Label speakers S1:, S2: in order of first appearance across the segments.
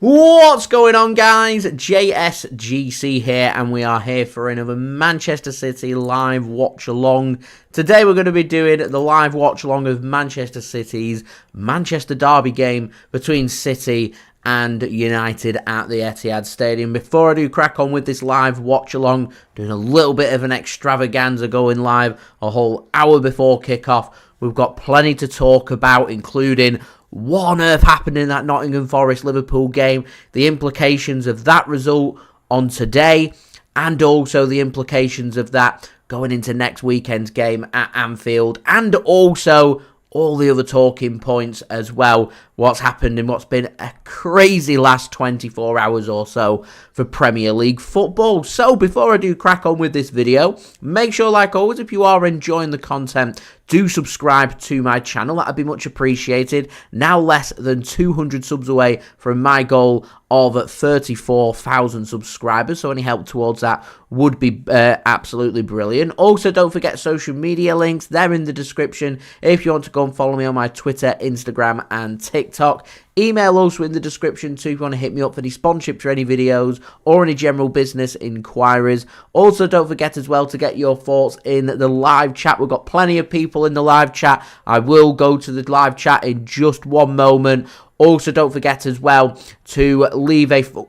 S1: What's going on, guys? JSGC here, and we are here for another Manchester City live watch-along. Today we're going to be doing the live watch-along of Manchester City's Manchester Derby game between City and United at the Etihad Stadium. Before I do crack on with this live watch-along, doing a little bit of an extravaganza going live a whole hour before kickoff. We've got plenty to talk about, including what on earth happened in that Nottingham Forest-Liverpool game, the implications of that result on today, and also the implications of that going into next weekend's game at Anfield, and also all the other talking points as well, what's happened in what's been a crazy last 24 hours or so for Premier League football. So before I do crack on with this video, make sure, like always, if you are enjoying the content, do subscribe to my channel. That would be much appreciated. Now less than 200 subs away from my goal of 34,000 subscribers, so any help towards that would be absolutely brilliant. Also, don't forget social media links. They're in the description if you want to go and follow me on my Twitter, Instagram and TikTok. Email also in the description too if you want to hit me up for any sponsorship for any videos or any general business inquiries. Also, don't forget as well to get your thoughts in the live chat. We've got plenty of people in the live chat. I will go to the live chat in just one moment. Also, don't forget as well to leave have a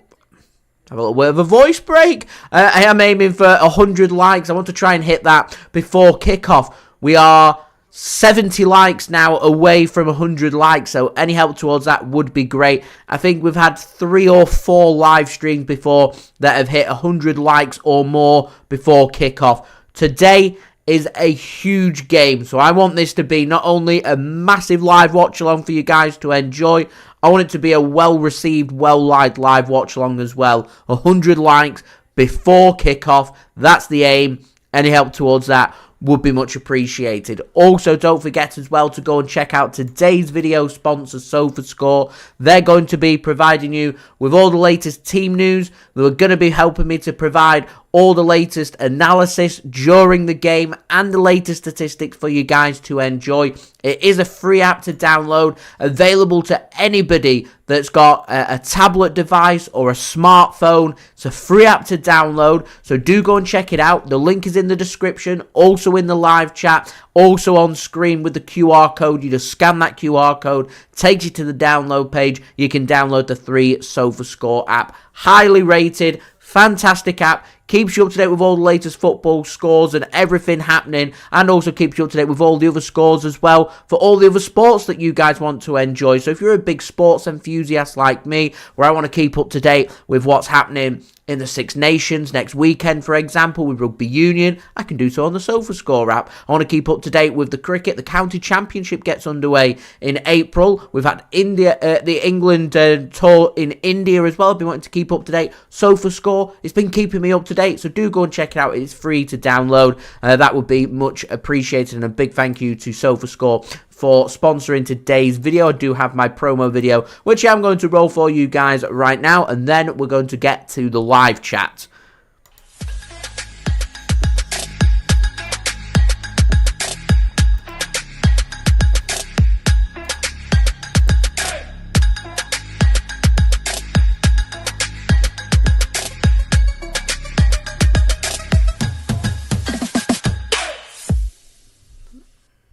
S1: little bit of a voice break. I am aiming for 100 likes. I want to try and hit that before kickoff. We are 70 likes now away from 100 likes, so any help towards that would be great. I think we've had 3 or 4 live streams before that have hit 100 likes or more before kickoff. Today is a huge game, so I want this to be not only a massive live watch along for you guys to enjoy, I want it to be a well-received, well-liked live watch along as well. 100 likes before kickoff, that's the aim. Any help towards that would be much appreciated. Also, don't forget as well to go and check out today's video sponsor, SofaScore. They're going to be providing you with all the latest team news. They're going to be helping me to provide all the latest analysis during the game and the latest statistics for you guys to enjoy. It is a free app to download, available to anybody that's got a tablet device or a smartphone. It's a free app to download, so do go and check it out. The link is in the description, also in the live chat, also on screen with the QR code. You just scan that QR code, takes you to the download page. You can download the free SofaScore app. Highly rated, fantastic app. Keeps you up to date with all the latest football scores and everything happening, and also keeps you up to date with all the other scores as well for all the other sports that you guys want to enjoy. So if you're a big sports enthusiast like me, where I want to keep up to date with what's happening in the Six Nations next weekend, for example, with Rugby Union, I can do so on the SofaScore app. I want to keep up to date with the cricket. The County Championship gets underway in April. We've had the England tour in India as well. I've been wanting to keep up to date. SofaScore, it's been keeping me up to date, so do go and check it out. It's free to download. That would be much appreciated, and a big thank you to SofaScore for sponsoring today's video. I do have my promo video, which I'm going to roll for you guys right now, and then we're going to get to the live chat.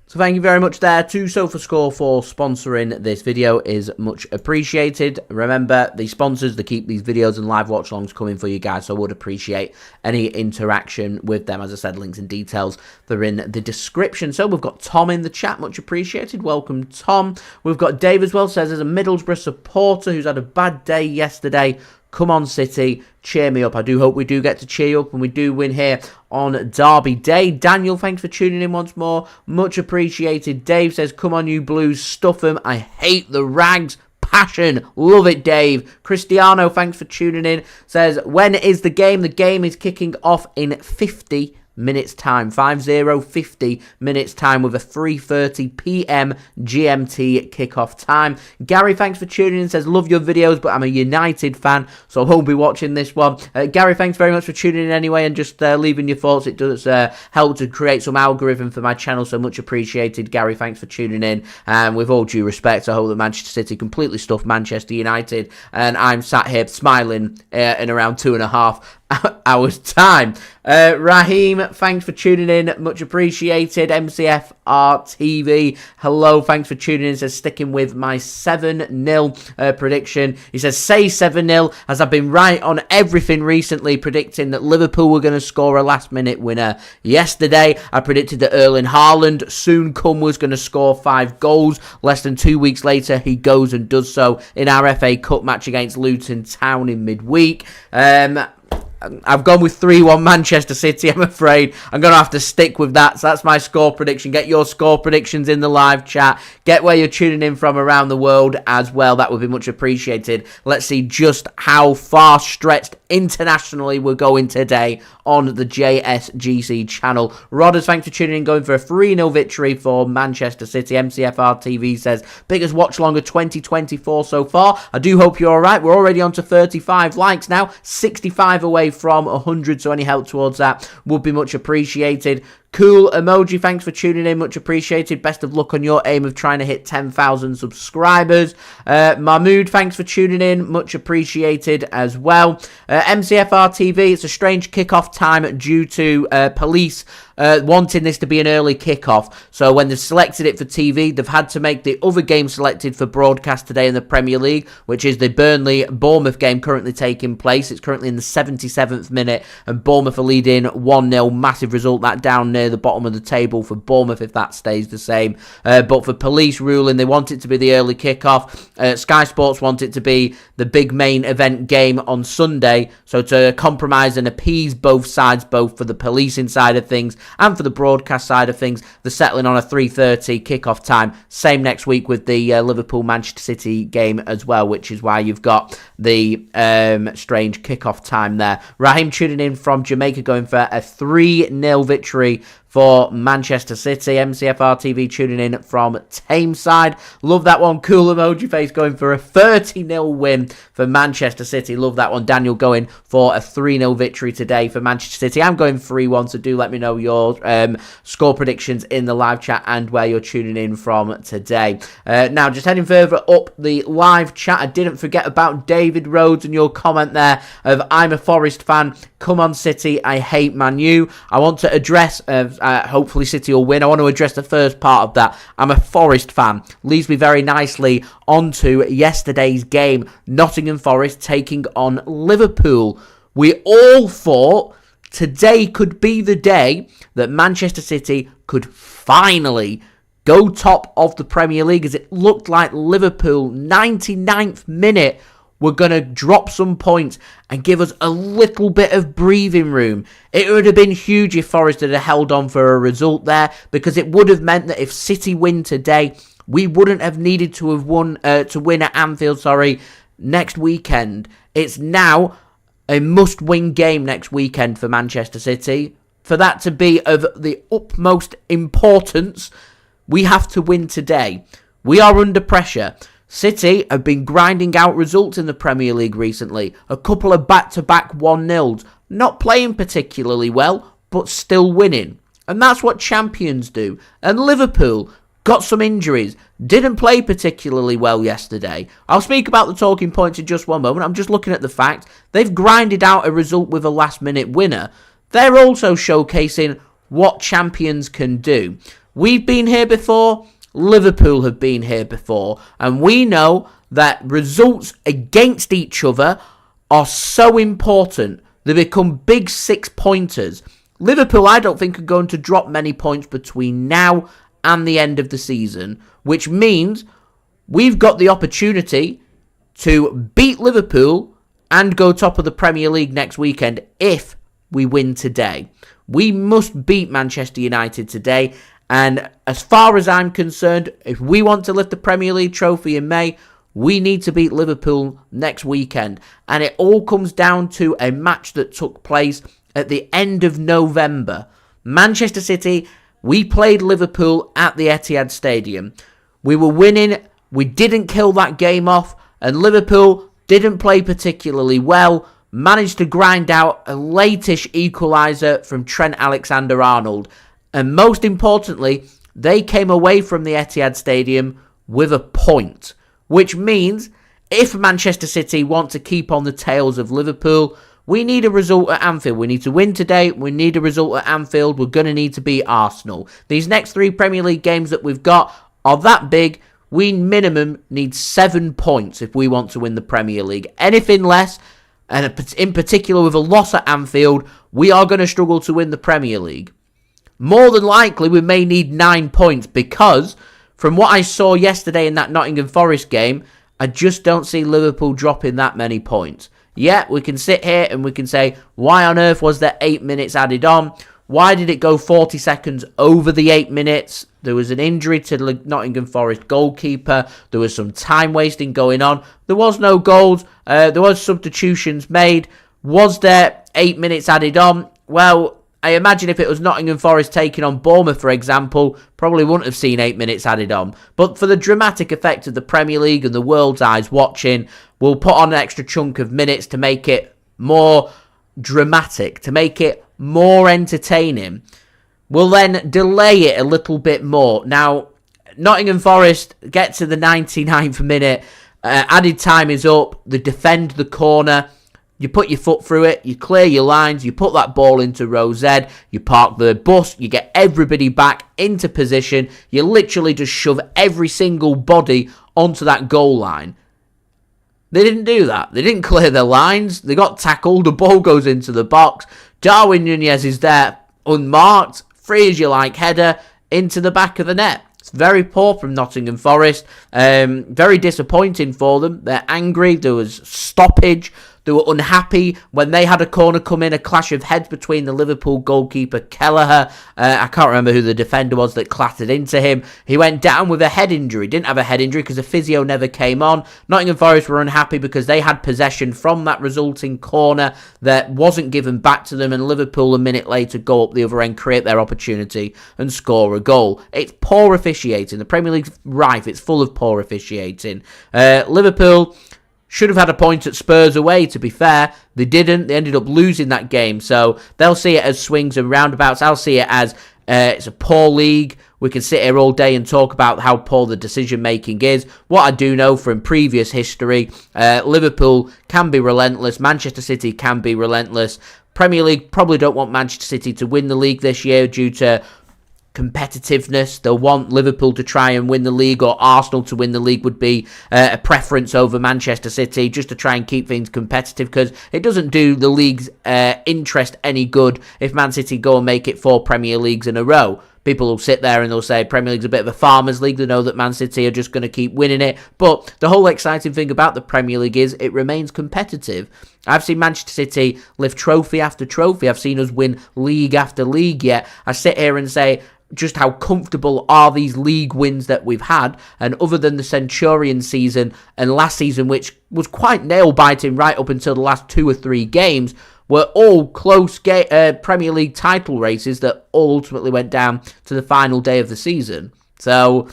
S1: So thank you very much there to SofaScore for sponsoring this video. Is much appreciated. Remember, the sponsors, they keep these videos and live watch-alongs coming for you guys, so I would appreciate any interaction with them. As I said, links and details, they're in the description. So we've got Tom in the chat, much appreciated. Welcome, Tom. We've got Dave as well, says, as a Middlesbrough supporter who's had a bad day yesterday, come on, City, cheer me up. I do hope we do get to cheer you up and we do win here on Derby Day. Daniel, thanks for tuning in once more. Much appreciated. Dave says, come on, you Blues, stuff them. I hate the rags. Passion. Love it, Dave. Cristiano, thanks for tuning in. Says, when is the game? The game is kicking off in 50 minutes time, 50 minutes time with a 3:30 p.m. GMT kickoff time. Gary, thanks for tuning in, says, love your videos, but I'm a United fan, so I won't be watching this one. Gary, thanks very much for tuning in anyway, and just leaving your thoughts. It does help to create some algorithm for my channel, so much appreciated. Gary, thanks for tuning in, and with all due respect, I hope that Manchester City completely stuffed Manchester United, and I'm sat here smiling in around 2.5 hours time. Raheem, thanks for tuning in, much appreciated. MCFR TV, hello, thanks for tuning in, says, sticking with my 7-0 prediction. He says, say 7-0, as I've been right on everything recently, predicting that Liverpool were going to score a last minute winner. Yesterday I predicted that Erling Haaland soon come was going to score 5 goals. Less than 2 weeks later he goes and does so in our FA Cup match against Luton Town in midweek. I've gone with 3-1 Manchester City, I'm afraid. I'm going to have to stick with that. So that's my score prediction. Get your score predictions in the live chat. Get where you're tuning in from around the world as well. That would be much appreciated. Let's see just how far stretched internationally we're going today on the JSGC channel. Rodders, thanks for tuning in, going for a 3-0 victory for Manchester City. MCFR TV says, biggest watch along of 2024 so far. I do hope you're alright. We're already on to 35 likes now, 65 away from 100, so any help towards that would be much appreciated. Cool emoji, thanks for tuning in, much appreciated. Best of luck on your aim of trying to hit 10,000 subscribers. Mahmood, thanks for tuning in, much appreciated as well. MCFR TV, it's a strange kickoff time due to police wanting this to be an early kickoff. So when they've selected it for TV, they've had to make the other game selected for broadcast today in the Premier League, which is the Burnley-Bournemouth game currently taking place. It's currently in the 77th minute, and Bournemouth are leading 1-0. Massive result, that down near the bottom of the table for Bournemouth if that stays the same. But for police ruling, they want it to be the early kickoff. Sky Sports want it to be the big main event game on Sunday. So to compromise and appease both sides, both for the policing side of things and for the broadcast side of things, they're settling on a 3:30 kickoff time. Same next week with the Liverpool-Manchester City game as well, which is why you've got the strange kickoff time there. Raheem tuning in from Jamaica, going for a 3-0 victory for Manchester City. MCFR TV tuning in from Tameside. Love that one. Cool emoji face, going for a 30-0 win for Manchester City. Love that one. Daniel going for a 3-0 victory today for Manchester City. I'm going 3-1, so do let me know your score predictions in the live chat and where you're tuning in from today. Now, just heading further up the live chat, I didn't forget about David Rhodes and your comment there of, I'm a Forest fan. Come on, City. I hate Man U. I want to address, hopefully City will win. I want to address the first part of that. I'm a Forest fan. Leads me very nicely onto yesterday's game. Nottingham Forest taking on Liverpool. We all thought today could be the day that Manchester City could finally go top of the Premier League, as it looked like Liverpool, 99th minute, were going to drop some points and give us a little bit of breathing room. It would have been huge if Forest had held on for a result there, because it would have meant that if City win today, we wouldn't have needed to have win at Anfield, next weekend. It's now a must-win game next weekend for Manchester City. For that to be of the utmost importance, we have to win today. We are under pressure. City have been grinding out results in the Premier League recently. A couple of back-to-back 1-0s. Not playing particularly well, but still winning. And that's what champions do. And Liverpool got some injuries. Didn't play particularly well yesterday. I'll speak about the talking points in just one moment. I'm just looking at the fact they've grinded out a result with a last-minute winner. They're also showcasing what champions can do. We've been here before. Liverpool have been here before, and we know that results against each other are so important. They become big 6-pointers. Liverpool, I don't think, are going to drop many points between now and the end of the season, which means we've got the opportunity to beat Liverpool and go top of the Premier League next weekend if we win today. We must beat Manchester United today. And as far as I'm concerned, if we want to lift the Premier League trophy in May, we need to beat Liverpool next weekend. And it all comes down to a match that took place at the end of November. Manchester City, we played Liverpool at the Etihad Stadium. We were winning, we didn't kill that game off, and Liverpool didn't play particularly well, managed to grind out a late-ish equaliser from Trent Alexander-Arnold. And most importantly, they came away from the Etihad Stadium with a point, which means if Manchester City want to keep on the tails of Liverpool, we need a result at Anfield. We need to win today. We need a result at Anfield. We're going to need to beat Arsenal. These next 3 Premier League games that we've got are that big. We minimum need 7 points if we want to win the Premier League. Anything less, and in particular with a loss at Anfield, we are going to struggle to win the Premier League. More than likely, we may need 9 points because from what I saw yesterday in that Nottingham Forest game, I just don't see Liverpool dropping that many points. Yeah, we can sit here and we can say, why on earth was there 8 minutes added on? Why did it go 40 seconds over the 8 minutes? There was an injury to the Nottingham Forest goalkeeper. There was some time wasting going on. There was no goals. There was substitutions made. Was there 8 minutes added on? Well, I imagine if it was Nottingham Forest taking on Bournemouth, for example, probably wouldn't have seen 8 minutes added on. But for the dramatic effect of the Premier League and the world's eyes watching, we'll put on an extra chunk of minutes to make it more dramatic, to make it more entertaining. We'll then delay it a little bit more. Now, Nottingham Forest get to the 99th minute, added time is up, they defend the corner. You put your foot through it, you clear your lines, you put that ball into row Z, you park the bus, you get everybody back into position, you literally just shove every single body onto that goal line. They didn't do that. They didn't clear their lines, they got tackled, the ball goes into the box, Darwin Núñez is there unmarked, free as you like header, into the back of the net. It's very poor from Nottingham Forest, very disappointing for them. They're angry, there was stoppage. They were unhappy when they had a corner come in, a clash of heads between the Liverpool goalkeeper Kelleher. I can't remember who the defender was that clattered into him. He went down with a head injury. Didn't have a head injury because the physio never came on. Nottingham Forest were unhappy because they had possession from that resulting corner that wasn't given back to them, and Liverpool a minute later go up the other end, create their opportunity and score a goal. It's poor officiating. The Premier League's rife. It's full of poor officiating. Liverpool should have had a point at Spurs away, to be fair. They didn't. They ended up losing that game. So they'll see it as swings and roundabouts. I'll see it as it's a poor league. We can sit here all day and talk about how poor the decision-making is. What I do know from previous history, Liverpool can be relentless. Manchester City can be relentless. Premier League probably don't want Manchester City to win the league this year due to competitiveness. They'll want Liverpool to try and win the league, or Arsenal to win the league would be a preference over Manchester City, just to try and keep things competitive, because it doesn't do the league's interest any good if Man City go and make it 4 Premier Leagues in a row. People will sit there and they'll say Premier League's a bit of a farmers league. They know that Man City are just going to keep winning it. But the whole exciting thing about the Premier League is it remains competitive. I've seen Manchester City lift trophy after trophy. I've seen us win league after league, yet I sit here and say, just how comfortable are these league wins that we've had? And other than the Centurion season and last season, which was quite nail-biting right up until the last 2 or 3 games, were all close Premier League title races that all ultimately went down to the final day of the season. So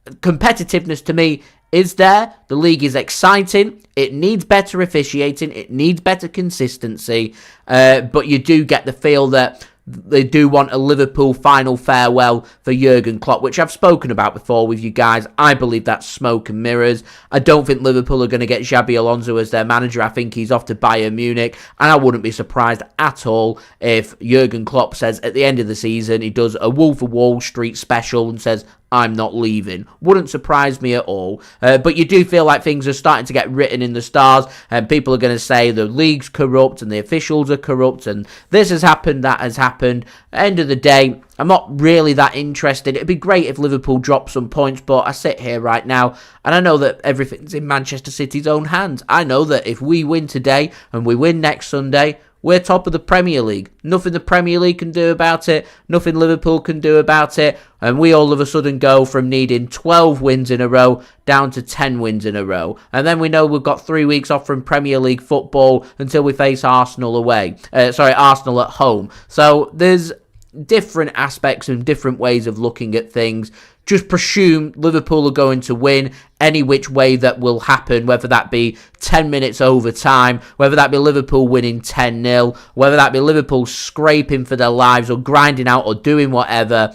S1: competitiveness to me is there. The league is exciting. It needs better officiating. It needs better consistency. But you do get the feel that they do want a Liverpool final farewell for Jurgen Klopp, which I've spoken about before with you guys. I believe that's smoke and mirrors. I don't think Liverpool are going to get Xabi Alonso as their manager. I think he's off to Bayern Munich, and I wouldn't be surprised at all if Jurgen Klopp says at the end of the season he does a Wolf of Wall Street special and says, I'm not leaving. Wouldn't surprise me at all. But you do feel like things are starting to get written in the stars, and people are going to say the league's corrupt and the officials are corrupt and this has happened, that has happened. End of the day, I'm not really that interested. It'd be great if Liverpool dropped some points, but I sit here right now and I know that everything's in Manchester City's own hands. I know that if we win today and we win next Sunday, we're top of the Premier League. Nothing the Premier League can do about it. Nothing Liverpool can do about it. And we all of a sudden go from needing 12 wins in a row down to 10 wins in a row. And then we know we've got 3 weeks off from Premier League football until we face Arsenal away. Arsenal at home. So there's different aspects and different ways of looking at things. Just presume Liverpool are going to win any which way that will happen, whether that be 10 minutes overtime, whether that be Liverpool winning 10-0, whether that be Liverpool scraping for their lives or grinding out or doing whatever.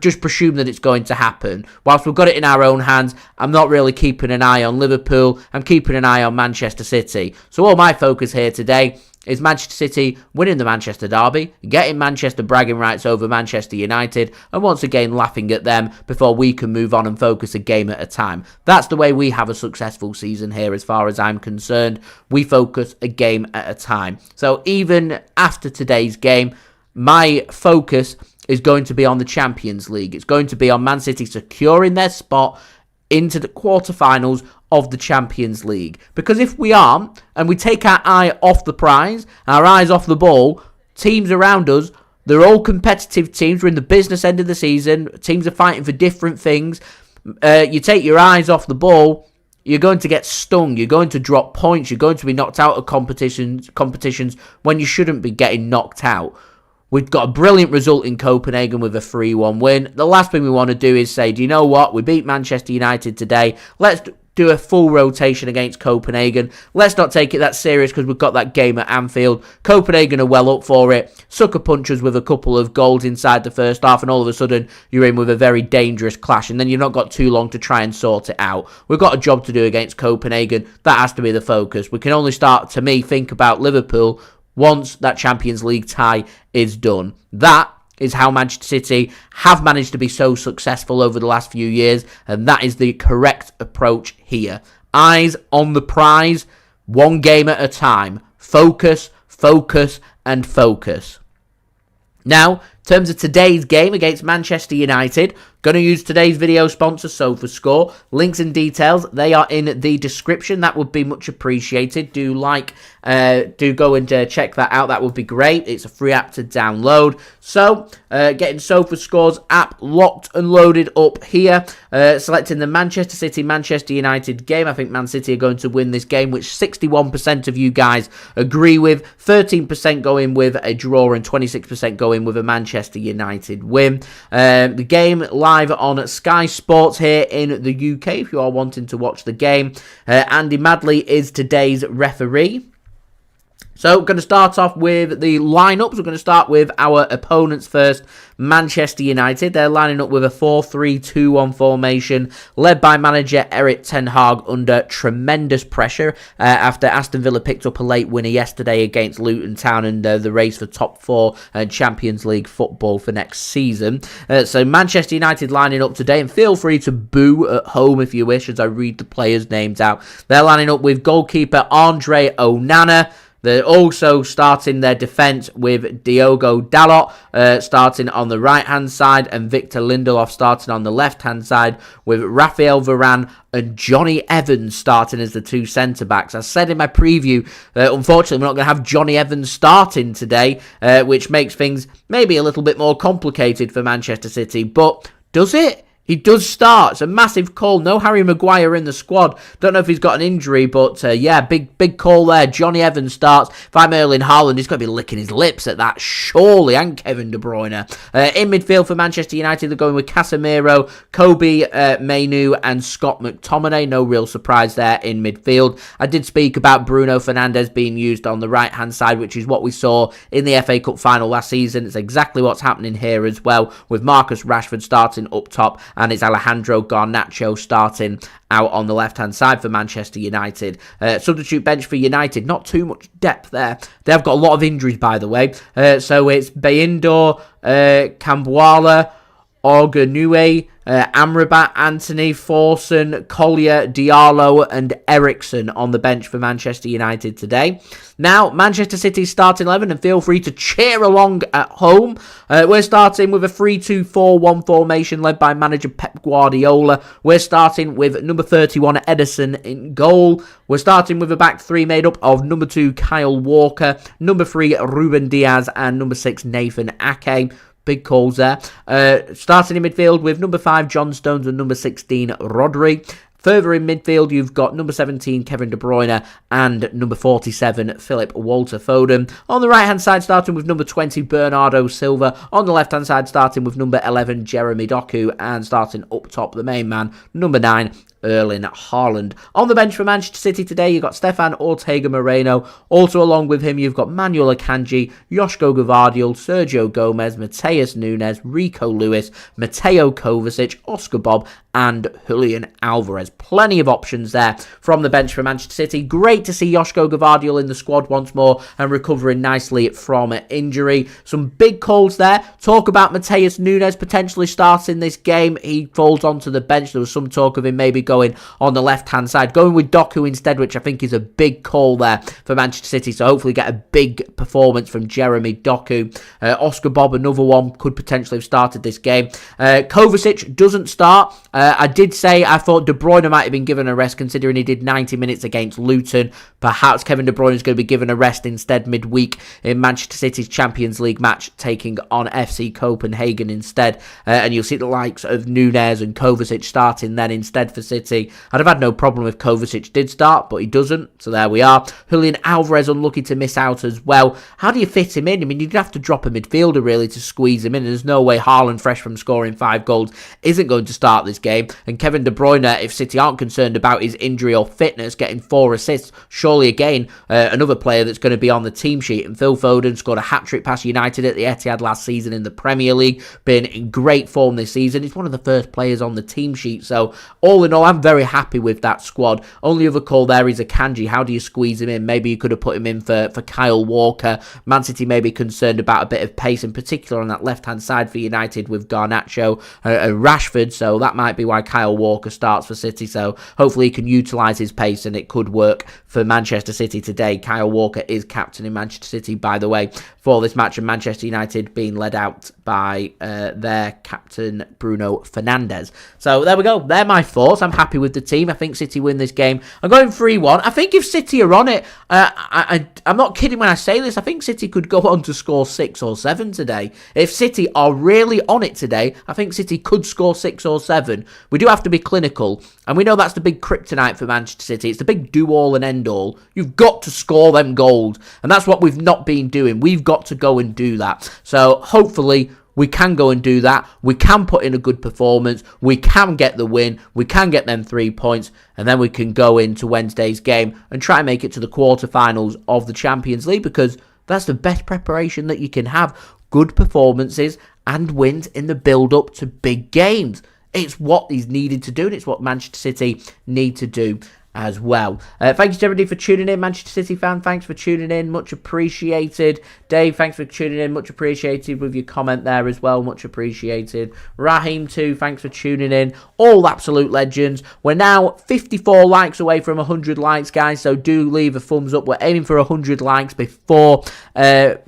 S1: Just presume that it's going to happen. Whilst we've got it in our own hands, I'm not really keeping an eye on Liverpool. I'm keeping an eye on Manchester City. So all my focus here today is Manchester City winning the Manchester derby, getting Manchester bragging rights over Manchester United, and once again laughing at them before we can move on and focus a game at a time. That's the way we have a successful season here as far as I'm concerned. We focus a game at a time. So even after today's game, my focus is going to be on the Champions League. It's going to be on Man City securing their spot into the quarterfinals of the Champions League. Because if we aren't, and we take our eye off the prize, our eyes off the ball, teams around us, they're all competitive teams. We're in the business end of the season. Teams are fighting for different things. You take your eyes off the ball, you're going to get stung. You're going to drop points. You're going to be knocked out of competitions when you shouldn't be getting knocked out. We've got a brilliant result in Copenhagen with a 3-1 win. The last thing we want to do is say, do you know what? We beat Manchester United today. Let's do a full rotation against Copenhagen. Let's not take it that serious because we've got that game at Anfield. Copenhagen are well up for it. Sucker punchers with a couple of goals inside the first half, and all of a sudden you're in with a very dangerous clash, and then you've not got too long to try and sort it out. We've got a job to do against Copenhagen. That has to be the focus. We can only start, to me, think about Liverpool once that Champions League tie is done. That is how Manchester City have managed to be so successful over the last few years, and that is the correct approach here. Eyes on the prize, one game at a time. Focus, focus, and focus. Now, in terms of today's game against Manchester United, going to use today's video sponsor, SofaScore. Links and details, they are in the description. That would be much appreciated. Do go and check that out. That would be great. It's a free app to download. So, getting SofaScore's app locked and loaded up here. Selecting the Manchester City-Manchester United game. I think Man City are going to win this game, which 61% of you guys agree with. 13% going with a draw and 26% going with a Manchester United win. The game live on Sky Sports here in the UK if you are wanting to watch the game. Andy Madley is today's referee. So, we're going to start off with the lineups. We're going to start with our opponents first, Manchester United. They're lining up with a 4-3-2-1 formation, led by manager Erik Ten Hag under tremendous pressure after Aston Villa picked up a late winner yesterday against Luton Town in the race for top 4 and Champions League football for next season. So, Manchester United lining up today, and feel free to boo at home if you wish as I read the players' names out. They're lining up with goalkeeper Andre Onana. They're also starting their defence with Diogo Dalot starting on the right-hand side and Victor Lindelof starting on the left-hand side with Raphael Varane and Johnny Evans starting as the two centre-backs. I said in my preview, unfortunately, we're not going to have Johnny Evans starting today, which makes things maybe a little bit more complicated for Manchester City. But does it? He does start. It's a massive call. No Harry Maguire in the squad. Don't know if he's got an injury, but yeah, big call there. Johnny Evans starts. If I'm Erling Haaland, he's going to be licking his lips at that, surely, and Kevin De Bruyne. In midfield for Manchester United, they're going with Casemiro, Kobe Mainoo, and Scott McTominay. No real surprise there in midfield. I did speak about Bruno Fernandes being used on the right-hand side, which is what we saw in the FA Cup final last season. It's exactly what's happening here as well, with Marcus Rashford starting up top, and it's Alejandro Garnacho starting out on the left-hand side for Manchester United. Substitute bench for United, not too much depth there. They have got a lot of injuries, by the way. So it's Bayindor, Kambuala, Organue, Amrabat, Anthony, Forson, Collier, Diallo and Ericsson on the bench for Manchester United today. Now, Manchester City's starting 11, and feel free to cheer along at home. We're starting with a 3-2-4-1 formation led by manager Pep Guardiola. We're starting with number 31, Ederson, in goal. We're starting with a back three made up of number 2, Kyle Walker, number 3, Ruben Dias, and number 6, Nathan Ake. Big calls there. Starting in midfield with number 5, John Stones, and number 16, Rodri. Further in midfield, you've got number 17, Kevin De Bruyne, and number 47, Philip Walter Foden. On the right-hand side, starting with number 20, Bernardo Silva. On the left-hand side, starting with number 11, Jeremy Doku. And starting up top, the main man, number 9, Erling Haaland. On the bench for Manchester City today, you've got Stefan Ortega-Moreno. Also along with him, you've got Manuel Akanji, Josko Gvardiol, Sergio Gomez, Matheus Nunes, Rico Lewis, Mateo Kovacic, Oscar Bobb, and Julian Alvarez. Plenty of options there from the bench for Manchester City. Great to see Josko Gvardiol in the squad once more and recovering nicely from injury. Some big calls there. Talk about Matheus Nunes potentially starting this game. He falls onto the bench. There was some talk of him maybe going on the left-hand side. Going with Doku instead, which I think is a big call there for Manchester City. So hopefully get a big performance from Jeremy Doku. Oscar Bobb, another one, could potentially have started this game. Kovacic doesn't start. I did say I thought De Bruyne might have been given a rest considering he did 90 minutes against Luton. Perhaps Kevin De Bruyne is going to be given a rest instead midweek in Manchester City's Champions League match, taking on FC Copenhagen instead. And you'll see the likes of Nunes and Kovacic starting then instead for City. I'd have had no problem if Kovacic did start, but he doesn't. So there we are. Julian Alvarez unlucky to miss out as well. How do you fit him in? I mean, you'd have to drop a midfielder really to squeeze him in. There's no way Haaland, fresh from scoring 5 goals, isn't going to start this game. And Kevin De Bruyne, if City aren't concerned about his injury or fitness, getting 4 assists, surely again, another player that's going to be on the team sheet. And Phil Foden scored a hat-trick past United at the Etihad last season in the Premier League, been in great form this season. He's one of the first players on the team sheet. So all in all, I'm very happy with that squad. Only other call there is Akanji. How do you squeeze him in? Maybe you could have put him in for Kyle Walker. Man City may be concerned about a bit of pace, in particular on that left-hand side for United with Garnacho and Rashford. So that might be why Kyle Walker starts for City. So hopefully he can utilise his pace and it could work for Manchester City today. Kyle Walker is captain in Manchester City, by the way, for this match, and Manchester United being led out by their captain Bruno Fernandes. So there we go. They're my thoughts. I'm happy with the team. I think City win this game. I'm going 3-1. I think if City are on it, I'm not kidding when I say this. I think City could go on to score 6 or 7 today. If City are really on it today, I think City could score 6 or 7. We do have to be clinical, and we know that's the big kryptonite for Manchester City. It's the big do-all and end-all. You've got to score them goals, and that's what we've not been doing. We've got to go and do that. So hopefully we can go and do that. We can put in a good performance. We can get the win. We can get them 3 points. And then we can go into Wednesday's game and try and make it to the quarterfinals of the Champions League, because that's the best preparation that you can have. Good performances and wins in the build-up to big games. It's what he's needed to do, and it's what Manchester City need to do as well. Thank you to everybody for tuning in. Manchester City fan, thanks for tuning in. Much appreciated. Dave, thanks for tuning in. Much appreciated with your comment there as well. Much appreciated. Raheem too, thanks for tuning in. All absolute legends. We're now 54 likes away from 100 likes, guys, so do leave a thumbs up. We're aiming for 100 likes before the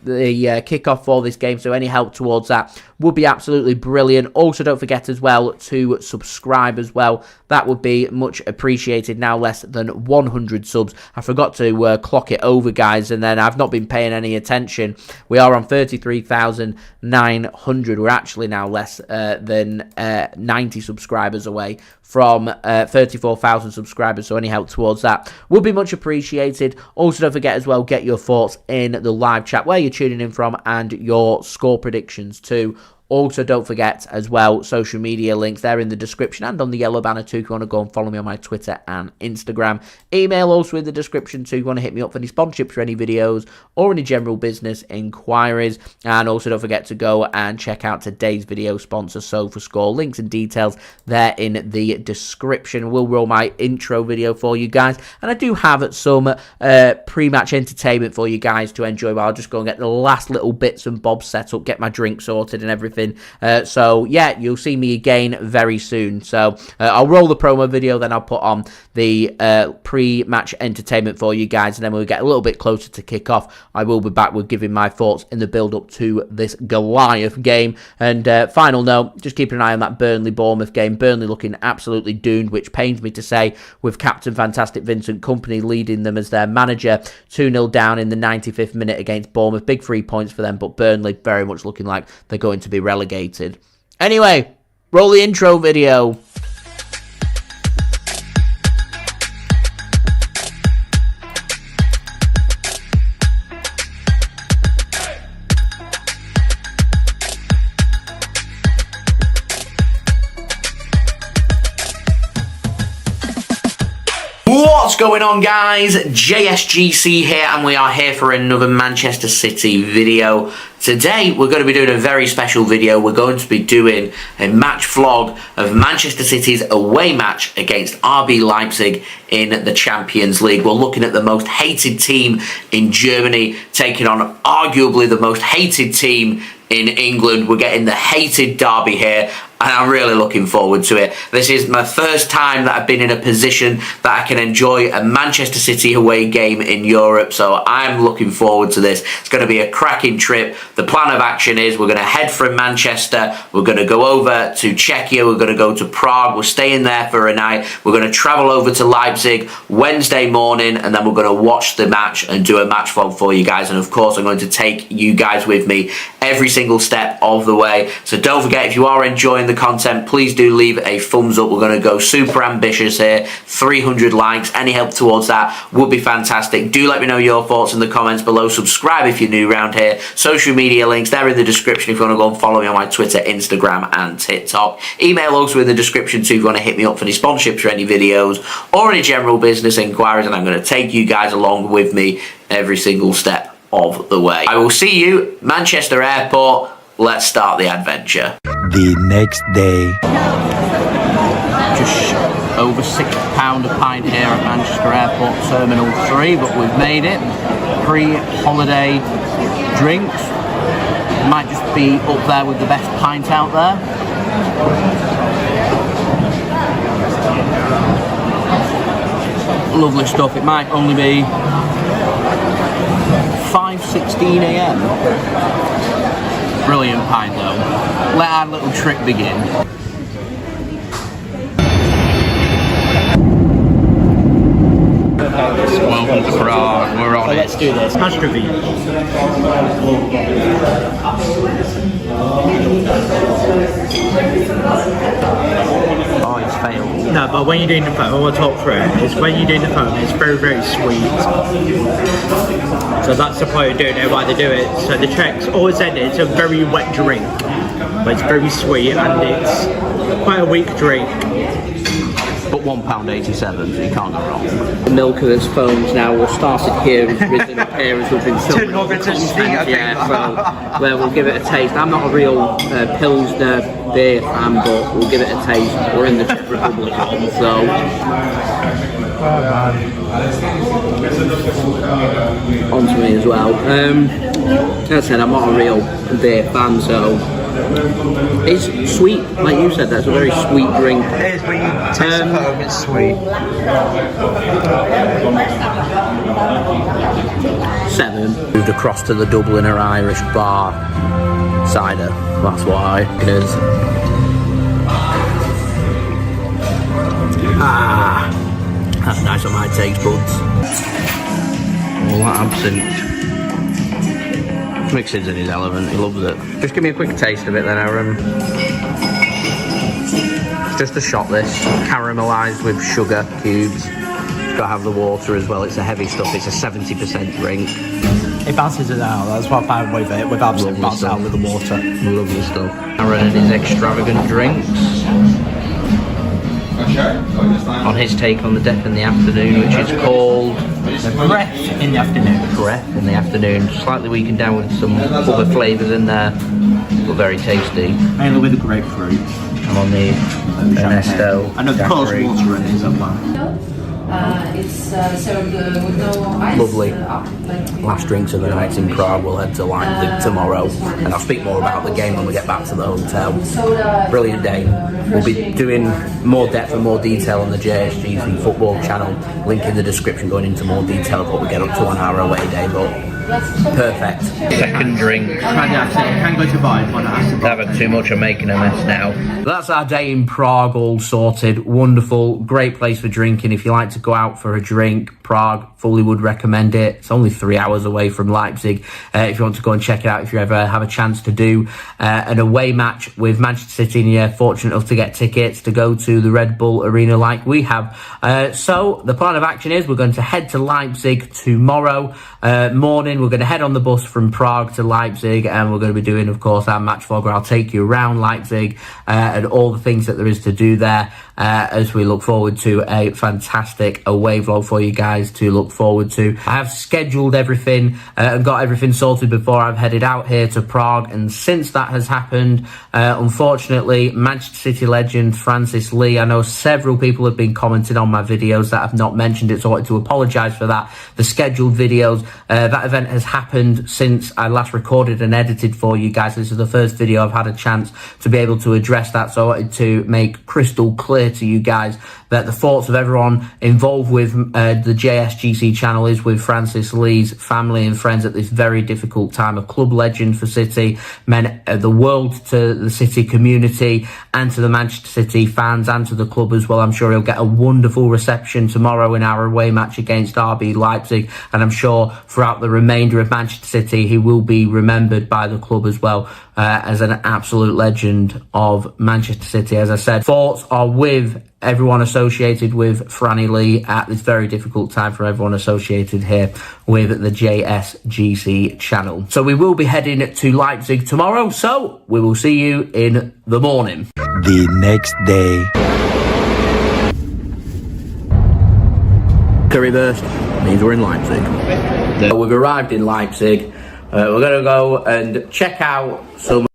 S1: kickoff for this game, so any help towards that would be absolutely brilliant. Also, don't forget as well to subscribe as well. That would be much appreciated. Now less than 100 subs. I forgot to clock it over, guys, and then I've not been paying any attention. We are on 33,900. We're actually now less than 90 subscribers away from 34,000 subscribers, so any help towards that would be much appreciated. Also, don't forget as well, get your thoughts in the live chat where you're tuning in from and your score predictions too. Also, don't forget as well, social media links, they're in the description and on the yellow banner too if you want to go and follow me on my Twitter and Instagram. Email also in the description too if you want to hit me up for any sponsorships for any videos or any general business inquiries. And also don't forget to go and check out today's video sponsor, SofaScore. Links and details there in the description. We'll roll my intro video for you guys. And I do have some pre-match entertainment for you guys to enjoy while I'll just go and get the last little bits and bobs set up, get my drink sorted and everything. So yeah, you'll see me again very soon. So I'll roll the promo video, then I'll put on the pre-match entertainment for you guys, and then when we get a little bit closer to kick off, I will be back with giving my thoughts in the build-up to this Goliath game. And final note, just keep an eye on that Burnley-Bournemouth game. Burnley looking absolutely doomed, which pains me to say, with Captain Fantastic Vincent Kompany leading them as their manager. 2-0 down in the 95th minute against Bournemouth. Big 3 points for them, but Burnley very much looking like they're going to be relegated. Anyway, roll the intro video. What's going on, guys? JSGC here, and we are here for another Manchester City video. Today we're going to be doing a very special video. We're going to be doing a match vlog of Manchester City's away match against RB Leipzig in the Champions League. We're looking at the most hated team in Germany taking on arguably the most hated team in England. We're getting the hated derby here, and I'm really looking forward to it. This is my first time that I've been in a position that I can enjoy a Manchester City away game in Europe, so I'm looking forward to this. It's going to be a cracking trip. The plan of action is we're going to head from Manchester, we're going to go over to Czechia, we're going to go to Prague, we're staying there for a night, we're going to travel over to Leipzig Wednesday morning, and then we're going to watch the match and do a match vlog for you guys. And of course I'm going to take you guys with me every single step of the way. So don't forget, if you are enjoying the content, please do leave a thumbs up. We're going to go super ambitious here, 300 likes. Any help towards that would be fantastic. Do let me know your thoughts in the comments below. Subscribe if you're new around here. Social media links, they're in the description if you want to go and follow me on my Twitter, Instagram and TikTok. Email also in the description too if you want to hit me up for any sponsorships or any videos or any general business inquiries, and I'm going to take you guys along with me every single step of the way. I will see you Manchester Airport. Let's start the adventure.
S2: The next day.
S1: Just over £6 a pint here at Manchester Airport Terminal 3, but we've made it. Pre-holiday drinks. Might just be up there with the best pint out there. Lovely stuff. It might only be 5:16 AM. Brilliant pint though. Let our little trip begin. Welcome to Prague, we're on it.
S3: Let's do this. Astrovy.
S1: Oh, it's failed.
S3: No, but when you're doing the phone, I want to talk through it. Is when you're doing the phone, it's very, very sweet. So that's the point of doing it, why they do it. So the Czechs always said it's a very wet drink, but it's very sweet and it's quite a weak drink.
S1: But £1.87, so you can't go wrong. The milk of this foams now will started here, has risen up here as we've been filming all the content. Yeah, so well, we'll give it a taste. I'm not a real Pilsner beer fan, but we'll give it a taste. We're in the Czech Republic, so. On to me as well. As I said, I'm not a real beer fan, so it's sweet, like you said. That's a very sweet drink.
S2: It is, when you taste the foam, it's sweet.
S1: 7. Moved across to the Dubliner Irish bar cider. That's why it is. Ah, that's nice on my taste buds. All that absinthe. Mixes in his element, he loves it. Just give me a quick taste of it then, Aaron. It's just a shot, this. Caramelised with sugar cubes. It's got to have the water as well. It's a heavy stuff. It's a 70% drink.
S3: It balances it out. That's what I found with it. With absinthe, balances out with the water.
S1: Lovely stuff. Aaron and his extravagant drinks. On his take on the death in the afternoon, which is called
S3: Breath in the afternoon.
S1: Breath in the afternoon. Slightly weakened down with some other flavours in there, but very tasty.
S3: Mainly with the grapefruit.
S1: I'm on the Ernesto.
S3: I know the colours water in it as well.
S4: It's served with no ice.
S1: Lovely. Last drinks of the night in Prague. We'll head to Leipzig tomorrow, and I'll speak more about the game when we get back to the hotel. Brilliant day. We'll be doing more depth and more detail on the JSGC football channel. Link in the description going into more detail of what we get up to on our away day, but perfect. Second drink.
S3: Can't go to buy one.
S1: Having too much, I'm making a mess now. That's our day in Prague all sorted. Wonderful, great place for drinking. If you like to go out for a drink, Prague, fully would recommend it. It's only 3 hours away from Leipzig. If you want to go and check it out, if you ever have a chance to do an away match with Manchester City and you're fortunate enough to get tickets to go to the Red Bull Arena like we have. So the plan of action is we're going to head to Leipzig tomorrow morning. morning. We're going to head on the bus from Prague to Leipzig, and we're going to be doing, of course, our match vlog where I'll take you around Leipzig and all the things that there is to do there as we look forward to a fantastic away vlog for you guys to look forward to. I have scheduled everything and got everything sorted before I've headed out here to Prague, and since that has happened, unfortunately, Manchester City legend Francis Lee, I know several people have been commenting on my videos that I've not mentioned it, so I wanted to apologise for that. The scheduled videos, that event has happened since I last recorded and edited for you guys. This is the first video I've had a chance to be able to address that, so I wanted to make crystal clear to you guys that the thoughts of everyone involved with the JSGC channel is with Francis Lee's family and friends at this very difficult time. A club legend for City, meant the world to the City community and to the Manchester City fans and to the club as well. I'm sure he'll get a wonderful reception tomorrow in our away match against RB Leipzig, and I'm sure throughout the remainder of Manchester City he will be remembered by the club as well as an absolute legend of Manchester City. As I said, thoughts are with everyone associated with Franny Lee at this very difficult time for everyone associated here with the JSGC channel. So we will be heading to Leipzig tomorrow, so we will see you in the morning.
S2: The next day.
S1: Curry burst means we're in Leipzig. We've arrived in Leipzig. We're going to go and check out some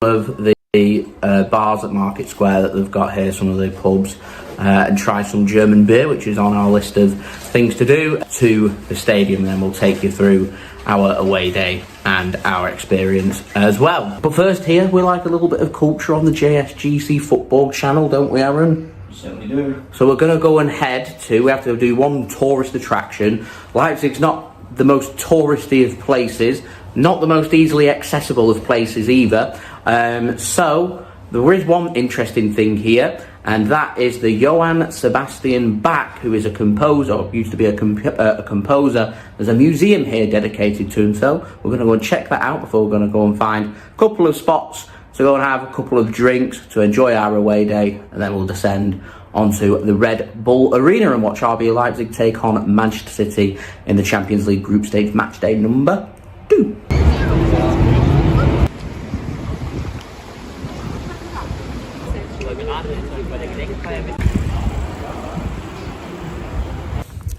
S1: of the bars at Market Square that they've got here, some of the pubs, and try some German beer, which is on our list of things to do, to the stadium. Then we'll take you through our away day and our experience as well. But first, here we like a little bit of culture on the JSGC football channel, don't we, Aaron?
S3: Certainly do.
S1: So we're going to go and head to, we have to do one tourist attraction. Leipzig's not the most touristy of places, not the most easily accessible of places either. So there is one interesting thing here, and that is the Johann Sebastian Bach, who is a composer, or used to be a composer. There's a museum here dedicated to him, so we're going to go and check that out before we're going to go and find a couple of spots to go and have a couple of drinks to enjoy our away day, and then we'll descend onto the Red Bull Arena and watch RB Leipzig take on Manchester City in the Champions League group stage match day number 2.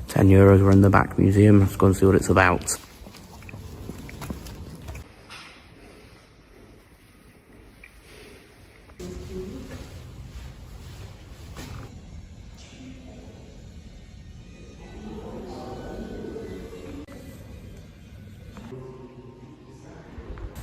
S1: €10, we're in the back museum. Let's go and see what it's about.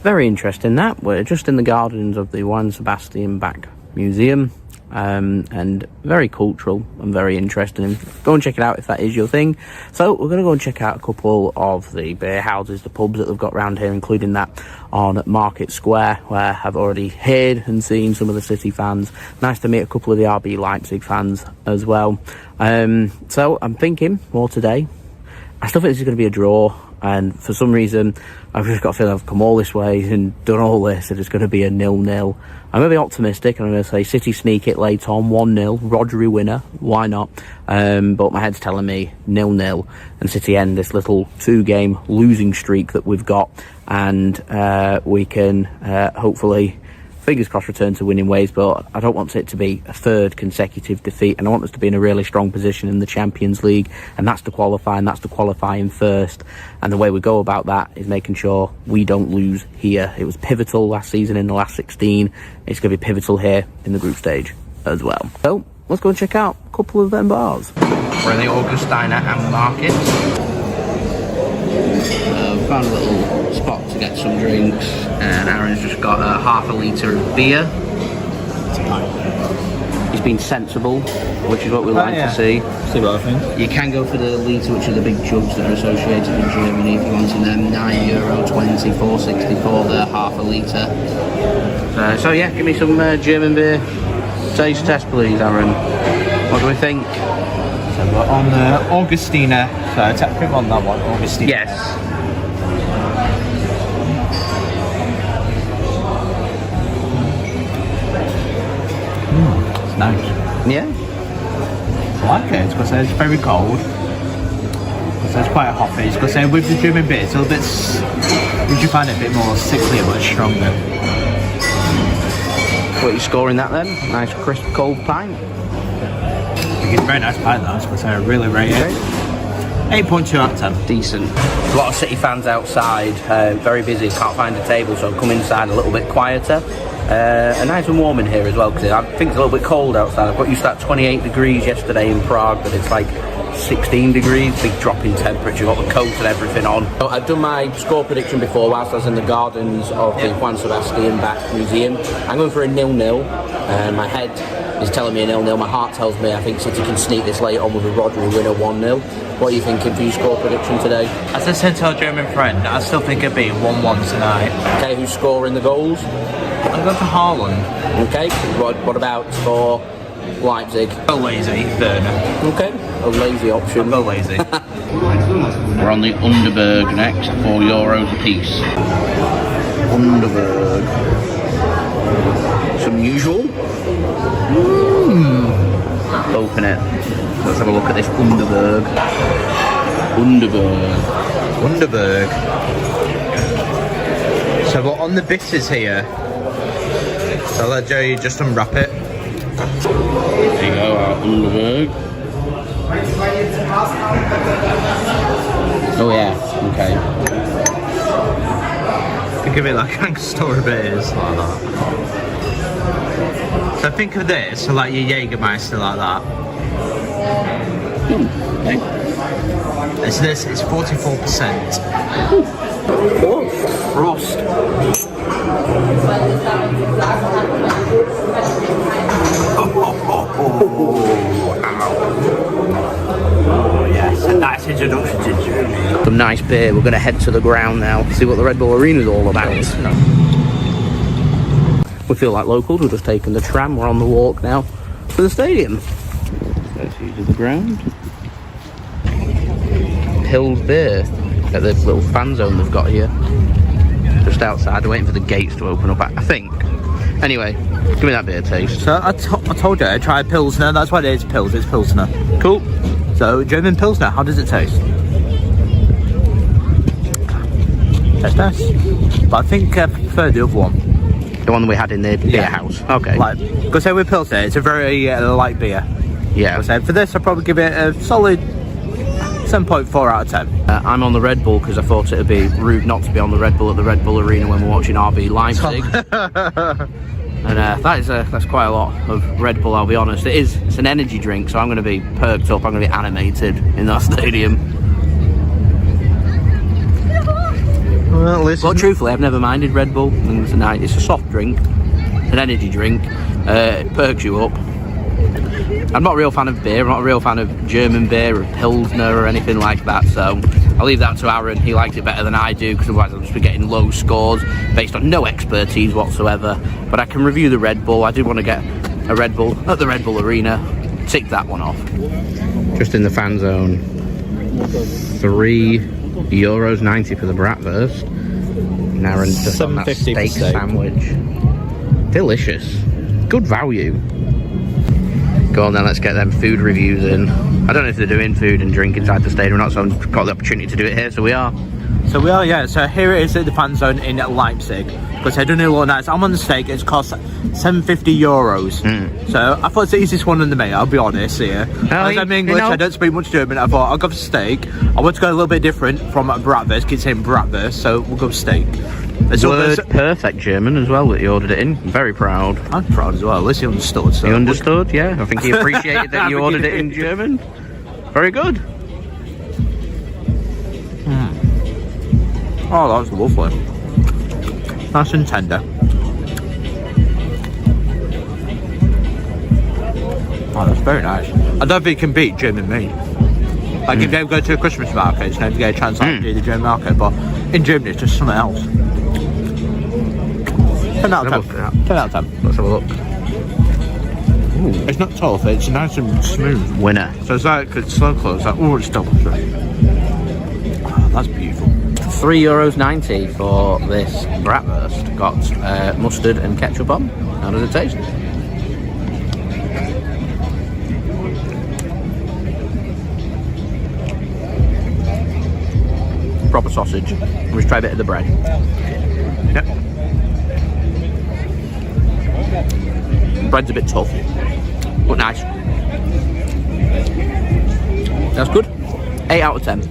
S1: Very interesting that. We're just in the gardens of the Johann Sebastian Bach Museum, and very cultural and very interesting. Go and check it out if that is your thing. So we're going to go and check out a couple of the beer houses, the pubs that they've got around here, including that on Market Square, where I've already heard and seen some of the City fans. Nice to meet a couple of the RB Leipzig fans as well. So I'm thinking more today. I still think this is going to be a draw, and for some reason I've just got a feeling I've come all this way and done all this and it's going to be a 0-0. I'm going to be optimistic and I'm going to say City sneak it late on, 1-0, Rodri winner, why not? But my head's telling me 0-0 and City end this little 2-game losing streak that we've got, and we can hopefully, fingers crossed, return to winning ways. But I don't want it to be a third consecutive defeat, and I want us to be in a really strong position in the Champions League, and that's to qualify, and that's to qualifying first. And the way we go about that is making sure we don't lose here. It was pivotal last season in the last 16. It's going to be pivotal here in the group stage as well. So let's go and check out a couple of them bars. We're in the Augustiner and Market. Found a little spot to get some drinks, and Aaron's just got a half a litre of beer. He's been sensible, which is what we like to see.
S3: See what I think.
S1: You can go for the litre, which are the big jugs that are associated with Germany if you wanted them. €9.20, $4.64 there, half a litre. So yeah, give me some German beer taste test please, Aaron. What do we think?
S3: So we're on the Augustiner, so tap him on that one, Augustiner.
S1: Yes.
S3: Nice.
S1: Yeah?
S3: I like it because it's very cold. So it's quite a hot face. Because with the German beer, it's a little bit. Would you find it a bit more sickly but stronger?
S1: What are you scoring that then? Nice crisp cold pint.
S3: I think it's a very nice pint though, because I really rate it. 8.2 out of 10.
S1: Decent. A lot of City fans outside, very busy, can't find a table, so I've come inside a little bit quieter. And nice and warm in here as well, because I think it's a little bit cold outside. I've got used to that 28 degrees yesterday in Prague, but it's like 16 degrees, big drop in temperature, got the coat and everything on. So I've done my score prediction before whilst I was in the gardens of the Juan Sebastian Bach Museum. I'm going for a 0-0. My head is telling me a 0-0. My heart tells me I think City can sneak this late on with a Rodri winner 1-0. What are you thinking for your score prediction today?
S3: As I said to our German friend, I still think it'll be 1-1 tonight.
S1: Okay, who's scoring the goals?
S3: I'm going for Haaland.
S1: Okay, what about for Leipzig?
S3: A lazy Werner.
S1: Okay, a lazy option.
S3: I'll go lazy.
S1: We're on the Underberg next, €4 a piece. Underberg. Some usual. Open it. Let's have a look at this Underberg.
S3: Underberg. So we're on the bitters here. So I'll let Joey just unwrap it.
S1: There you go, our Underberg. Oh yeah, okay.
S3: Think of it like Angostura bitters, like that. So think of this, so like your Jägermeister like that.
S1: Okay.
S3: It's this, it's 44%.
S1: Frost.
S3: Oh yes, a nice introduction to Germany.
S1: Some nice beer. We're going to head to the ground now, see what the Red Bull Arena is all about. We feel like locals. We're just taking the tram. We're on the walk now to the stadium. Let's use the ground. Hills Beer at the little fan zone they've got here. Just outside, we're waiting for the gates to open up, I think. Anyway, give me that beer taste.
S3: So I told you I tried Pilsner, that's what it is, it's Pilsner.
S1: Cool.
S3: So German Pilsner, how does it taste? Tastes nice. But I think I prefer the other one.
S1: The one that we had in the beer house. Okay.
S3: Like, because say with Pilsner, it's a very light beer.
S1: Yeah.
S3: So for this, I'll probably give it a solid 7.4 out of 10.
S1: I'm on the Red Bull because I thought it would be rude not to be on the Red Bull at the Red Bull Arena when we're watching RB Leipzig. And that's quite a lot of Red Bull, I'll be honest. It's an energy drink, so I'm going to be perked up, I'm going to be animated in that stadium.
S3: Well, listen.
S1: But truthfully, I've never minded Red Bull. It's a soft drink, an energy drink. It perks you up. I'm not a real fan of beer. I'm not a real fan of German beer or Pilsner or anything like that. So I'll leave that to Aaron. He likes it better than I do, because otherwise I'll just be getting low scores based on no expertise whatsoever. But I can review the Red Bull. I did want to get a Red Bull at the Red Bull Arena. Tick that one off. Just in the fan zone. €3.90 for the bratwurst. And Aaron's just on that steak sandwich. Delicious. Good value. Go on then, let's get them food reviews in. I don't know if they're doing food and drink inside the stadium or not, so I've got the opportunity to do it here, so we are.
S3: So we are, yeah. So here it is at the fan zone in Leipzig. Because they're doing it a lot nice. I'm on the steak, it's cost €750. So I thought it's the easiest one in the menu, I'll be honest here. As I'm English, I don't speak much German, I thought I'll go for steak. I want to go a little bit different from bratwurst, keep saying bratwurst, so we'll go for steak.
S1: Word perfect German as well that you ordered it in. I'm very proud.
S3: I'm proud as well, at least he understood. So
S1: he understood, yeah. I think he appreciated that you ordered it in German. Very good.
S3: Oh, that was lovely. Nice and tender. Oh, that's very nice. I don't think you can beat German meat. Like if you ever go to a Christmas market, you never get a chance to do the German market, but in Germany it's just something else. 10 out of 10. 10 out of 10.
S1: Let's have a look.
S3: Ooh. It's not tough, it's nice and smooth.
S1: Winner.
S3: So it's like, it's slow close, like, oh, it's delicious. Oh, that's beautiful.
S1: €3.90 for this bratwurst. Got mustard and ketchup on. How does it taste? proper sausage. Let's try a bit of the bread. Yep. Bread's a bit tough, but nice. That's good. 8 out of 10.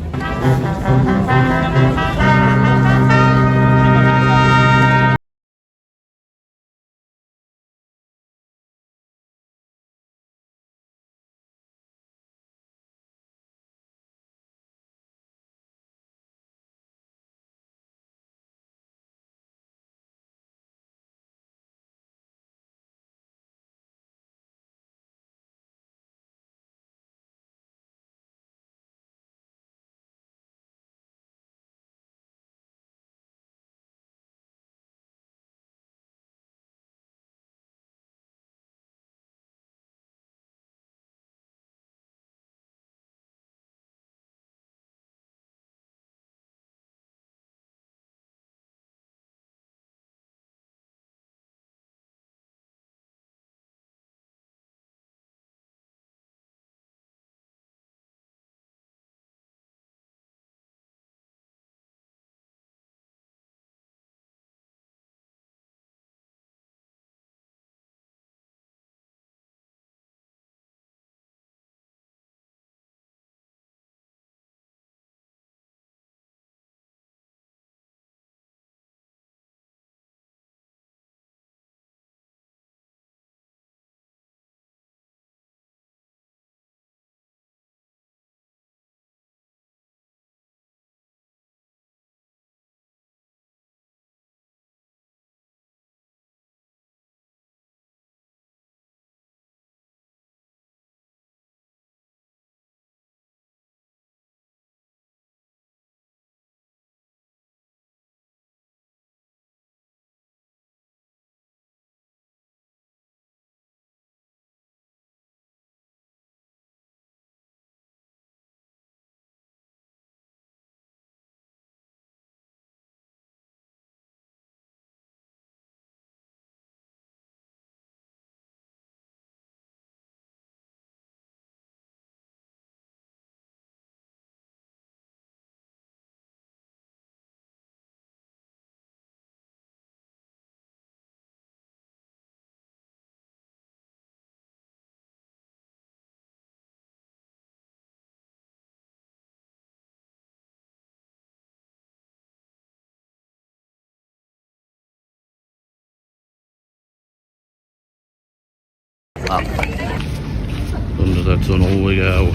S1: Under the tunnel we go.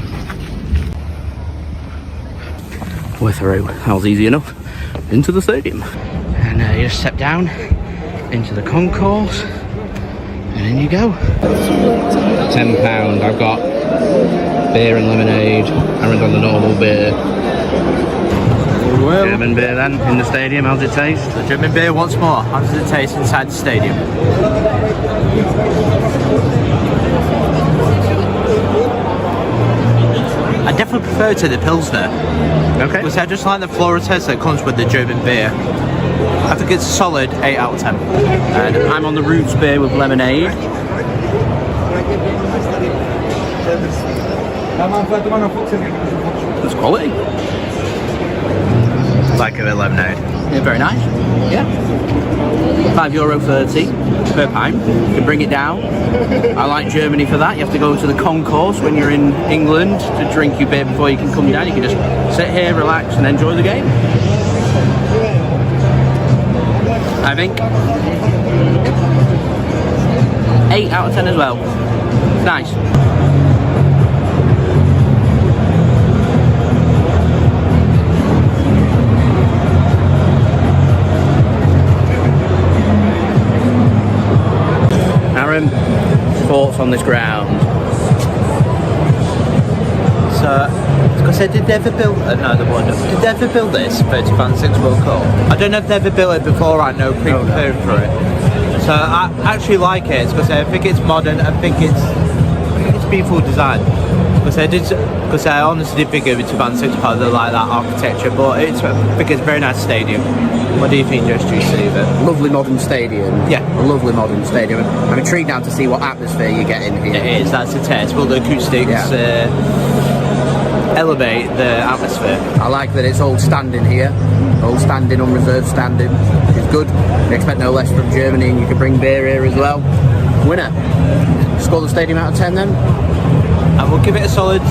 S1: We're through. That was easy enough. Into the stadium. And you just step down into the concourse. And in you go. £10. I've got beer and lemonade. Aaron's on the normal beer.
S3: Well,
S1: German beer then, in the stadium. How's it taste?
S3: the German beer once more. How does it taste inside the stadium? I definitely prefer to the Pilsner.
S1: Okay.
S3: Because I just like the floral taste that comes with the German beer. I think it's a solid 8 out of 10.
S1: And I'm on the Roots beer with lemonade. That's quality.
S3: Like a lemonade.
S1: Yeah, very nice. Yeah. €5.30 per pint. You can bring it down. I like Germany for that. You have to go to the concourse when you're in England to drink your beer before you can come down. You can just sit here, relax, and enjoy the game. I think 8 out of 10 as well. Nice. Aaron, thoughts on this ground?
S3: So, because did they ever build? No, they wouldn't. Did they ever build this 30-6 World Cup? I don't know if they ever built it before. I know preparing for it. So I actually like it because I think it's modern. I think it's beautiful design. Because I honestly did think it was 2006 part of like that architecture, but I think it's a very nice stadium. What do you think, Josh? Do you see it?
S1: Lovely modern stadium.
S3: Yeah.
S1: A lovely modern stadium. I'm intrigued now to see what atmosphere you get in here.
S3: It is. That's the test. Well, the acoustics.
S1: Yeah. elevate the atmosphere. I like that it's all standing here, all standing, unreserved standing, which is good. We expect no less from Germany, and you can bring beer here as well. Winner. Score the stadium out of 10 then?
S3: And we'll give it a solid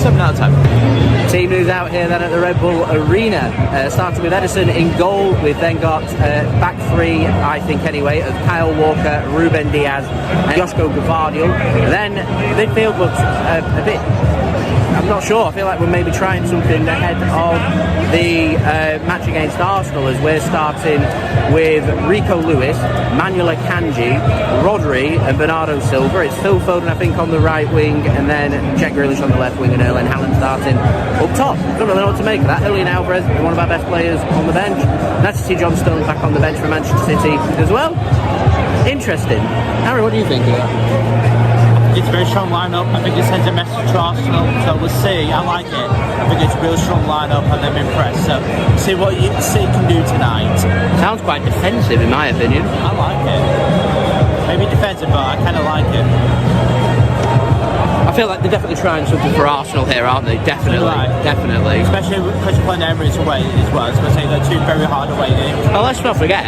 S3: 7 out of 10.
S1: Team news out here then at the Red Bull Arena. Starting with Ederson in goal. We've then got back three, I think anyway, of Kyle Walker, Ruben Dias and Josko Gvardiol. Then midfield looks a bit, I'm not sure, I feel like we're maybe trying something ahead of the match against Arsenal, as we're starting with Rico Lewis, Manuel Akanji, Rodri and Bernardo Silva. It's Phil Foden, I think, on the right wing, and then Jack Grealish on the left wing, and Erling Haaland starting up top. Don't really know what to make of that. Julian Alvarez, one of our best players, on the bench. Nice to see John Stones back on the bench for Manchester City as well. Interesting. Harry, what do you think of that?
S3: It's a very strong lineup. I think it sends a message to Arsenal, so we'll see. I like it. I think it's a real strong lineup and I'm impressed. So see what City can do tonight.
S1: Sounds quite defensive in my opinion.
S3: I like it. Maybe defensive, but I kind of like it.
S1: I feel like they're definitely trying something for Arsenal here, aren't they? Definitely, definitely.
S3: Especially because you're playing Emirates away as well. So I say they're two very hard away games.
S1: Well, let's not forget,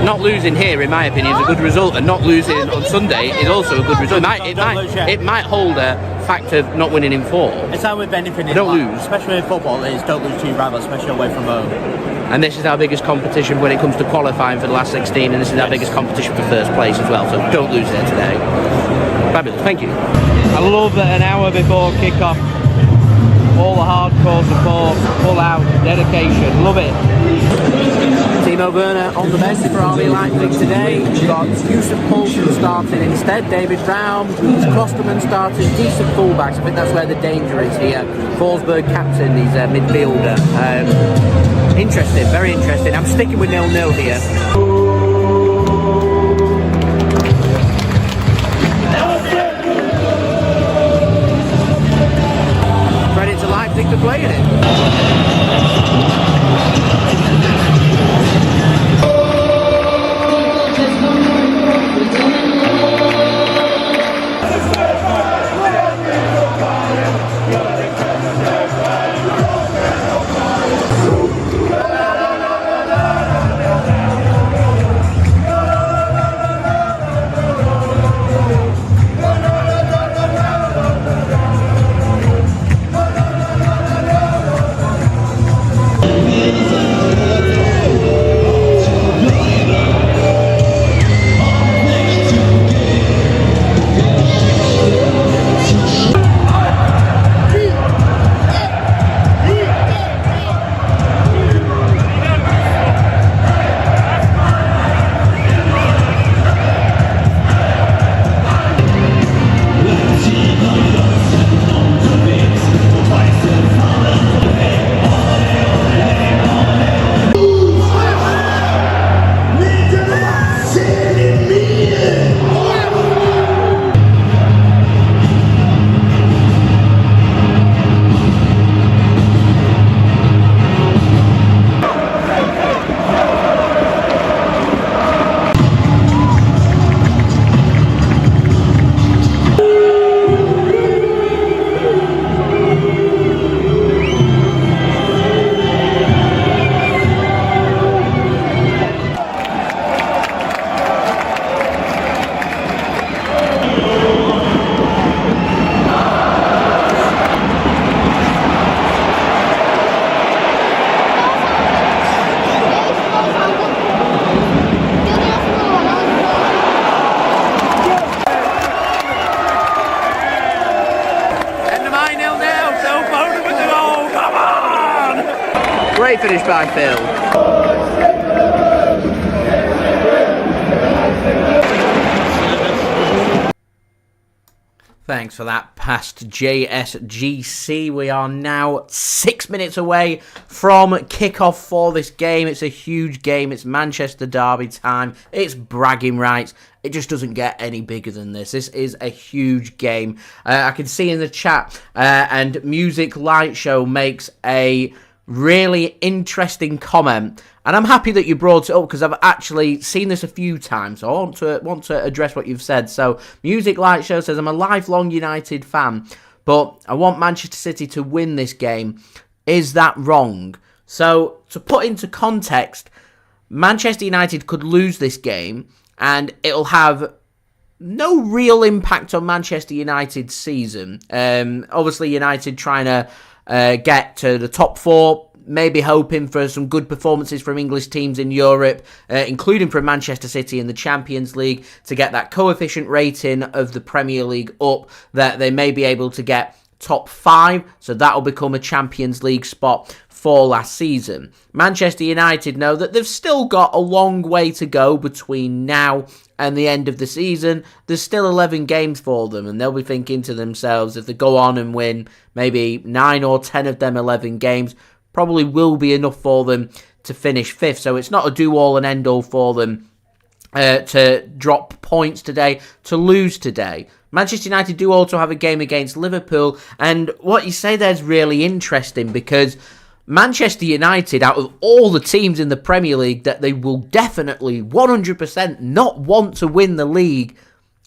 S1: not losing here, in my opinion, is a good result, and not losing on Sunday is also a good result. It might hold a fact of not winning in 4.
S3: It's like with anything in
S1: don't
S3: life,
S1: lose,
S3: especially in football, is don't lose to your rivals, especially away from home.
S1: And this is our biggest competition when it comes to qualifying for the last 16, and this is our biggest competition for first place as well. So don't lose there today. Fabulous, thank you. I love that an hour before kick-off, all the hardcore support, full out, dedication, love it. Timo Werner on the bench for RB Leipzig today. We've got Yusuf Poulsen starting instead, David Raum, Klosterman starting, decent fullbacks. I think that's where the danger is here. Forsberg captain, he's a midfielder. Interesting, very interesting. I'm sticking with 0-0 here. Credit to Leipzig for playing it. Great finish by Phil. Thanks for that past JSGC. We are now 6 minutes away from kickoff for this game. It's a huge game. It's Manchester derby time. It's bragging rights. It just doesn't get any bigger than this. This is a huge game. I can see in the chat, and Music Light Show makes a really interesting comment. And I'm happy that you brought it up because I've actually seen this a few times. So I want to address what you've said. So Music Light Show says, I'm a lifelong United fan, but I want Manchester City to win this game. Is that wrong? So, to put into context, Manchester United could lose this game, and it'll have no real impact on Manchester United's season. Obviously, United trying to get to the top 4, maybe hoping for some good performances from English teams in Europe, including from Manchester City in the Champions League, to get that coefficient rating of the Premier League up, that they may be able to get top 5, so that'll become a Champions League spot for last season. Manchester United know that they've still got a long way to go between now and the end of the season. There's still 11 games for them, and they'll be thinking to themselves, if they go on and win maybe 9 or 10 of them 11 games, probably will be enough for them to finish 5th. So it's not a do-all and end-all for them to drop points today, to lose today. Manchester United do also have a game against Liverpool, and what you say there is really interesting, because Manchester United, out of all the teams in the Premier League that they will definitely 100% not want to win the league,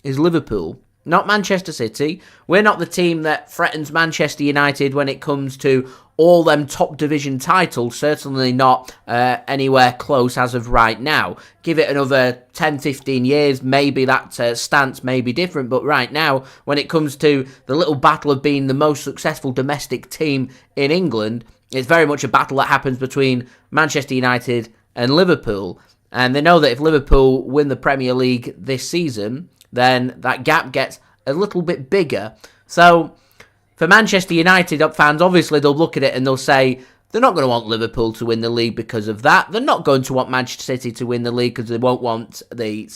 S1: is Liverpool. Not Manchester City. We're not the team that threatens Manchester United when it comes to all them top division titles. Certainly not anywhere close as of right now. Give it another 10, 15 years, maybe that stance may be different. But right now, when it comes to the little battle of being the most successful domestic team in England, it's very much a battle that happens between Manchester United and Liverpool. And they know that if Liverpool win the Premier League this season, then that gap gets a little bit bigger. So, for Manchester United fans, obviously they'll look at it and they'll say they're not going to want Liverpool to win the league because of that. They're not going to want Manchester City to win the league because they won't want the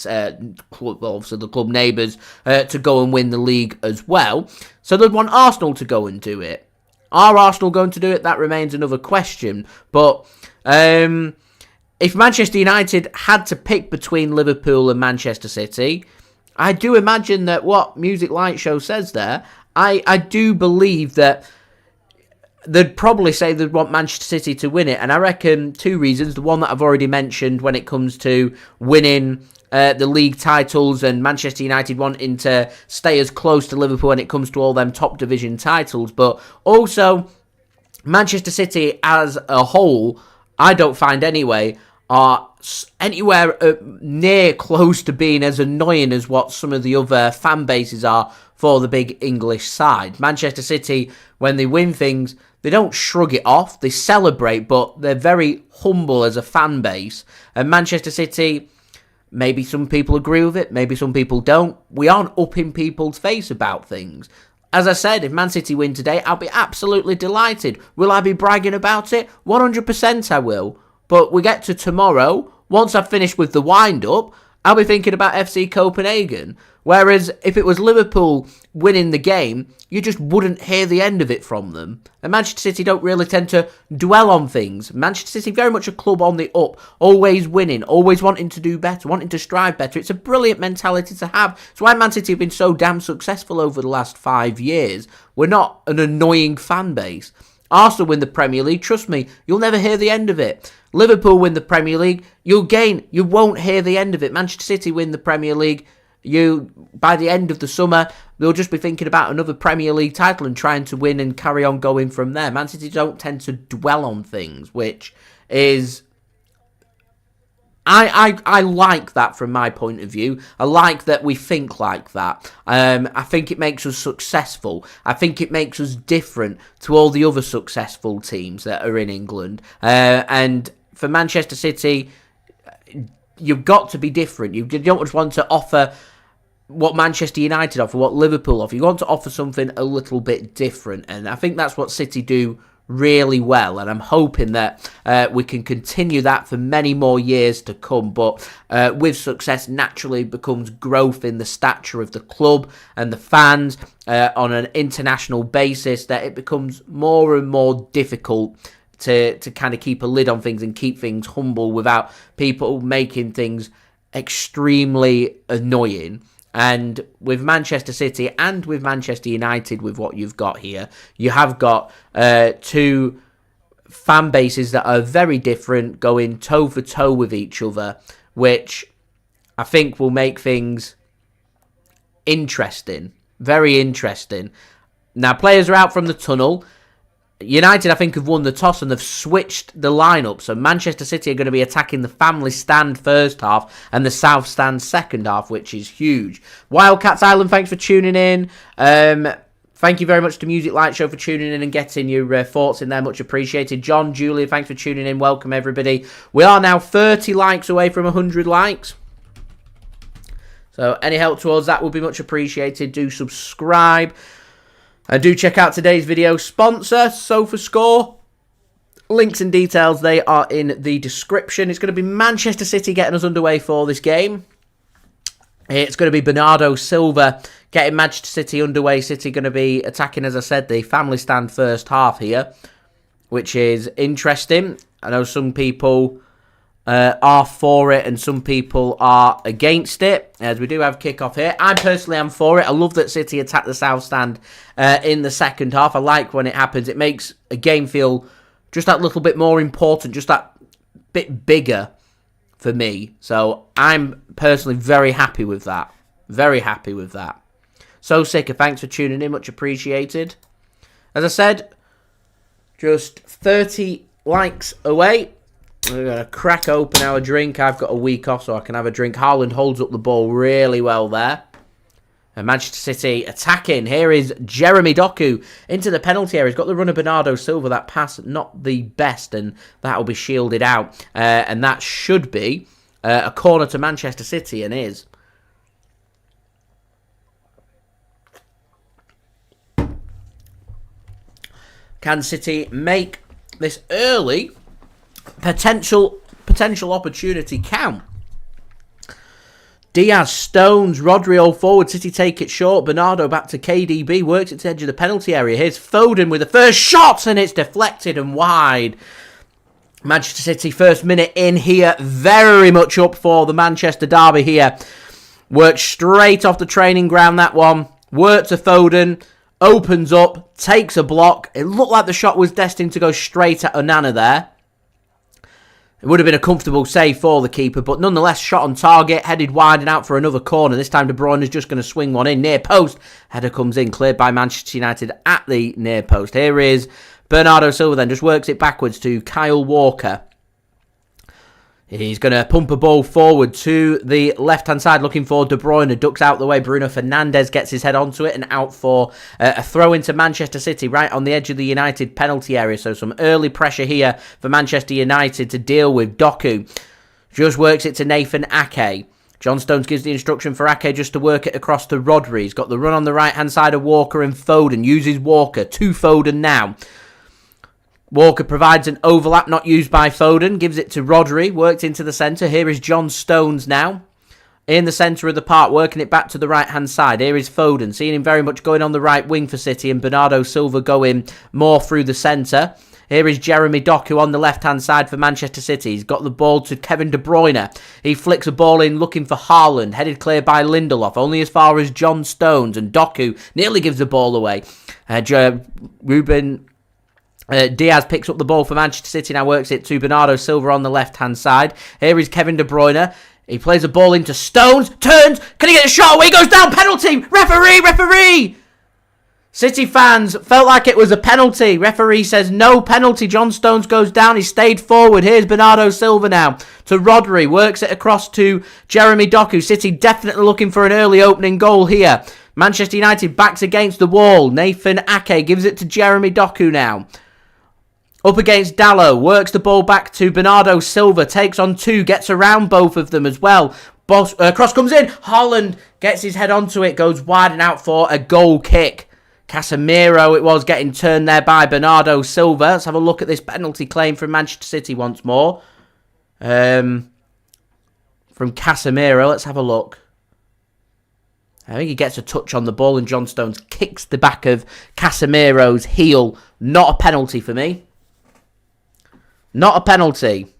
S1: obviously the club neighbours to go and win the league as well. So they'd want Arsenal to go and do it. Are Arsenal going to do it? That remains another question. But if Manchester United had to pick between Liverpool and Manchester City, I do imagine that what Music Light Show says there, I do believe that they'd probably say they'd want Manchester City to win it. And I reckon 2 reasons. The one that I've already mentioned when it comes to winning the league titles and Manchester United wanting to stay as close to Liverpool when it comes to all them top division titles. But also, Manchester City as a whole, I don't find anyway, are anywhere near close to being as annoying as what some of the other fan bases are for the big English side. Manchester City, when they win things, they don't shrug it off, they celebrate, but they're very humble as a fan base. And Manchester City, maybe some people agree with it, maybe some people don't. We aren't up in people's face about things. As I said, if Man City win today, I'll be absolutely delighted. Will I be bragging about it? 100% I will. But we get to tomorrow, once I've finished with the wind-up, I'll be thinking about FC Copenhagen. Whereas if it was Liverpool winning the game, you just wouldn't hear the end of it from them. And Manchester City don't really tend to dwell on things. Manchester City very much a club on the up, always winning, always wanting to do better, wanting to strive better. It's a brilliant mentality to have. It's why Man City have been so damn successful over the last 5 years. We're not an annoying fan base. Arsenal win the Premier League, trust me, you'll never hear the end of it. Liverpool win the Premier League, you won't hear the end of it. Manchester City win the Premier League, by the end of the summer, they'll just be thinking about another Premier League title and trying to win and carry on going from there. Man City don't tend to dwell on things, which is... I like that from my point of view. I like that we think like that. I think it makes us successful. I think it makes us different to all the other successful teams that are in England. And for Manchester City, you've got to be different. You don't just want to offer what Manchester United offer, what Liverpool offer. You want to offer something a little bit different. And I think that's what City do really well, and I'm hoping that we can continue that for many more years to come. But with success naturally becomes growth in the stature of the club and the fans on an international basis, that it becomes more and more difficult to kind of keep a lid on things and keep things humble without people making things extremely annoying. And with Manchester City and with Manchester United, with what you've got here, you have got 2 fan bases that are very different, going toe for toe with each other, which I think will make things interesting, very interesting. Now, players are out from the tunnel. United, I think, have won the toss and they've switched the lineup. So Manchester City are going to be attacking the family stand first half and the south stand second half, which is huge. Wildcats Island, thanks for tuning in. Thank you very much to Music Light Show for tuning in and getting your thoughts in there. Much appreciated. John, Julia, thanks for tuning in. Welcome, everybody. We are now 30 likes away from 100 likes. So any help towards that would be much appreciated. Do subscribe. And do check out today's video sponsor, SofaScore. Links and details, they are in the description. It's going to be Manchester City getting us underway for this game. It's going to be Bernardo Silva getting Manchester City underway. City going to be attacking, as I said, the family stand first half here, which is interesting. I know some people are for it and some people are against it, as we do have kickoff here. I personally am for it. I love that City attack the south stand in the second half. I like when it happens. It makes a game feel just that little bit more important, just that bit bigger for me. So I'm personally very happy with that. Very happy with that. So Sicker, thanks for tuning in. Much appreciated. As I said, just 30 likes away. We're going to crack open our drink. I've got a week off, so I can have a drink. Haaland holds up the ball really well there. And Manchester City attacking. Here is Jeremy Doku into the penalty area. He's got the run of Bernardo Silva. That pass, not the best, and that will be shielded out. And that should be a corner to Manchester City, and is. Can City make this early potential opportunity count? Diaz, Stones, Rodri all forward. City take it short. Bernardo back to KDB. Works at the edge of the penalty area. Here's Foden with the first shot, and it's deflected and wide. Manchester City first minute in here. Very much up for the Manchester derby here. Worked straight off the training ground, that one. Worked to Foden. Opens up. Takes a block. It looked like the shot was destined to go straight at Onana there. It would have been a comfortable save for the keeper, but nonetheless, shot on target, headed wide and out for another corner. This time, De Bruyne is just going to swing one in, near post. Header comes in, cleared by Manchester United at the near post. Here is Bernardo Silva then, just works it backwards to Kyle Walker. He's going to pump a ball forward to the left-hand side, looking for De Bruyne. Ducks out the way. Bruno Fernandes gets his head onto it and out for a throw into Manchester City, right on the edge of the United penalty area. So some early pressure here for Manchester United to deal with. Doku just works it to Nathan Ake. John Stones gives the instruction for Ake just to work it across to Rodri. He's got the run on the right-hand side of Walker and Foden. Uses Walker to Foden now. Walker provides an overlap not used by Foden. Gives it to Rodri. Worked into the centre. Here is John Stones now. In the centre of the park. Working it back to the right-hand side. Here is Foden. Seeing him very much going on the right wing for City. And Bernardo Silva going more through the centre. Here is Jeremy Doku on the left-hand side for Manchester City. He's got the ball to Kevin De Bruyne. He flicks a ball in looking for Haaland. Headed clear by Lindelof. Only as far as John Stones. And Doku nearly gives the ball away. Ruben Dias picks up the ball for Manchester City. Now works it to Bernardo Silva on the left-hand side. Here is Kevin De Bruyne. He plays a ball into Stones. Turns. Can he get a shot away? He goes down. Penalty. Referee. City fans felt like it was a penalty. Referee says no penalty. John Stones goes down. He stayed forward. Here's Bernardo Silva now to Rodri. Works it across to Jeremy Doku. City definitely looking for an early opening goal here. Manchester United backs against the wall. Nathan Ake gives it to Jeremy Doku now. Up against Dalot, works the ball back to Bernardo Silva, takes on two, gets around both of them as well. Cross comes in, Haaland gets his head onto it, goes wide and out for a goal kick. Casemiro, it was getting turned there by Bernardo Silva. Let's have a look at this penalty claim from Manchester City once more. From Casemiro, let's have a look. I think he gets a touch on the ball and John Stones kicks the back of Casemiro's heel. Not a penalty for me. Not a penalty.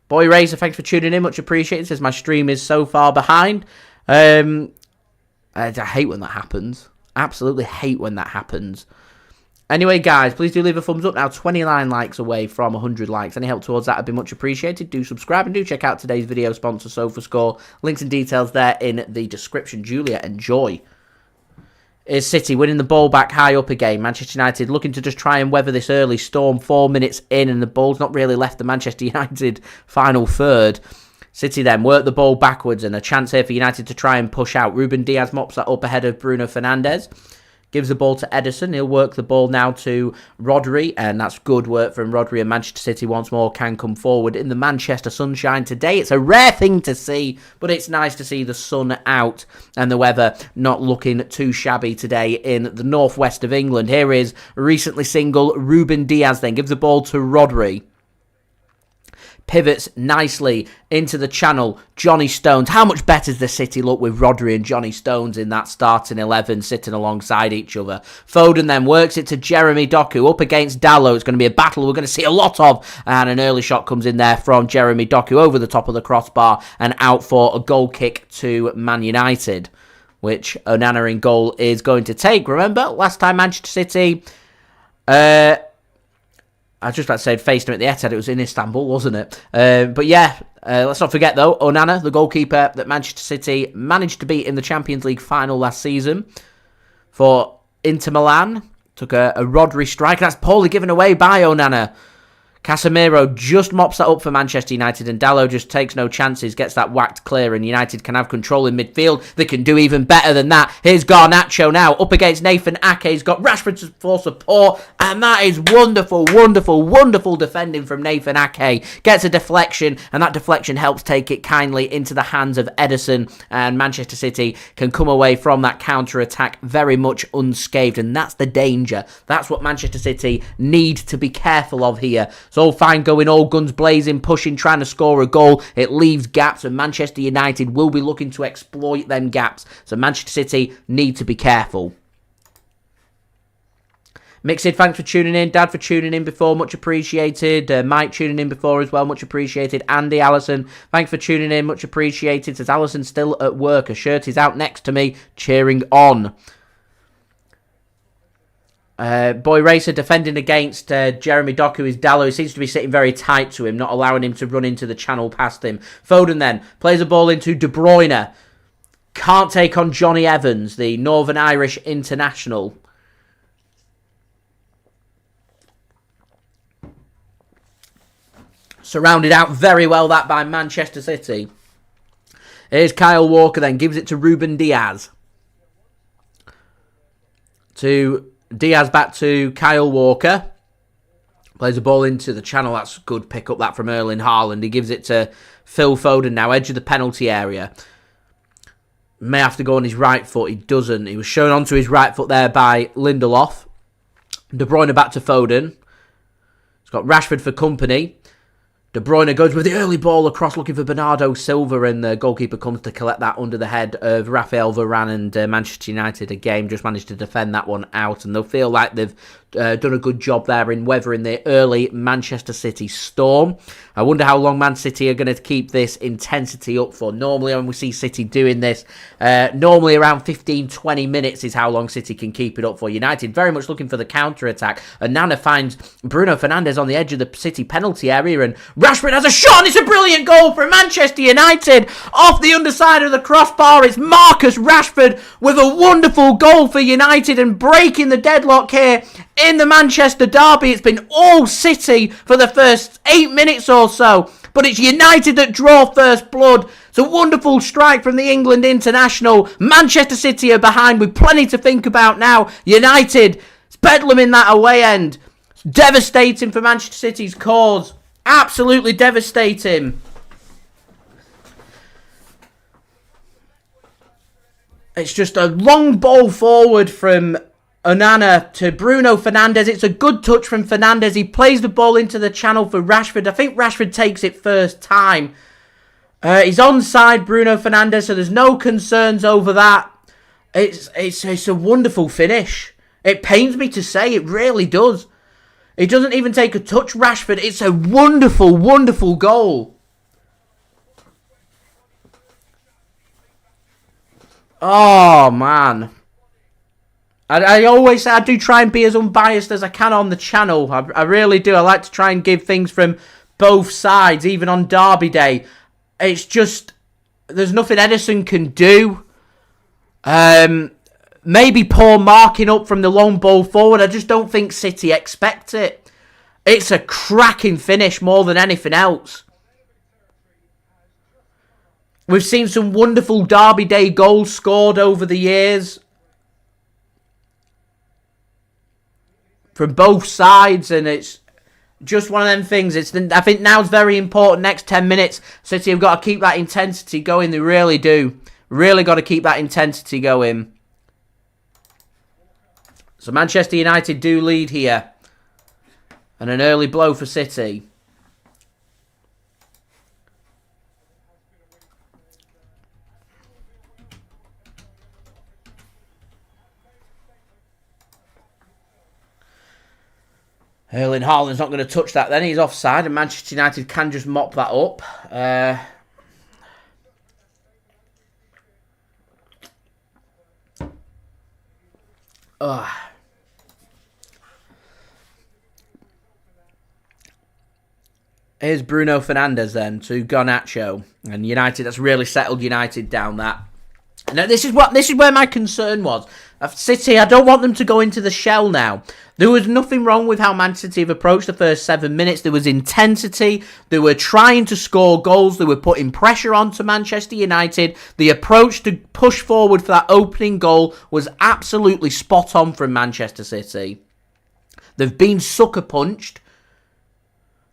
S1: Boy Razor, thanks for tuning in. Much appreciated. Says my stream is so far behind. I hate when that happens. Absolutely hate when that happens. Anyway, guys, please do leave a thumbs up. Now 29 likes away from 100 likes. Any help towards that would be much appreciated. Do subscribe and do check out today's video sponsor, SofaScore. Links and details there in the description. Julia, enjoy. is City winning the ball back high up again. Manchester United looking to just try and weather this early storm. 4 minutes in and the ball's not really left the Manchester United final third. City then work the ball backwards and a chance here for United to try and push out. Ruben Dias mops that up ahead of Bruno Fernandes. Gives the ball to Ederson. He'll work the ball now to Rodri. And that's good work from Rodri. And Manchester City once more can come forward in the Manchester sunshine today. It's a rare thing to see, but it's nice to see the sun out and the weather not looking too shabby today in the northwest of England. Here is recently single Ruben Dias then. Gives the ball to Rodri. Pivots nicely into the channel. Johnny Stones. How much better does the City look with Rodri and Johnny Stones in that starting 11 sitting alongside each other? Foden then works it to Jeremy Doku up against Dalot. It's going to be a battle we're going to see a lot of. And an early shot comes in there from Jeremy Doku over the top of the crossbar and out for a goal kick to Man United, which Onana in goal is going to take. Remember, last time Manchester City... I was just about to say faced him at the Etihad. It was in Istanbul, wasn't it? But yeah, let's not forget though, Onana, the goalkeeper that Manchester City managed to beat in the Champions League final last season for Inter Milan. Took a Rodri strike. That's poorly given away by Onana. Casemiro just mops that up for Manchester United and Dalot just takes no chances, gets that whacked clear and United can have control in midfield. They can do even better than that. Here's Garnacho now up against Nathan Ake. He's got Rashford for support and that is wonderful, wonderful, wonderful defending from Nathan Ake. Gets a deflection and that deflection helps take it kindly into the hands of Ederson and Manchester City can come away from that counter-attack very much unscathed and that's the danger. That's what Manchester City need to be careful of here. It's all fine going all guns blazing, pushing, trying to score a goal. It leaves gaps and Manchester United will be looking to exploit them gaps. So Manchester City need to be careful. Mixed, thanks for tuning in. Dad for tuning in before, much appreciated. Mike tuning in before as well, much appreciated. Andy Allison, thanks for tuning in, much appreciated. Says Allison still at work. A shirt is out next to me, cheering on. Boy Racer defending against Jeremy Doku is Dalot. He seems to be sitting very tight to him, not allowing him to run into the channel past him. Foden then plays a ball into De Bruyne. Can't take on Johnny Evans, the Northern Irish international. Surrounded out very well that by Manchester City. Here's Kyle Walker then, gives it to Ruben Dias. Diaz back to Kyle Walker. Plays the ball into the channel. That's a good pick up that from Erling Haaland. He gives it to Phil Foden now, edge of the penalty area. May have to go on his right foot. He doesn't. He was shown onto his right foot there by Lindelof. De Bruyne back to Foden. He's got Rashford for company. De Bruyne goes with the early ball across looking for Bernardo Silva and the goalkeeper comes to collect that under the head of Raphael Varane and Manchester United again just managed to defend that one out and they'll feel like they've done a good job there in weathering the early Manchester City storm. I wonder how long Man City are going to keep this intensity up for. Normally when we see City doing this, normally around 15-20 minutes is how long City can keep it up for. United very much looking for the counter-attack and Nana finds Bruno Fernandes on the edge of the City penalty area and Rashford has a shot and it's a brilliant goal for Manchester United off the underside of the crossbar. It's Marcus Rashford with a wonderful goal for United and breaking the deadlock here in the Manchester derby. It's been all City for the first 8 minutes or so, but it's United that draw first blood. It's a wonderful strike from the England international. Manchester City are behind with plenty to think about now. United, it's bedlam in that away end. It's devastating for Manchester City's cause. Absolutely devastating. It's just a long ball forward from Onana to Bruno Fernandes. It's a good touch from Fernandes. He plays the ball into the channel for Rashford. I think Rashford takes it first time. He's onside Bruno Fernandes, so there's no concerns over that. It's a wonderful finish. It pains me to say, it really does. He doesn't even take a touch, Rashford. It's a wonderful, wonderful goal. Oh, man. I always say I do try and be as unbiased as I can on the channel. I really do. I like to try and give things from both sides, even on Derby Day. It's just, there's nothing Ederson can do. maybe poor marking up from the long ball forward. I just don't think City expect it. It's a cracking finish more than anything else. We've seen some wonderful Derby Day goals scored over the years from both sides, and it's just one of them things. I think now's very important. Next 10 minutes, City have got to keep that intensity going. They really do. Really got to keep that intensity going. So Manchester United do lead here. And an early blow for City. Erling Haaland's not going to touch that then. He's offside and Manchester United can just mop that up. Here's Bruno Fernandes then to Garnacho. And United, that's really settled United down that. Now this is where my concern was. City, I don't want them to go into the shell now. There was nothing wrong with how Man City have approached the first 7 minutes. There was intensity. They were trying to score goals. They were putting pressure onto Manchester United. The approach to push forward for that opening goal was absolutely spot on from Manchester City. They've been sucker punched.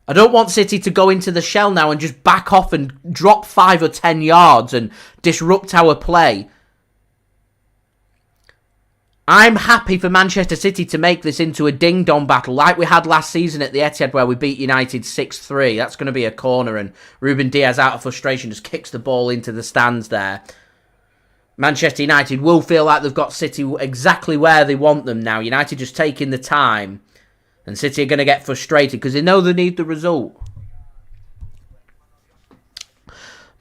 S1: I don't want City to go into the shell now and just back off and drop 5 or 10 yards and disrupt our play. I'm happy for Manchester City to make this into a ding-dong battle like we had last season at the Etihad where we beat United 6-3. That's going to be a corner and Ruben Dias out of frustration just kicks the ball into the stands there. Manchester United will feel like they've got City exactly where they want them now. United just taking the time. And City are going to get frustrated because they know they need the result.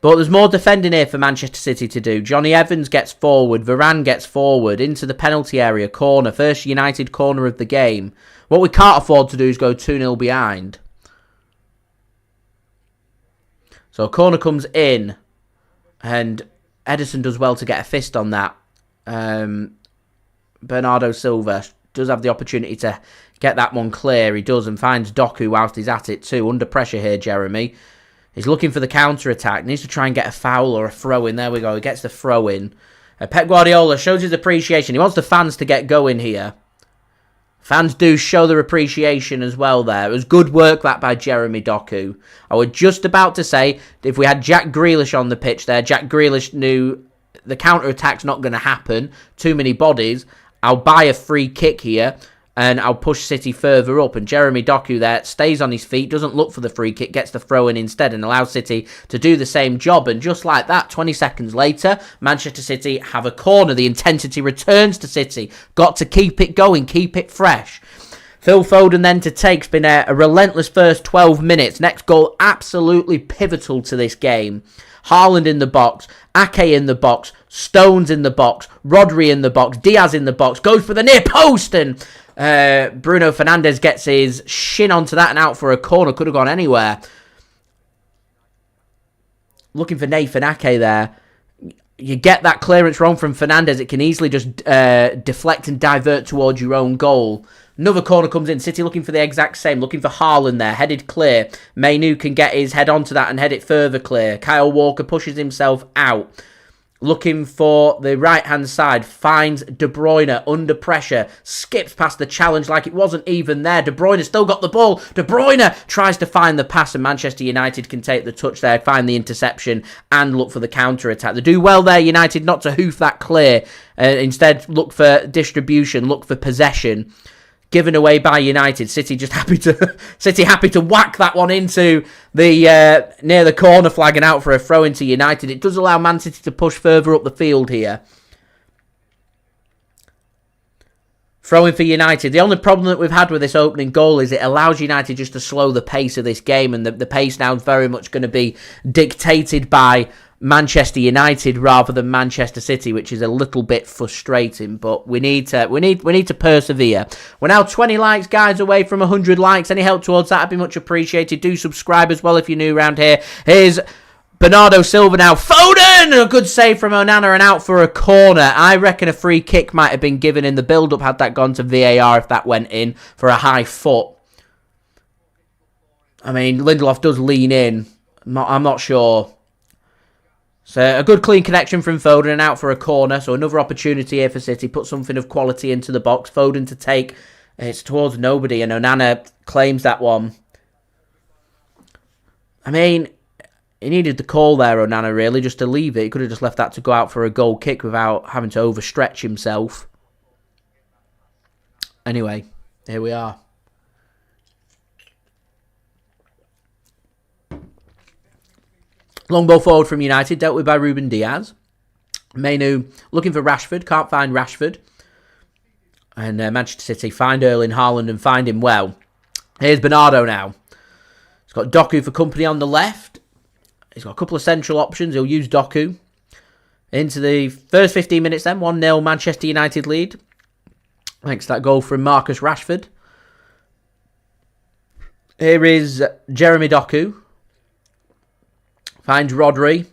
S1: But there's more defending here for Manchester City to do. Johnny Evans gets forward. Varane gets forward into the penalty area. Corner. First United corner of the game. What we can't afford to do is go 2-0 behind. So a corner comes in. And Ederson does well to get a fist on that. Bernardo Silva does have the opportunity to get that one clear. He does and finds Doku whilst he's at it too. Under pressure here, Jeremy. He's looking for the counter-attack. Needs to try and get a foul or a throw-in. There we go. He gets the throw-in. Pep Guardiola shows his appreciation. He wants the fans to get going here. Fans do show their appreciation as well there. It was good work that by Jeremy Doku. I was just about to say, if we had Jack Grealish on the pitch there, Jack Grealish knew the counter-attack's not going to happen. Too many bodies. I'll buy a free kick here. And I'll push City further up. And Jeremy Doku there stays on his feet, doesn't look for the free kick, gets the throw in instead and allows City to do the same job. And just like that, 20 seconds later, Manchester City have a corner. The intensity returns to City. Got to keep it going, keep it fresh. Phil Foden then to take. It's been a relentless first 12 minutes. Next goal absolutely pivotal to this game. Haaland in the box, Ake in the box, Stones in the box, Rodri in the box, Diaz in the box, goes for the near post and Bruno Fernandes gets his shin onto that and out for a corner. Could have gone anywhere. Looking for Nathan Ake there. You get that clearance wrong from Fernandes. It can easily just deflect and divert towards your own goal. Another corner comes in. City looking for the exact same. Looking for Haaland there. Headed clear. Mainu can get his head onto that and head it further clear. Kyle Walker pushes himself out. Looking for the right-hand side. Finds De Bruyne under pressure. Skips past the challenge like it wasn't even there. De Bruyne still got the ball. De Bruyne tries to find the pass and Manchester United can take the touch there, find the interception and look for the counter-attack. They do well there, United, not to hoof that clear. Instead, look for distribution, look for possession. Given away by United. City just happy to whack that one into the near the corner flag and out for a throw into United. It does allow Man City to push further up the field here. Throwing for United. The only problem that we've had with this opening goal is it allows United just to slow the pace of this game, and the pace now is very much going to be dictated by Manchester United rather than Manchester City, which is a little bit frustrating, but we need to persevere. We're now 20 likes, guys, away from 100 likes. Any help towards that would be much appreciated. Do subscribe as well if you're new around here. Here's Bernardo Silva now. Foden! A good save from Onana and out for a corner. I reckon a free kick might have been given in the build-up had that gone to VAR if that went in for a high foot. I mean, Lindelof does lean in. I'm not sure. So a good clean connection from Foden and out for a corner. So another opportunity here for City. Put something of quality into the box. Foden to take. It's towards nobody and Onana claims that one. I mean, he needed the call there, Onana, really, just to leave it. He could have just left that to go out for a goal kick without having to overstretch himself. Anyway, here we are. Long ball forward from United, dealt with by Ruben Dias. Manu looking for Rashford, can't find Rashford. And Manchester City find Erling Haaland and find him well. Here's Bernardo now. He's got Doku for company on the left. He's got a couple of central options. He'll use Doku. Into the first 15 minutes then, 1-0 Manchester United lead. Thanks to that goal from Marcus Rashford. Here is Jeremy Doku. Finds Rodri.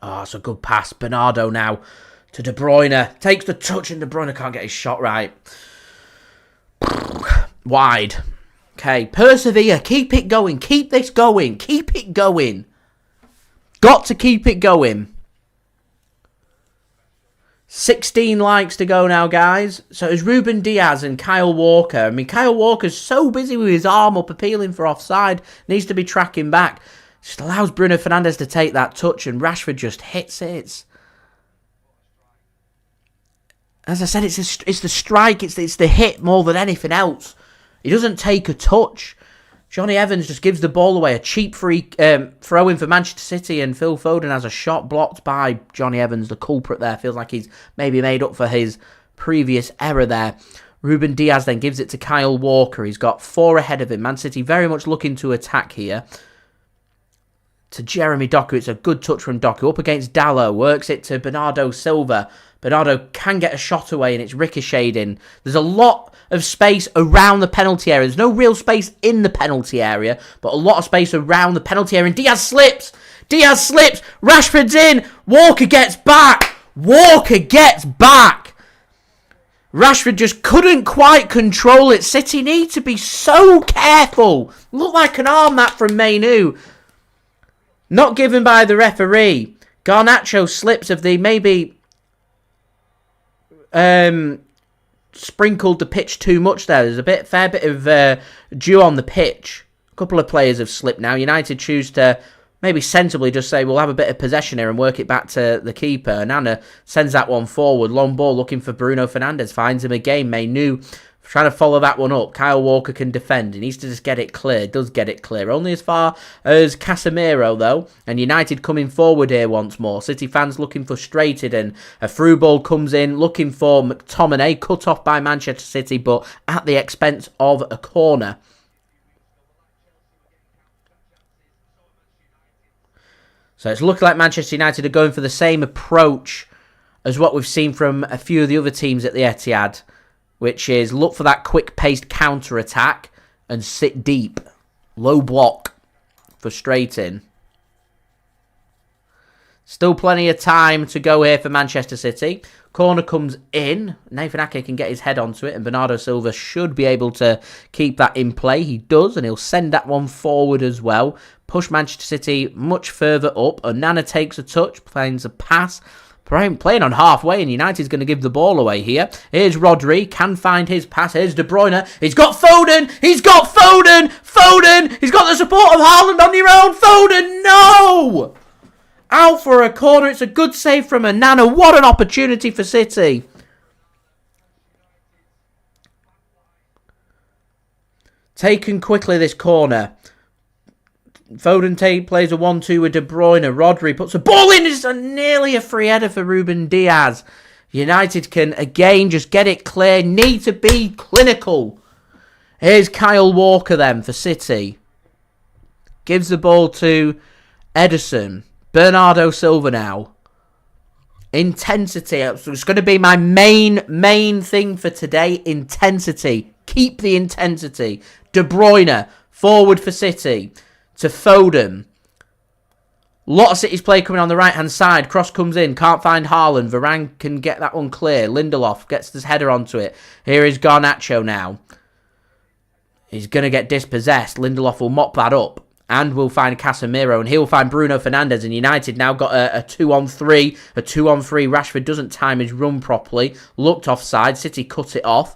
S1: Oh, it's a good pass. Bernardo now to De Bruyne. Takes the touch and De Bruyne can't get his shot right. Wide. Okay, persevere. Keep it going. Keep this going. Keep it going. Got to keep it going. 16 likes to go now, guys. So it's Ruben Dias and Kyle Walker. I mean, Kyle Walker's so busy with his arm up appealing for offside. Needs to be tracking back. Just allows Bruno Fernandes to take that touch and Rashford just hits it. As I said, it's the strike. It's the hit more than anything else. He doesn't take a touch. Johnny Evans just gives the ball away. A cheap free throw-in for Manchester City, and Phil Foden has a shot blocked by Johnny Evans, the culprit there. Feels like he's maybe made up for his previous error there. Ruben Dias then gives it to Kyle Walker. He's got 4 ahead of him. Man City very much looking to attack here. To Jeremy Doku. It's a good touch from Doku. Up against Dalot. Works it to Bernardo Silva. Bernardo can get a shot away and it's ricocheting. There's a lot of space around the penalty area. There's no real space in the penalty area, but a lot of space around the penalty area. And Dias slips. Dias slips. Rashford's in. Walker gets back. Walker gets back. Rashford just couldn't quite control it. City need to be so careful. Looked like an arm that from Manu. Not given by the referee. Garnacho slips of the maybe sprinkled the pitch too much there. There's a fair bit of dew on the pitch. A couple of players have slipped now. United choose to maybe sensibly just say, we'll have a bit of possession here and work it back to the keeper. Nana sends that one forward. Long ball looking for Bruno Fernandes. Finds him again. Manu trying to follow that one up. Kyle Walker can defend. He needs to just get it clear. Does get it clear. Only as far as Casemiro, though. And United coming forward here once more. City fans looking frustrated. And a through ball comes in. Looking for McTominay. Cut off by Manchester City. But at the expense of a corner. So it's looking like Manchester United are going for the same approach as what we've seen from a few of the other teams at the Etihad. Which is look for that quick-paced counter-attack and sit deep. Low block. Frustrating. Still plenty of time to go here for Manchester City. Corner comes in. Nathan Ake can get his head onto it. And Bernardo Silva should be able to keep that in play. He does. And he'll send that one forward as well. Push Manchester City much further up. Onana takes a touch. Finds a pass. Playing on halfway, and United's going to give the ball away here. Here's Rodri, can find his pass. Here's De Bruyne. He's got Foden. He's got Foden. Foden. He's got the support of Haaland on your own. Foden, no! Out for a corner. It's a good save from Onana. What an opportunity for City. Taken quickly, this corner. Foden plays a 1-2 with De Bruyne. Rodri puts a ball in. It's nearly a free header for Ruben Dias. United can, again, just get it clear. Need to be clinical. Here's Kyle Walker then for City. Gives the ball to Ederson. Bernardo Silva now. Intensity. It's going to be my main thing for today. Intensity. Keep the intensity. De Bruyne. Forward for City. To Foden. Lot of City's play coming on the right-hand side. Cross comes in. Can't find Haaland. Varane can get that one clear. Lindelof gets his header onto it. Here is Garnacho now. He's going to get dispossessed. Lindelof will mop that up. And we'll find Casemiro. And he'll find Bruno Fernandes. And United now got a 2-on-3. A 2-on-3. Rashford doesn't time his run properly. Looked offside. City cut it off.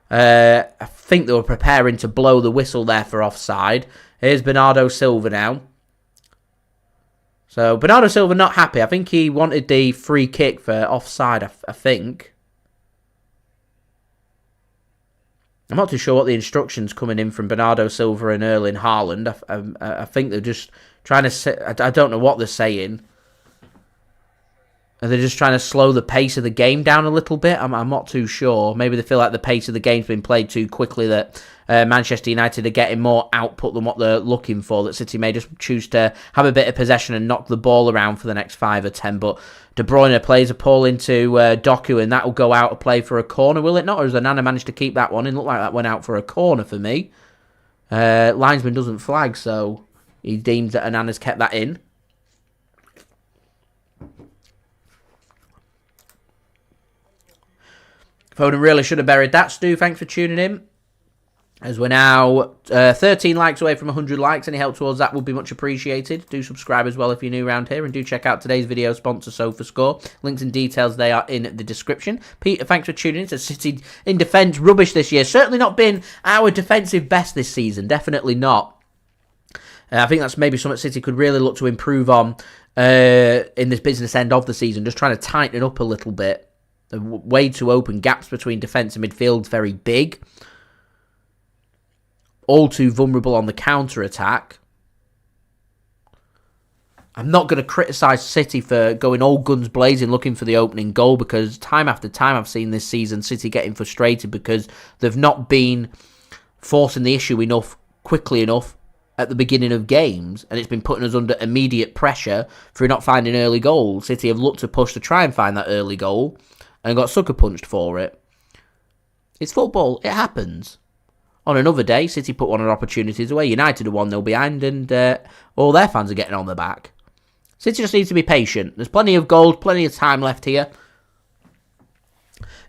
S1: I think they were preparing to blow the whistle there for offside. Here's Bernardo Silva now. So, Bernardo Silva not happy. I think he wanted the free kick for offside, I think. I'm not too sure what the instructions coming in from Bernardo Silva and Erling Haaland. I think they're just trying to say... I don't know what they're saying. Are they just trying to slow the pace of the game down a little bit? I'm not too sure. Maybe they feel like the pace of the game's been played too quickly, that Manchester United are getting more output than what they're looking for, that City may just choose to have a bit of possession and knock the ball around for the next 5 or 10. But De Bruyne plays a ball into Doku, and that will go out of play for a corner, will it not? Or has Onana managed to keep that one? It looked like that went out for a corner for me. Linesman doesn't flag, so he deems that Onana's kept that in. Foden really should have buried that. Stu, thanks for tuning in. As we're now 13 likes away from 100 likes. Any help towards that would be much appreciated. Do subscribe as well if you're new around here. And do check out today's video sponsor, SofaScore. Links and details, they are in the description. Peter, thanks for tuning in. To City in defence, rubbish this year. Certainly not been our defensive best this season. Definitely not. I think that's maybe something City could really look to improve on in this business end of the season. Just trying to tighten it up a little bit. The way too open. Gaps between defence and midfield very big. All too vulnerable on the counter-attack. I'm not going to criticise City for going all guns blazing looking for the opening goal, because time after time I've seen this season City getting frustrated because they've not been forcing the issue quickly enough at the beginning of games, and it's been putting us under immediate pressure for not finding early goals. City have looked to push to try and find that early goal and got sucker punched for it. It's football. It happens. On another day, City put one of their opportunities away. United are 1-0 behind, and all their fans are getting on their back. City just needs to be patient. There's plenty of goals, plenty of time left here.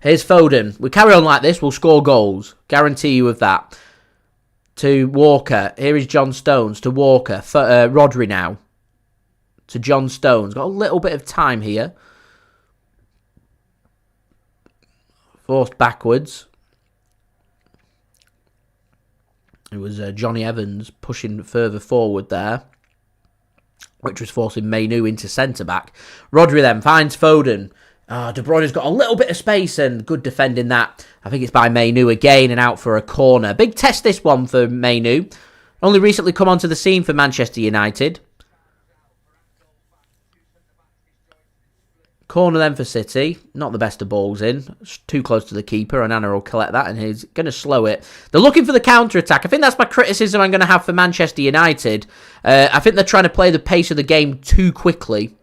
S1: Here's Foden. We carry on like this, we'll score goals. Guarantee you of that. To Walker. Here is John Stones. To Walker. Rodri now. To John Stones. Got a little bit of time here. Forced backwards. It was Johnny Evans pushing further forward there, which was forcing Manu into centre-back. Rodri then finds Foden. De Bruyne's got a little bit of space and good defending that. I think it's by Manu again and out for a corner. Big test this one for Manu. Only recently come onto the scene for Manchester United. Corner then for City. Not the best of balls in. It's too close to the keeper. And Onana will collect that and he's going to slow it. They're looking for the counter-attack. I think that's my criticism I'm going to have for Manchester United. I think they're trying to play the pace of the game too quickly.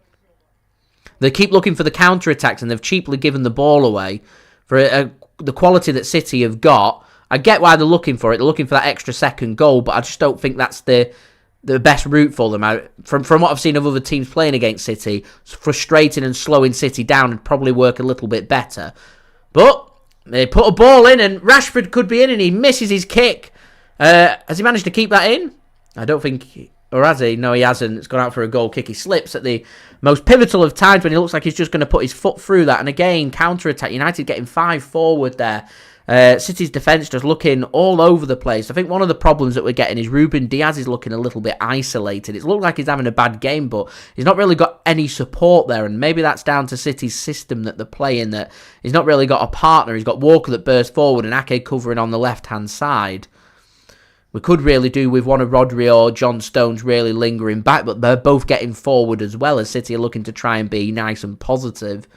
S1: They keep looking for the counter-attacks and they've cheaply given the ball away. For the quality that City have got, I get why they're looking for it. They're looking for that extra second goal, but I just don't think that's the best route for them. From what I've seen of other teams playing against City, frustrating and slowing City down would probably work a little bit better. But they put a ball in and Rashford could be in and he misses his kick. Has he managed to keep that in? I don't think... Or has he? No, he hasn't. It's gone out for a goal kick. He slips at the most pivotal of times when he looks like he's just going to put his foot through that. And again, counter-attack. United getting 5 forward there. City's defence just looking all over the place. I think one of the problems that we're getting is Ruben Dias is looking a little bit isolated. It's looked like he's having a bad game, but he's not really got any support there. And maybe that's down to City's system that they're playing, that he's not really got a partner. He's got Walker that bursts forward and Ake covering on the left-hand side. We could really do with one of Rodri or John Stones really lingering back, but they're both getting forward as well, as City are looking to try and be nice and positive.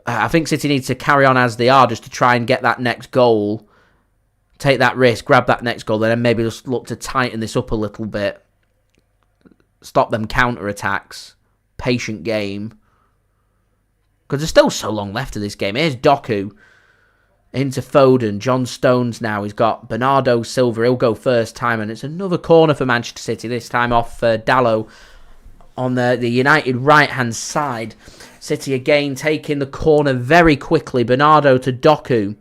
S1: I think City needs to carry on as they are just to try and get that next goal, take that risk, grab that next goal, and then maybe just look to tighten this up a little bit. Stop them counter-attacks. Patient game. Because there's still so long left of this game. Here's Doku. into Foden. John Stones now. He's got Bernardo Silva. He'll go first time. And it's another corner for Manchester City. This time off Dalot on the United right-hand side. City again taking the corner very quickly. Bernardo to Doku.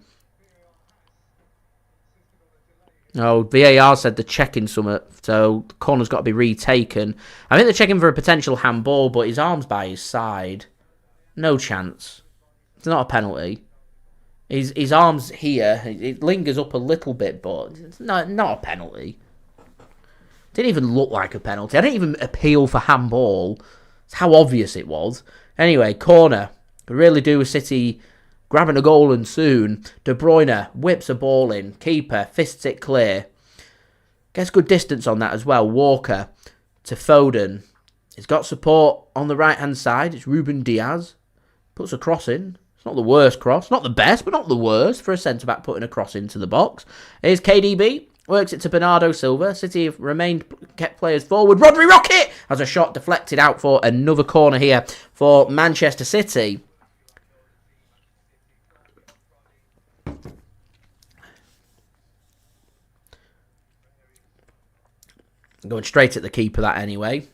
S1: Oh, VAR said they're checking something. So the corner's got to be retaken. I think they're checking for a potential handball, but his arm's by his side. No chance. It's not a penalty. His arm's here. It lingers up a little bit, but it's not a penalty. Didn't even look like a penalty. I didn't even appeal for handball. It's how obvious it was. Anyway, corner. Could really do with City grabbing a goal and soon. De Bruyne whips a ball in. Keeper fists it clear. Gets good distance on that as well. Walker to Foden. He's got support on the right-hand side. It's Ruben Dias. Puts a cross in. Not the worst cross. Not the best, but not the worst for a centre-back putting a cross into the box. Here's KDB. Works it to Bernardo Silva. City have kept players forward. Rodri rocket! Has a shot deflected out for another corner here for Manchester City. Going straight at the keeper, that anyway.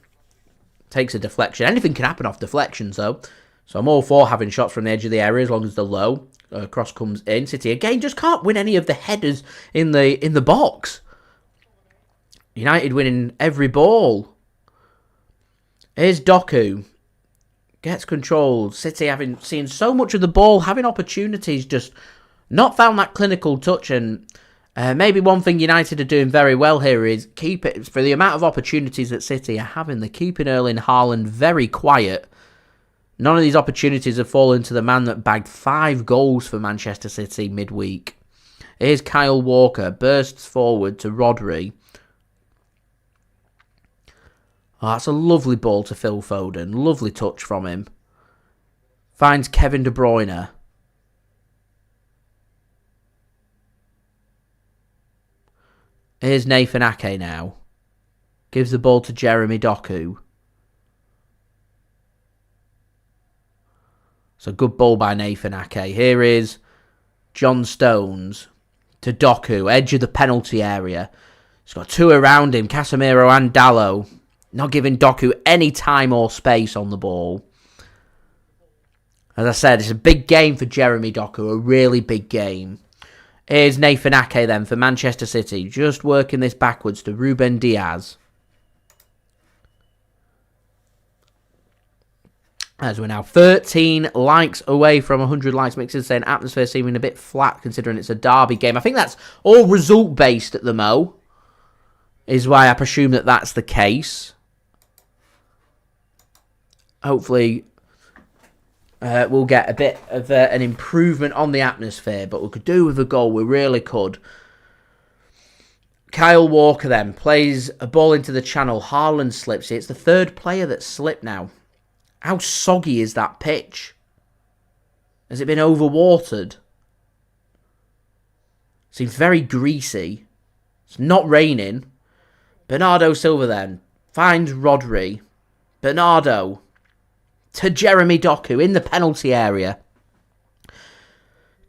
S1: Takes a deflection. Anything can happen off deflections, though. So I'm all for having shots from the edge of the area as long as they're low. Cross comes in. City again just can't win any of the headers in the box. United winning every ball. Here's Doku. Gets controlled. City having seen so much of the ball, having opportunities, just not found that clinical touch. And maybe one thing United are doing very well here is keep it, for the amount of opportunities that City are having, they're keeping Erling Haaland very quiet. None of these opportunities have fallen to the man that bagged 5 goals for Manchester City midweek. Here's Kyle Walker. Bursts forward to Rodri. Oh, that's a lovely ball to Phil Foden. Lovely touch from him. Finds Kevin De Bruyne. Here's Nathan Ake now. Gives the ball to Jeremy Doku. It's a good ball by Nathan Ake. Here is John Stones to Doku. Edge of the penalty area. He's got 2 around him. Casemiro and Dalot. Not giving Doku any time or space on the ball. As I said, it's a big game for Jeremy Doku. A really big game. Here's Nathan Ake then for Manchester City. Just working this backwards to Ruben Dias. As we're now 13 likes away from 100 likes. Mixers saying atmosphere seeming a bit flat considering it's a derby game. I think that's all result based at the Mo. Is why I presume that that's the case. Hopefully we'll get a bit of an improvement on the atmosphere. But we could do with a goal. We really could. Kyle Walker then plays a ball into the channel. Haaland slips it. It's the 3rd player that's slipped now. How soggy is that pitch? Has it been overwatered? Seems very greasy. It's not raining. Bernardo Silva then finds Rodri. Bernardo to Jeremy Doku in the penalty area.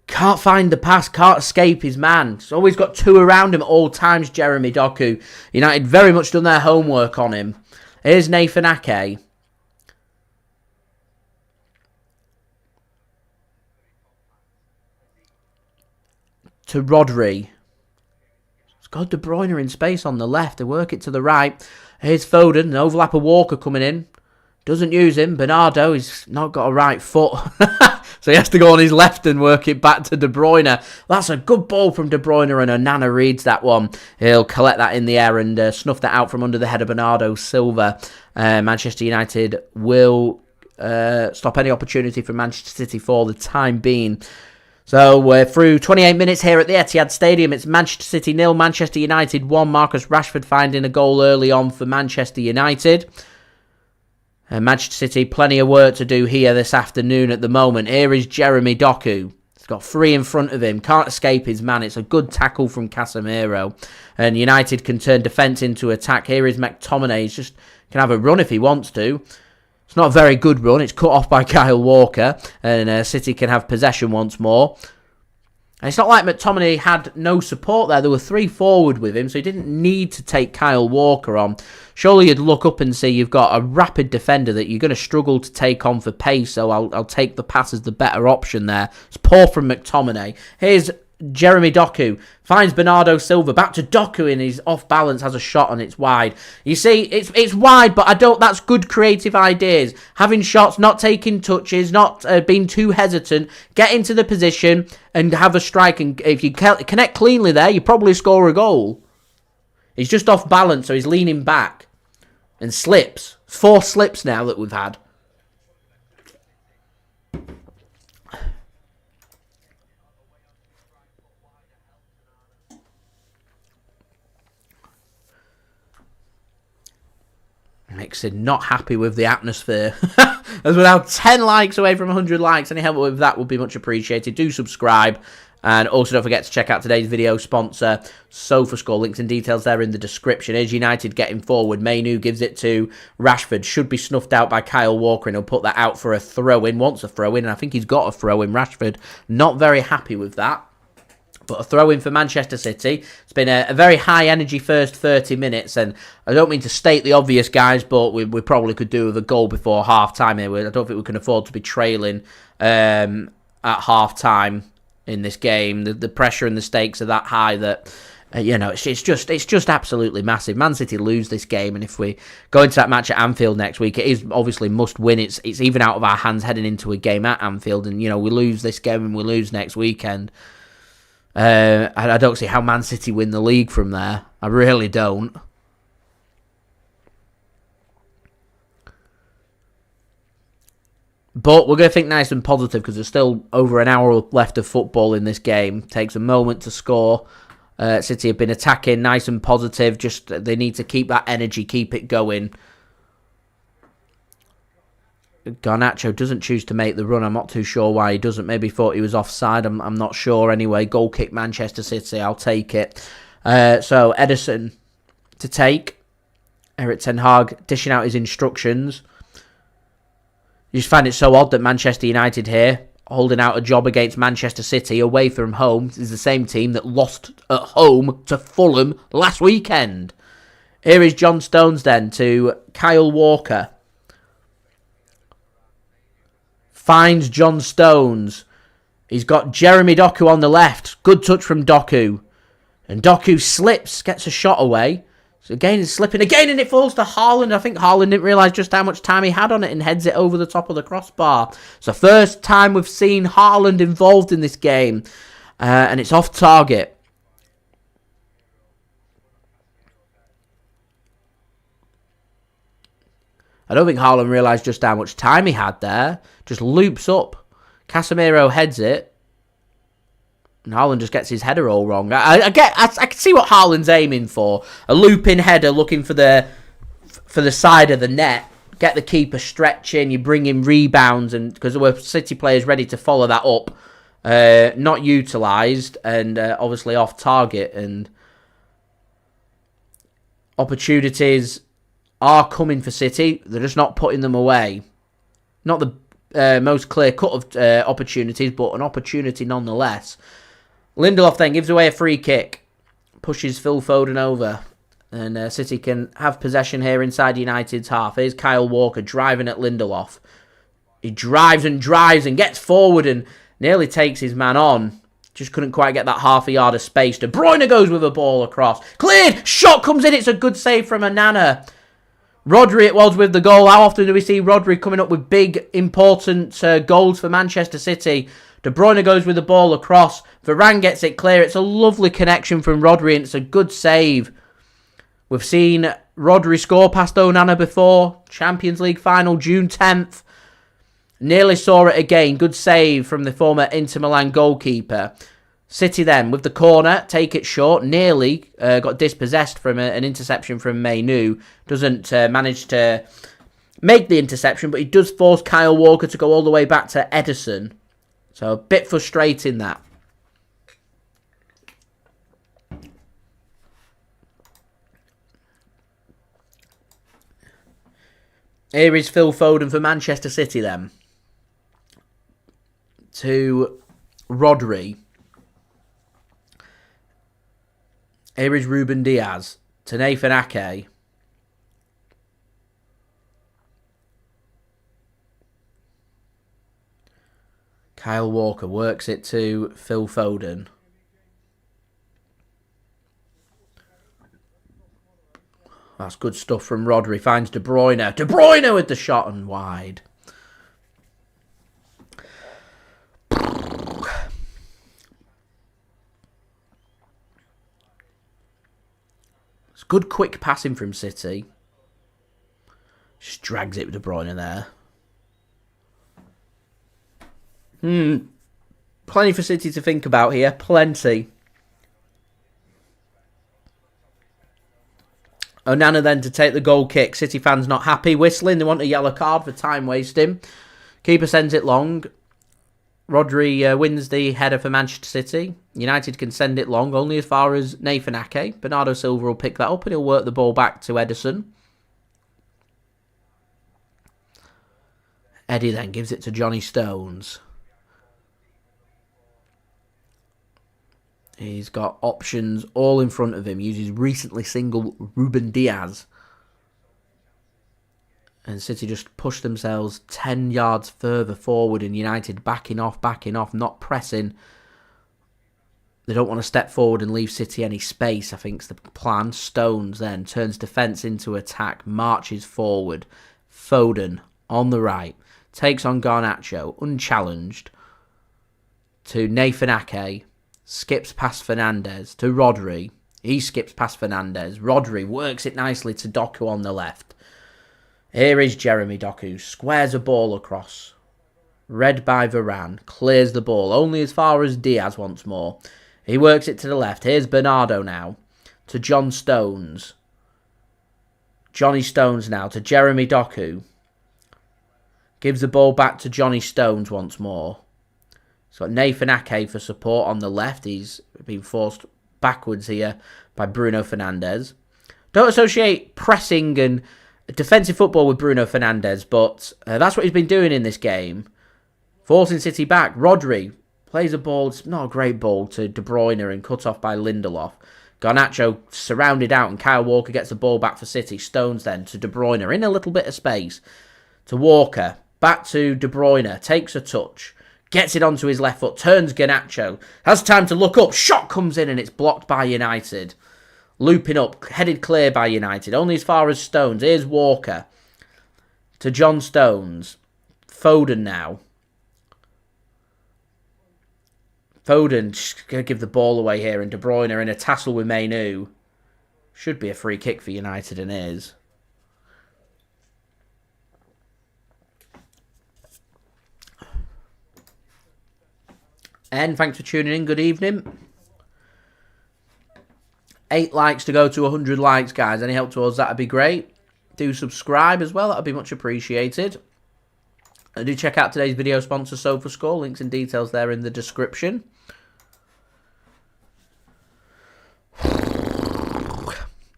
S1: Can't find the pass, can't escape his man. He's always got 2 around him at all times, Jeremy Doku. United very much done their homework on him. Here's Nathan Ake. To Rodri. It's got De Bruyne in space on the left. They work it to the right. Here's Foden. An overlap of Walker coming in. Doesn't use him. Bernardo, he's not got a right foot. So he has to go on his left and work it back to De Bruyne. That's a good ball from De Bruyne and Onana reads that one. He'll collect that in the air and snuff that out from under the head of Bernardo Silva. Manchester United will stop any opportunity from Manchester City for the time being. So we're through 28 minutes here at the Etihad Stadium. It's Manchester City 0, Manchester United 1. Marcus Rashford finding a goal early on for Manchester United. Manchester City, plenty of work to do here this afternoon at the moment. Here is Jeremy Doku. He's got 3 in front of him. Can't escape his man. It's a good tackle from Casemiro. And United can turn defence into attack. Here is McTominay. He's just can have a run if he wants to. It's not a very good run. It's cut off by Kyle Walker. And City can have possession once more. And it's not like McTominay had no support there. There were 3 forward with him, so he didn't need to take Kyle Walker on. Surely you'd look up and see you've got a rapid defender that you're going to struggle to take on for pace, so I'll take the pass as the better option there. It's poor from McTominay. Here's Jeremy Doku, finds Bernardo Silva, back to Doku, and he's off balance, has a shot, and it's wide. You see, it's wide, but that's good creative ideas. Having shots, not taking touches, not being too hesitant, get into the position and have a strike, and if you connect cleanly there, you probably score a goal. He's just off balance, so he's leaning back and slips. 4 slips now that we've had. Mixon not happy with the atmosphere. As we're now 10 likes away from 100 likes. Any help with that would be much appreciated. Do subscribe. And also don't forget to check out today's video sponsor, SofaScore. Links and details there in the description. Is United getting forward? Mainu gives it to Rashford. Should be snuffed out by Kyle Walker, and he'll put that out for a throw-in. Wants a throw-in, and I think he's got a throw-in. Rashford not very happy with that. But a throw-in for Manchester City. It's been a very high-energy first 30 minutes, and I don't mean to state the obvious, guys, but we probably could do with a goal before half-time here. I don't think we can afford to be trailing at half-time in this game. The pressure and the stakes are that high that, it's just absolutely massive. Man City lose this game, and if we go into that match at Anfield next week, it is obviously must win. It's even out of our hands heading into a game at Anfield, and, we lose this game and we lose next weekend. I don't see how Man City win the league from there. I really don't. But we're going to think nice and positive because there's still over an hour left of football in this game. Takes a moment to score. City have been attacking nice and positive. Just they need to keep that energy, keep it going. Garnacho doesn't choose to make the run. I'm not too sure why he doesn't. Maybe thought he was offside. I'm not sure. Anyway, goal kick Manchester City. I'll take it. So Ederson to take. Erik Ten Hag dishing out his instructions. You just find it so odd that Manchester United here, holding out a job against Manchester City away from home, is the same team that lost at home to Fulham last weekend. Here is John Stones then to Kyle Walker. Finds John Stones. He's got Jeremy Doku on the left. Good touch from Doku. And Doku slips, gets a shot away. So again, he's slipping again, and it falls to Haaland. I think Haaland didn't realise just how much time he had on it and heads it over the top of the crossbar. It's the first time we've seen Haaland involved in this game. And it's off target. I don't think Haaland realised just how much time he had there. Just loops up. Casemiro heads it. And Haaland just gets his header all wrong. I can see what Haaland's aiming for. A looping header looking for the side of the net. Get the keeper stretching. You bring in rebounds. And because there were City players ready to follow that up. Not utilised. And obviously off target. And opportunities are coming for City. They're just not putting them away. Not the most clear cut of opportunities, but an opportunity nonetheless. Lindelof then gives away a free kick. Pushes Phil Foden over. And City can have possession here inside United's half. Here's Kyle Walker driving at Lindelof. He drives and gets forward and nearly takes his man on. Just couldn't quite get that half a yard of space. De Bruyne goes with a ball across. Cleared! Shot comes in. It's a good save from Onana. Rodri it was with the goal. How often do we see Rodri coming up with big, important goals for Manchester City? De Bruyne goes with the ball across. Varane gets it clear. It's a lovely connection from Rodri, and it's a good save. We've seen Rodri score past Onana before. Champions League final, June 10th. Nearly saw it again. Good save from the former Inter Milan goalkeeper. City then, with the corner, take it short. Nearly got dispossessed from an interception from Mainu. Doesn't manage to make the interception, but he does force Kyle Walker to go all the way back to Ederson. So a bit frustrating that. Here is Phil Foden for Manchester City then. To Rodri. Here is Ruben Dias to Nathan Ake. Kyle Walker works it to Phil Foden. That's good stuff from Rodri. Finds De Bruyne. De Bruyne with the shot and wide. It's good quick passing from City. Just drags it with De Bruyne there. Plenty for City to think about here. Plenty. Onana then to take the goal kick. City fans not happy. Whistling. They want a yellow card for time wasting. Keeper sends it long. Rodri wins the header for Manchester City. United can send it long, only as far as Nathan Ake. Bernardo Silva will pick that up and he'll work the ball back to Ederson. Eddie then gives it to Johnny Stones. He's got options all in front of him. Uses recently single Ruben Dias. And City just push themselves 10 yards further forward and United backing off, not pressing. They don't want to step forward and leave City any space, I think is the plan. Stones then turns defence into attack, marches forward. Foden on the right, takes on Garnacho, unchallenged. To Nathan Ake. Skips past Fernandes to Rodri. He skips past Fernandes. Rodri works it nicely to Doku on the left. Here is Jeremy Doku. Squares a ball across. Read by Varane. Clears the ball only as far as Diaz once more. He works it to the left. Here's Bernardo now. To John Stones. Johnny Stones now to Jeremy Doku. Gives the ball back to Johnny Stones once more. He's got Nathan Ake for support on the left. He's been forced backwards here by Bruno Fernandes. Don't associate pressing and defensive football with Bruno Fernandes, but that's what he's been doing in this game. Forcing City back. Rodri plays a ball. It's not a great ball to De Bruyne and cut off by Lindelof. Garnacho surrounded out and Kyle Walker gets the ball back for City. Stones then to De Bruyne in a little bit of space. To Walker. Back to De Bruyne. Takes a touch. Gets it onto his left foot, turns Garnacho, has time to look up, shot comes in and it's blocked by United. Looping up, headed clear by United, only as far as Stones. Here's Walker. To John Stones. Foden now. Foden just going to give the ball away here and De Bruyne in a tassel with Manu. Should be a free kick for United and is. And thanks for tuning in. Good evening. 8 likes to go to 100 likes, guys. Any help towards that would be great. Do subscribe as well. That would be much appreciated. Do check out today's video sponsor, SofaScore. Links and details there in the description.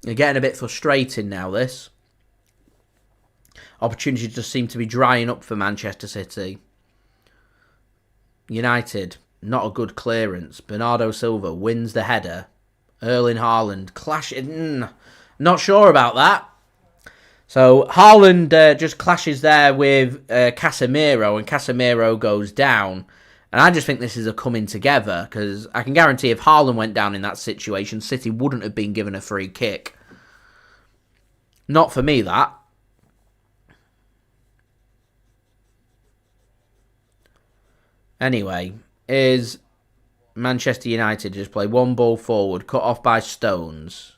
S1: You're getting a bit frustrating now, this. Opportunities just seem to be drying up for Manchester City. United. Not a good clearance. Bernardo Silva wins the header. Erling Haaland clashes. Not sure about that. So Haaland just clashes there with Casemiro and Casemiro goes down. And I just think this is a coming together because I can guarantee if Haaland went down in that situation, City wouldn't have been given a free kick. Not for me, that. Anyway, is Manchester United just play one ball forward, cut off by Stones.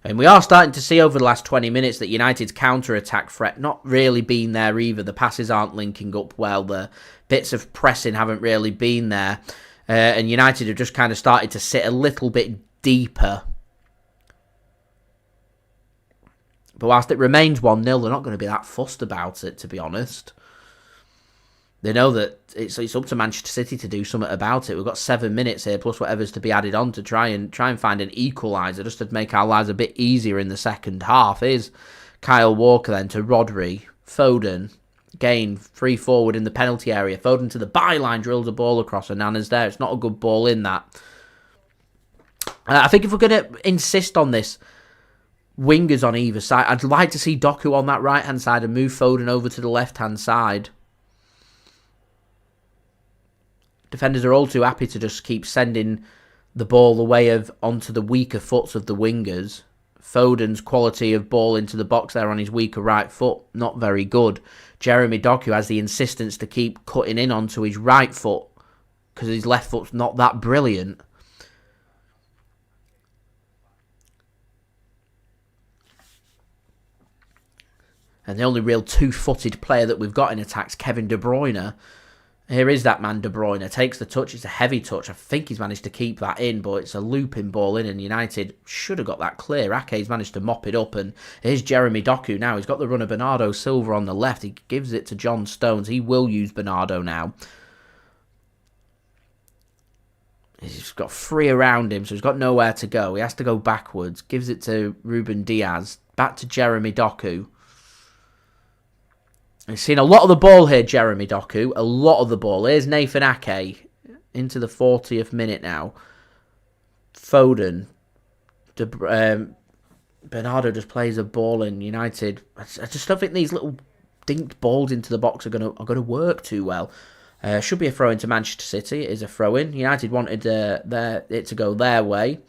S1: And we are starting to see over the last 20 minutes that United's counter-attack threat not really been there either. The passes aren't linking up well. The bits of pressing haven't really been there. And United have just kind of started to sit a little bit deeper. But whilst it remains 1-0, they're not going to be that fussed about it, to be honest. They know that it's up to Manchester City to do something about it. We've got 7 minutes here, plus whatever's to be added on to try and find an equaliser, just to make our lives a bit easier in the second half. Here's Kyle Walker then to Rodri. Foden, again, free forward in the penalty area. Foden to the byline, drills a ball across, and Nana's there. It's not a good ball in that. I think if we're going to insist on this, wingers on either side, I'd like to see Doku on that right-hand side and move Foden over to the left-hand side. Defenders are all too happy to just keep sending the ball away onto the weaker foots of the wingers. Foden's quality of ball into the box there on his weaker right foot, not very good. Jeremy Doku has the insistence to keep cutting in onto his right foot because his left foot's not that brilliant. And the only real two-footed player that we've got in attack's Kevin De Bruyne. Here is that man De Bruyne. Takes the touch. It's a heavy touch. I think he's managed to keep that in, but it's a looping ball in, and United should have got that clear. Ake's managed to mop it up, and here's Jeremy Doku now. He's got the run of Bernardo Silva on the left. He gives it to John Stones. He will use Bernardo now. He's got three around him, so he's got nowhere to go. He has to go backwards. Gives it to Ruben Dias. Back to Jeremy Doku. He's seen a lot of the ball here, Jeremy Doku. A lot of the ball. Here's Nathan Ake into the 40th minute now. Foden. Bernardo just plays a ball in United. I just don't think these little dinked balls into the box are gonna work too well. Should be a throw into Manchester City. It is a throw in. United wanted it to go their way.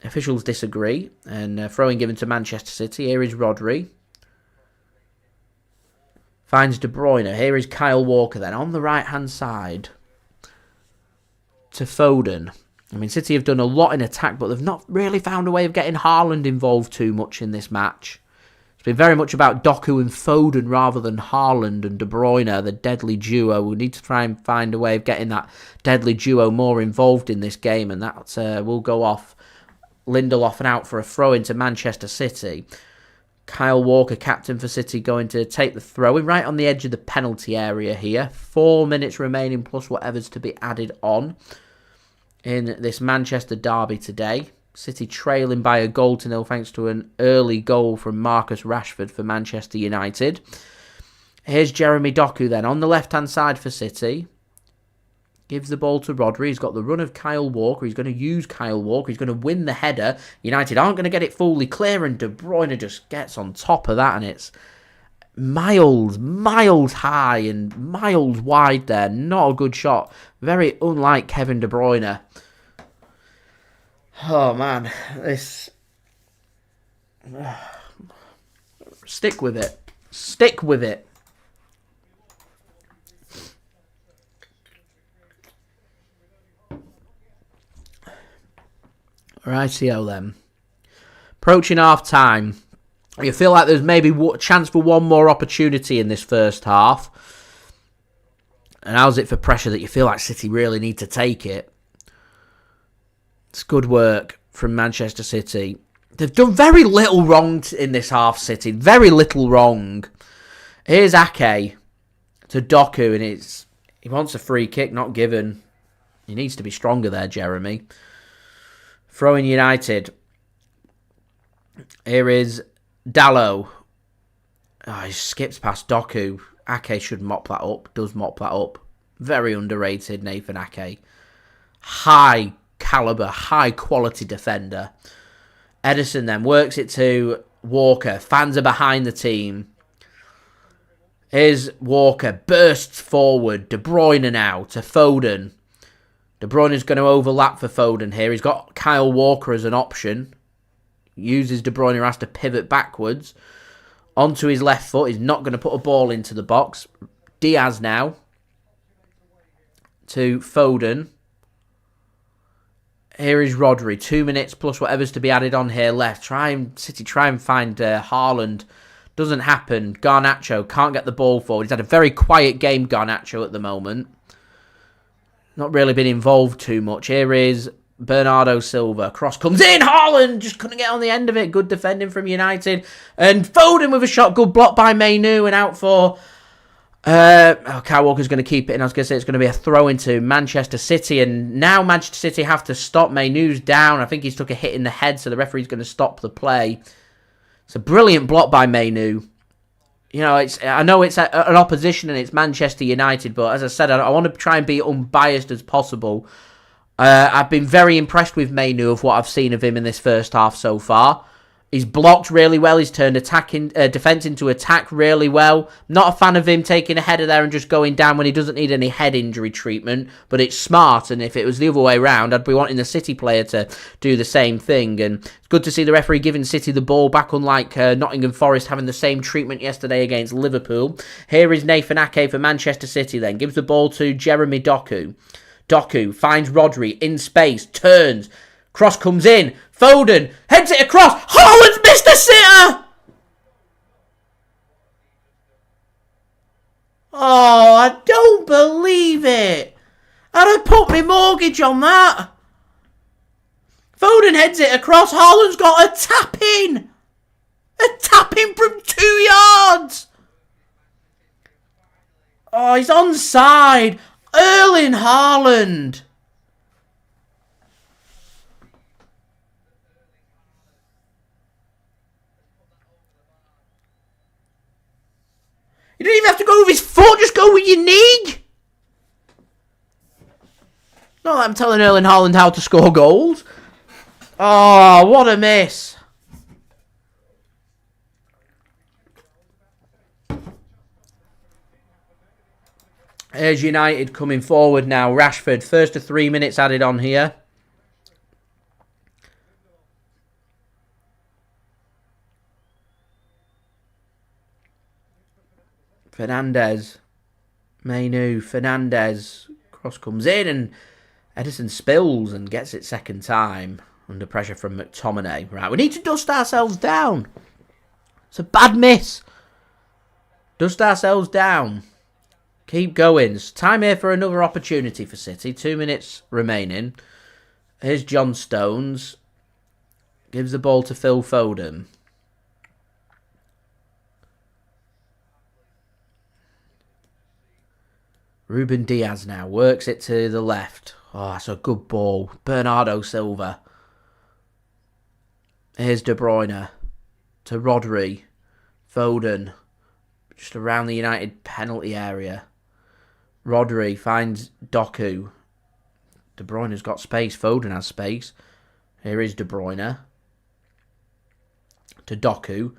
S1: Officials disagree. And throw in given to Manchester City. Here is Rodri. Finds De Bruyne. Here is Kyle Walker then on the right-hand side to Foden. I mean, City have done a lot in attack, but they've not really found a way of getting Haaland involved too much in this match. It's been very much about Doku and Foden rather than Haaland and De Bruyne, the deadly duo. We need to try and find a way of getting that deadly duo more involved in this game, and that will go off Lindelof and out for a throw into Manchester City. Kyle Walker, captain for City, going to take the throw-in right on the edge of the penalty area here. 4 minutes remaining plus whatever's to be added on in this Manchester derby today. City trailing by a goal to nil thanks to an early goal from Marcus Rashford for Manchester United. Here's Jeremy Doku then on the left-hand side for City. Gives the ball to Rodri. He's got the run of Kyle Walker. He's going to use Kyle Walker. He's going to win the header. United aren't going to get it fully clear, and De Bruyne just gets on top of that, and it's miles high and miles wide there. Not a good shot. Very unlike Kevin De Bruyne. Oh, man. This... Stick with it. Stick with it. Rightio then. Approaching half time. You feel like there's maybe a chance for one more opportunity in this first half. And how's it for pressure that you feel like City really need to take it? It's good work from Manchester City. They've done very little wrong in this half, City. Very little wrong. Here's Ake to Doku, and he wants a free kick, not given. He needs to be stronger there, Jeremy. Throwing United. Here is Dalot. Oh, he skips past Doku. Ake should mop that up. Does mop that up. Very underrated, Nathan Ake. High calibre, high quality defender. Ederson then works it to Walker. Fans are behind the team. Here's Walker. Bursts forward. De Bruyne now to Foden. De Bruyne is going to overlap for Foden here. He's got Kyle Walker as an option. Uses De Bruyne, who has to pivot backwards. Onto his left foot. He's not going to put a ball into the box. Diaz now. To Foden. Here is Rodri. 2 minutes plus whatever's to be added on here left. City try and find Haaland. Doesn't happen. Garnacho can't get the ball forward. He's had a very quiet game, Garnacho, at the moment. Not really been involved too much. Here is Bernardo Silva. Cross comes in. Haaland just couldn't get on the end of it. Good defending from United. And Foden with a shot. Good block by Manu and out for... Kyle Walker's going to keep it. And I was going to say it's going to be a throw into Manchester City. And now Manchester City have to stop. Manu's down. I think he's took a hit in the head. So the referee's going to stop the play. It's a brilliant block by Manu. You know, I know it's an opposition and it's Manchester United, but as I said, I want to try and be unbiased as possible. I've been very impressed with Mainu of what I've seen of him in this first half so far. He's blocked really well. He's turned defence into attack really well. Not a fan of him taking a header there and just going down when he doesn't need any head injury treatment. But it's smart, and if it was the other way around, I'd be wanting the City player to do the same thing. And it's good to see the referee giving City the ball back, unlike Nottingham Forest having the same treatment yesterday against Liverpool. Here is Nathan Ake for Manchester City then. Gives the ball to Jeremy Doku. Doku finds Rodri in space, turns, cross comes in, Foden heads it across, Haaland's missed a sitter! Oh, I don't believe it. I'd have put my mortgage on that. Foden heads it across, Haaland's got a tap in! A tap in from 2 yards! Oh, he's onside. Erling Haaland. You don't even have to go with his foot, just go with your knee. Not that I'm telling Erling Haaland how to score goals. Oh, what a miss. Here's United coming forward now. Rashford, first of 3 minutes added on here. Fernandes. Mainu. Fernandes. Cross comes in and Ederson spills and gets it second time. Under pressure from McTominay. Right, we need to dust ourselves down. It's a bad miss. Dust ourselves down. Keep going. It's time here for another opportunity for City. 2 minutes remaining. Here's John Stones. Gives the ball to Phil Foden. Ruben Dias now. Works it to the left. Oh, that's a good ball. Bernardo Silva. Here's De Bruyne. To Rodri. Foden. Just around the United penalty area. Rodri finds Doku. De Bruyne's got space. Foden has space. Here is De Bruyne. To Doku.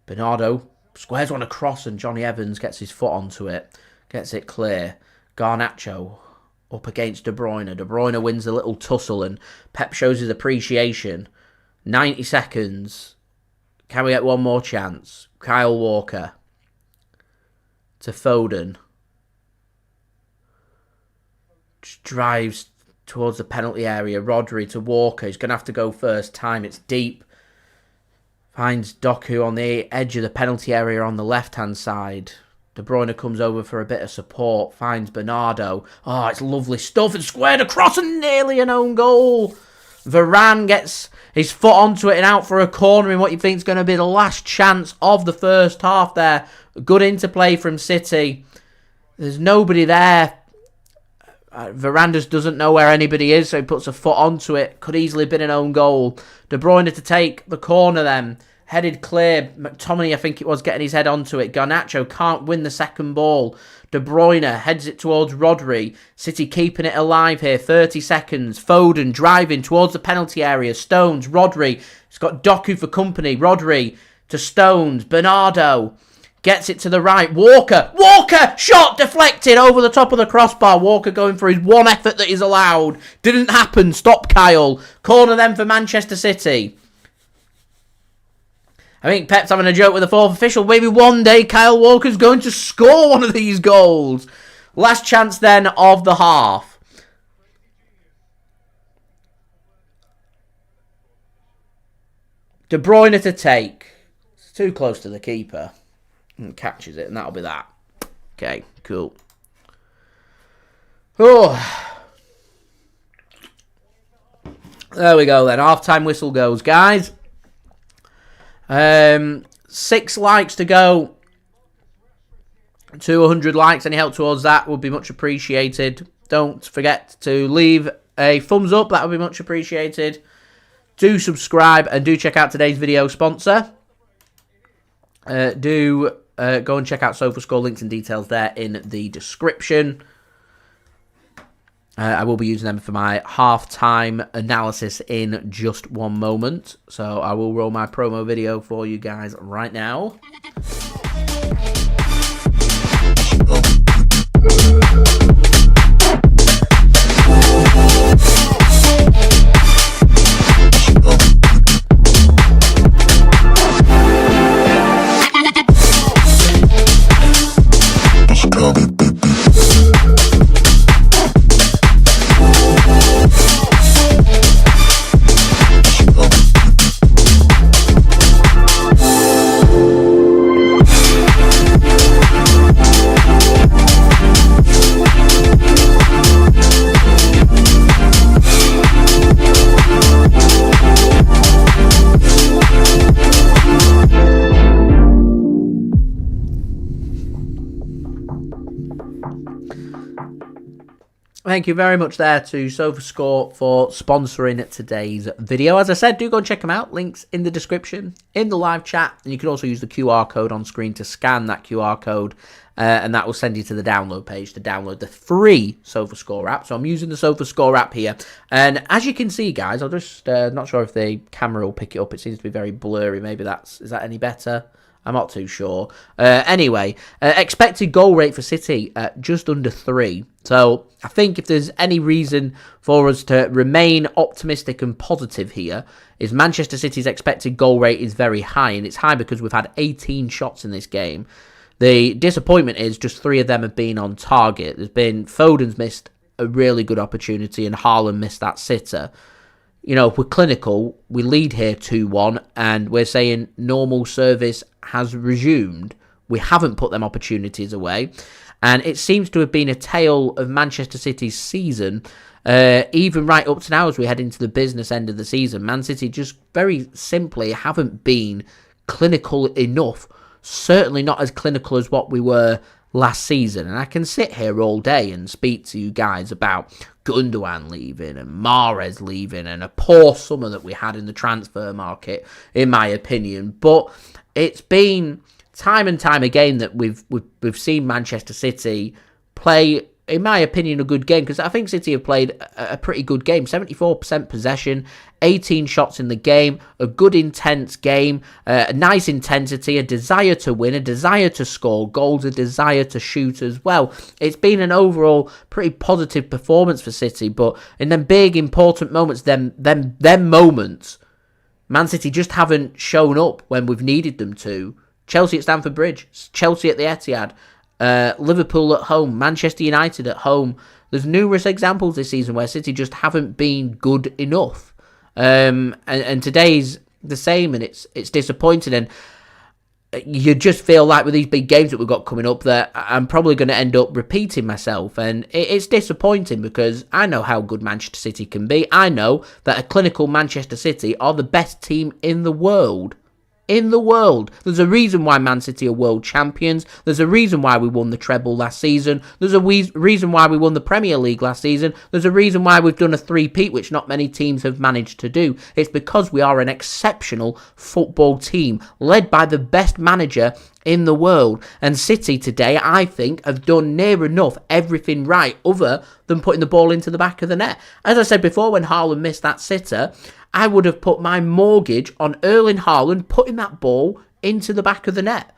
S1: Bernardo squares one across and Johnny Evans gets his foot onto it. Gets it clear. Garnacho up against De Bruyne. De Bruyne wins the little tussle and Pep shows his appreciation. 90 seconds. Can we get one more chance? Kyle Walker. To Foden. Just drives towards the penalty area. Rodri to Walker. He's going to have to go first time. It's deep. Finds Doku on the edge of the penalty area on the left-hand side. De Bruyne comes over for a bit of support. Finds Bernardo. Oh, it's lovely stuff. And squared across and nearly an own goal. Varane gets his foot onto it and out for a corner in what you think is going to be the last chance of the first half there. Good interplay from City. There's nobody there. Varane doesn't know where anybody is, so he puts a foot onto it. Could easily have been an own goal. De Bruyne to take the corner then. Headed clear. McTominay, I think it was, getting his head onto it. Garnacho can't win the second ball. De Bruyne heads it towards Rodri. City keeping it alive here. 30 seconds. Foden driving towards the penalty area. Stones. Rodri. He's got Doku for company. Rodri to Stones. Bernardo. Gets it to the right. Walker. Walker! Shot deflected over the top of the crossbar. Walker going for his one effort that is allowed. Didn't happen. Stop, Kyle. Corner then for Manchester City. I think Pep's having a joke with the fourth official. Maybe one day Kyle Walker's going to score one of these goals. Last chance then of the half. De Bruyne to take. It's too close to the keeper. And catches it, and that'll be that. Okay, cool. Oh. There we go then. Half-time whistle goes, guys. 6 likes to go to 100 likes. Any help towards that would be much appreciated. Don't forget to leave a thumbs up. That would be much appreciated. Do subscribe and do check out today's video sponsor. Do go and check out SofaScore. Links and details there in the description. I will be using them for my half-time analysis in just one moment. So I will roll my promo video for you guys right now. Thank you very much there to SofaScore for sponsoring today's video. As I said, do go and check them out. Links in the description, in the live chat. And you can also use the QR code on screen to scan that QR code. And that will send you to the download page to download the free SofaScore app. So I'm using the SofaScore app here. And as you can see, guys, I'll just, not sure if the camera will pick it up. It seems to be very blurry. Maybe is that any better? I'm not too sure. Anyway, expected goal rate for City at just under 3. So I think if there's any reason for us to remain optimistic and positive here, is Manchester City's expected goal rate is very high. And it's high because we've had 18 shots in this game. The disappointment is just 3 of them have been on target. There's been Foden's missed a really good opportunity and Haaland missed that sitter. You know, if we're clinical, we lead here 2-1 and we're saying normal service has resumed. We haven't put them opportunities away. And it seems to have been a tale of Manchester City's season, even right up to now as we head into the business end of the season. Man City just very simply haven't been clinical enough. Certainly not as clinical as what we were last season. And I can sit here all day and speak to you guys about Gundogan leaving and Mahrez leaving and a poor summer that we had in the transfer market, in my opinion. But it's been time and time again that we've seen Manchester City play, in my opinion, a good game, because I think City have played a pretty good game. 74% possession, 18 shots in the game, a good intense game, a nice intensity, a desire to win, a desire to score goals, a desire to shoot as well. It's been an overall pretty positive performance for City, but in them big important moments, them moments, Man City just haven't shown up when we've needed them to. Chelsea at Stamford Bridge, Chelsea at the Etihad, Liverpool at home, Manchester United at home. There's numerous examples this season where City just haven't been good enough. And today's the same, and it's disappointing. And you just feel like with these big games that we've got coming up that I'm probably going to end up repeating myself. And it's disappointing because I know how good Manchester City can be. I know that a clinical Manchester City are the best team in the world. In the world. There's a reason why Man City are world champions. There's a reason why we won the treble last season. There's a reason why we won the Premier League last season. There's a reason why we've done a three-peat, which not many teams have managed to do. It's because we are an exceptional football team, led by the best manager in the world. And City today, I think, have done near enough everything right other than putting the ball into the back of the net. As I said before, when Haaland missed that sitter, I would have put my mortgage on Erling Haaland putting that ball into the back of the net.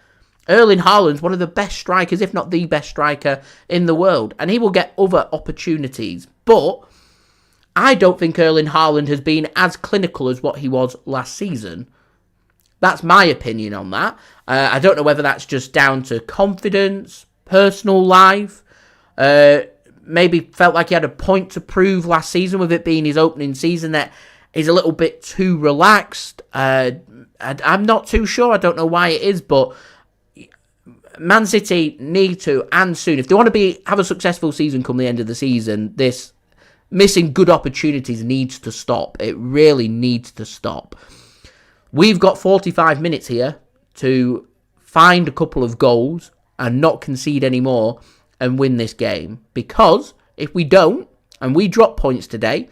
S1: Erling Haaland's one of the best strikers, if not the best striker in the world, and he will get other opportunities. But I don't think Erling Haaland has been as clinical as what he was last season. That's my opinion on that. I don't know whether that's just down to confidence, personal life. Maybe felt like he had a point to prove last season with it being his opening season that he's a little bit too relaxed. I'm not too sure. I don't know why it is, but Man City need to, and soon, if they want to have a successful season come the end of the season, this missing good opportunities needs to stop. It really needs to stop. We've got 45 minutes here to find a couple of goals and not concede any more and win this game. Because if we don't, and we drop points today,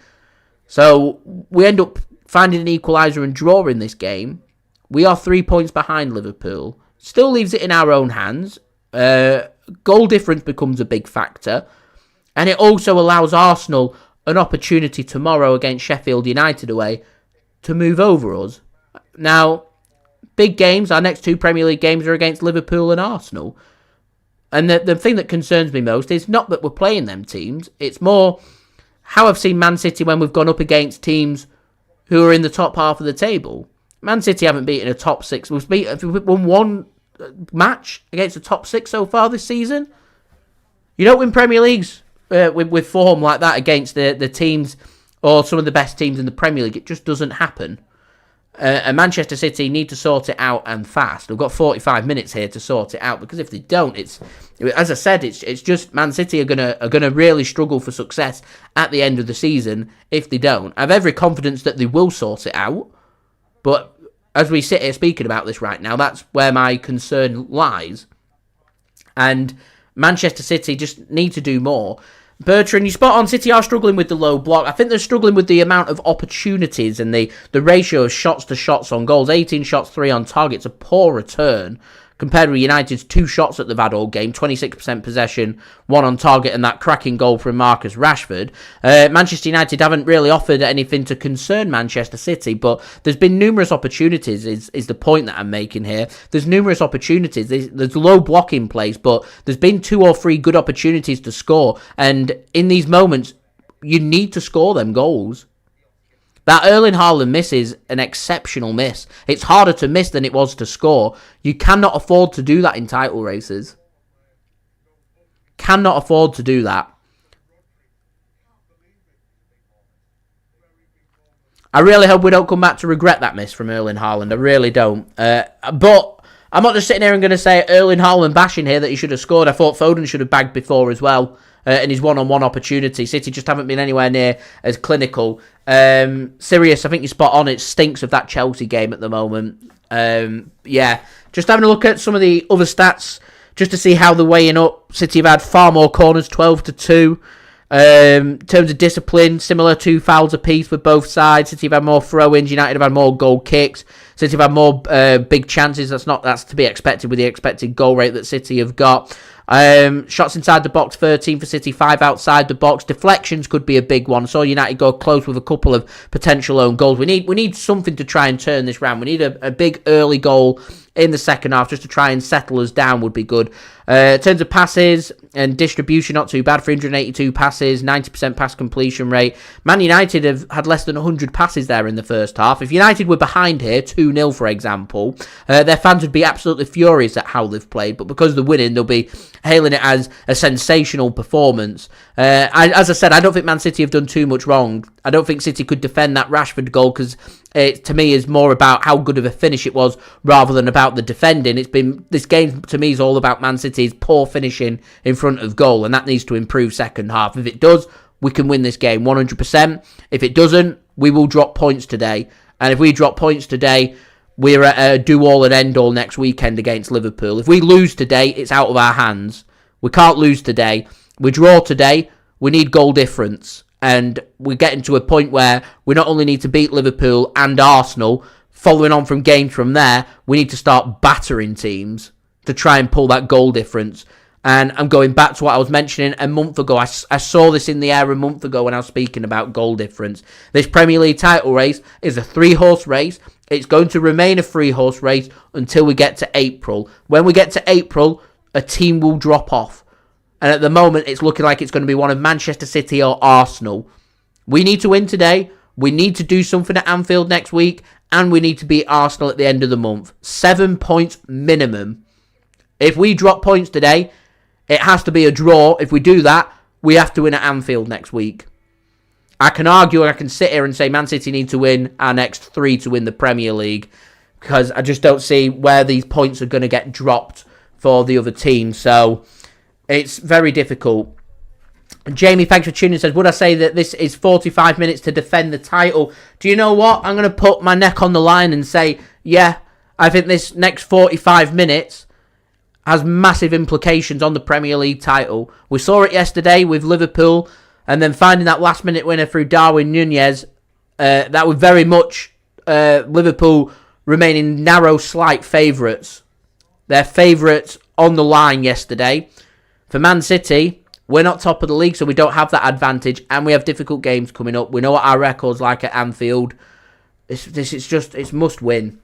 S1: so we end up finding an equaliser and drawing this game, we are 3 points behind Liverpool. Still leaves it in our own hands. Goal difference becomes a big factor. And it also allows Arsenal an opportunity tomorrow against Sheffield United away to move over us. Now, big games, our next 2 Premier League games are against Liverpool and Arsenal. And the thing that concerns me most is not that we're playing them teams, it's more how I've seen Man City when we've gone up against teams who are in the top half of the table. Man City haven't beaten a top 6. We've won 1 match against the top 6 so far this season. You don't win Premier Leagues with form like that against the teams or some of the best teams in the Premier League. It just doesn't happen. And Manchester City need to sort it out and fast. We've got 45 minutes here to sort it out, because if they don't, it's, as I said, it's just Man City are gonna really struggle for success at the end of the season if they don't. I have every confidence that they will sort it out, but as we sit here speaking about this right now, that's where my concern lies. And Manchester City just need to do more. Bertrand, you spot on. City are struggling with the low block. I think they're struggling with the amount of opportunities and the ratio of shots to shots on goals. 18 shots, 3 on target. It's a poor return compared with United's 2 shots that they've had all game. 26% possession, 1 on target, and that cracking goal from Marcus Rashford. Manchester United haven't really offered anything to concern Manchester City, but there's been numerous opportunities, is the point that I'm making here. There's numerous opportunities. There's low block in place, but there's been 2 or 3 good opportunities to score, and in these moments, you need to score them goals. That Erling Haaland miss is an exceptional miss. It's harder to miss than it was to score. You cannot afford to do that in title races. Cannot afford to do that. I really hope we don't come back to regret that miss from Erling Haaland. I really don't. But I'm not just sitting here and going to say Erling Haaland bashing here that he should have scored. I thought Foden should have bagged before as well. In his one-on-one opportunity. City just haven't been anywhere near as clinical. Sirius, I think you're spot on. It stinks of that Chelsea game at the moment. Just having a look at some of the other stats just to see how they're weighing up. City have had far more corners, 12-2. In terms of discipline, similar 2 fouls apiece for both sides. City have had more throw-ins. United have had more goal kicks. City have had more big chances. That's to be expected with the expected goal rate that City have got. Shots inside the box, 13 for City, 5 outside the box. Deflections could be a big one. Saw United go close with a couple of potential own goals. We need something to try and turn this round. We need a big early goal in the second half just to try and settle us down would be good. In terms of passes and distribution, not too bad. 382 passes, 90% pass completion rate. Man United have had less than 100 passes there in the first half. If United were behind here, 2-0 for example, their fans would be absolutely furious at how they've played. But because they're winning, they'll be hailing it as a sensational performance. As I said, I don't think Man City have done too much wrong. I don't think City could defend that Rashford goal because it, to me, is more about how good of a finish it was rather than about the defending. This game, to me, is all about Man City's poor finishing in front of goal, and that needs to improve second half. If it does, we can win this game 100%. If it doesn't, we will drop points today. And if we drop points today, we're at a do-all and end-all next weekend against Liverpool. If we lose today, it's out of our hands. We can't lose today. We draw today, we need goal difference. And we're getting to a point where we not only need to beat Liverpool and Arsenal, following on from games from there, we need to start battering teams to try and pull that goal difference. And I'm going back to what I was mentioning a month ago. I saw this in the air a month ago when I was speaking about goal difference. This Premier League title race is a 3-horse race. It's going to remain a 3-horse race until we get to April. When we get to April, a team will drop off. And at the moment, it's looking like it's going to be one of Manchester City or Arsenal. We need to win today. We need to do something at Anfield next week. And we need to beat Arsenal at the end of the month. 7 points minimum. If we drop points today, it has to be a draw. If we do that, we have to win at Anfield next week. I can argue and I can sit here and say Man City need to win our next 3 to win the Premier League. Because I just don't see where these points are going to get dropped for the other team. So it's very difficult. Jamie, thanks for tuning in, says, would I say that this is 45 minutes to defend the title? Do you know what? I'm going to put my neck on the line and say, yeah, I think this next 45 minutes has massive implications on the Premier League title. We saw it yesterday with Liverpool, and then finding that last-minute winner through Darwin Nunez. That was very much Liverpool remaining narrow, slight favourites. They're favourites on the line yesterday. For Man City, We're not top of the league, so we don't have that advantage, and we have difficult games coming up. We know what our record's like at Anfield. It's must win.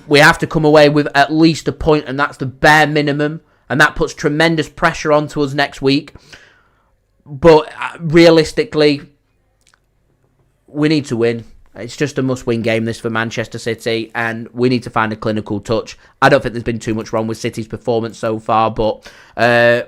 S1: We have to come away with at least a point, and that's the bare minimum, and that puts tremendous pressure onto us next week. But realistically, we need to win. It's just a must-win game, this, for Manchester City, and we need to find a clinical touch. I don't think there's been too much wrong with City's performance so far, but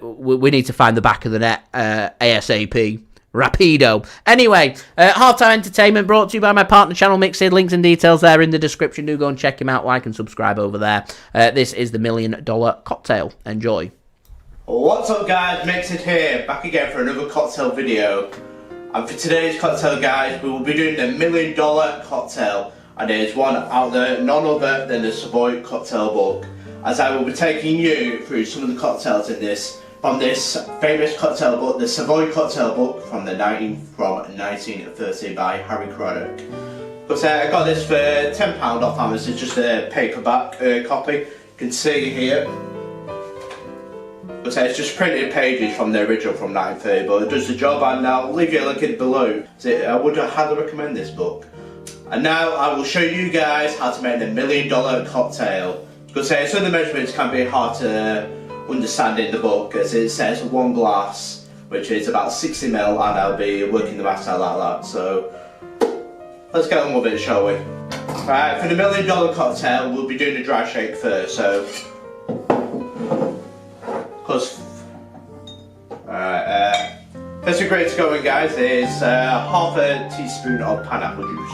S1: we need to find the back of the net ASAP. Rapido. Anyway, Halftime Entertainment brought to you by my partner channel, Mixed. Links and details there in the description. Do go and check him out, like and subscribe over there. This is the $1 Million Cocktail. Enjoy.
S5: What's up, guys? Mixed here, back again for another cocktail video. And for today's cocktail, guys, we will be doing the $1 Million Cocktail, and it is one out there, none other than the Savoy Cocktail Book, as I will be taking you through some of the cocktails in this, from this famous cocktail book, the Savoy Cocktail Book from 1930 by Harry Craddock. But I got this for £10 off Amazon, just a paperback copy, you can see here. But it's just printed pages from the original from 1930, but it does the job, and I'll leave you a link below. So I would highly recommend this book. And now I will show you guys how to make the $1 Million Cocktail. Because some of the measurements can be hard to understand in the book, as it says one glass, which is about 60 ml, and I'll be working the maths out like that. So let's get on with it, shall we? Right, for the $1 Million Cocktail, we'll be doing a dry shake first. So, first ingredient to go in, guys, is half a teaspoon of pineapple juice.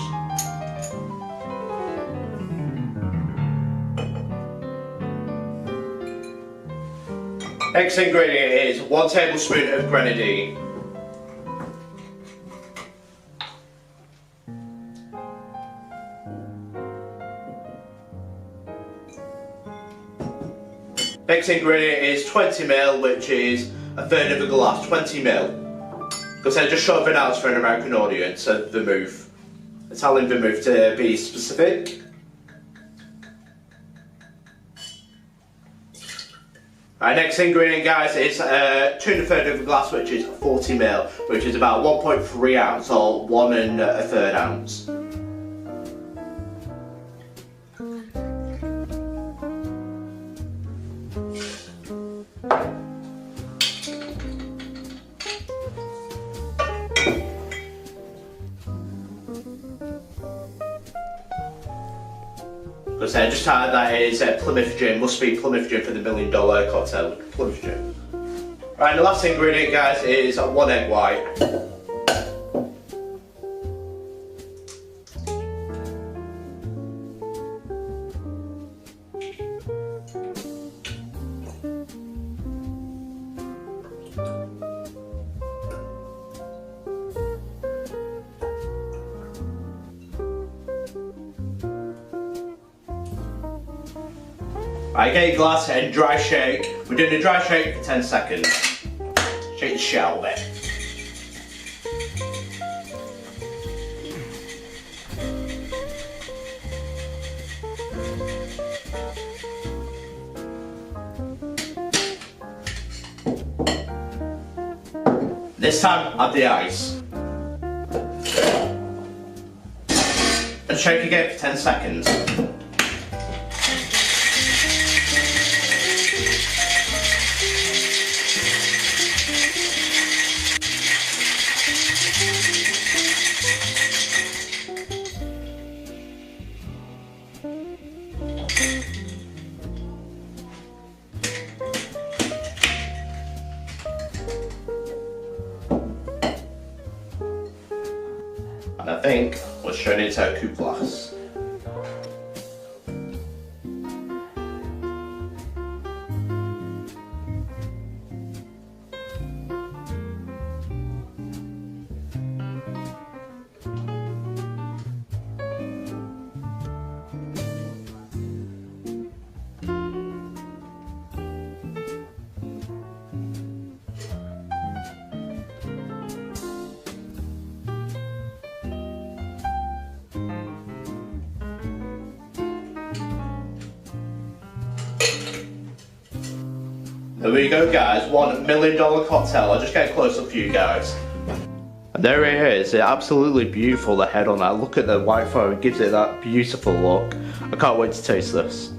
S5: Next ingredient is 1 tablespoon of grenadine. Next ingredient is 20 ml, which is a third of a glass, 20 ml. Because I just short of an ounce for an American audience, so vermouth. Italian vermouth to be specific. Right, next ingredient, guys, is 2 1/3 of a glass, which is 40 ml, which is about 1.3 ounce or 1 1/3 ounce. Because just that is Plymouth gin, must be Plymouth gin for the $1 Million Cocktail, Plymouth gin. Right, the last ingredient, guys, is 1 egg white. Right, get your glass and dry shake. We're doing a dry shake for 10 seconds. Shake the shell a bit. This time, add the ice. And shake again for 10 seconds. And I think we'll turn it into a coupe glass. There we go, guys. $1 million cocktail. I'll just get close up for you guys. And there it is. It's absolutely beautiful, the head on that. Look at the white foam. It gives it that beautiful look. I can't wait to taste this.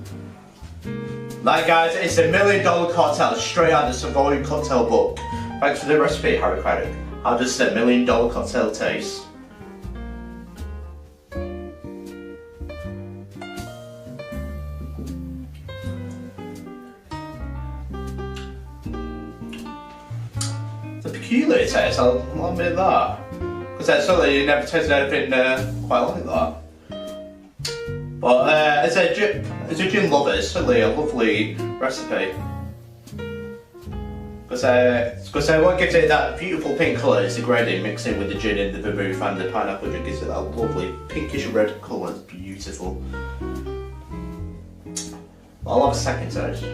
S5: Right, guys, it's $1 million cocktail straight out of the Savoy cocktail book. Thanks for the recipe, Harry Craddock. How does the $1 million cocktail taste? Peculiar taste, I'll admit that. Because that's something you never tasted anything quite like that. But as a gin lover, it's certainly a lovely recipe. Because what gives it that beautiful pink colour is the grading mixed in with the gin and the vermouth and the pineapple just gives it that lovely pinkish red colour. It's beautiful. I'll have a second taste.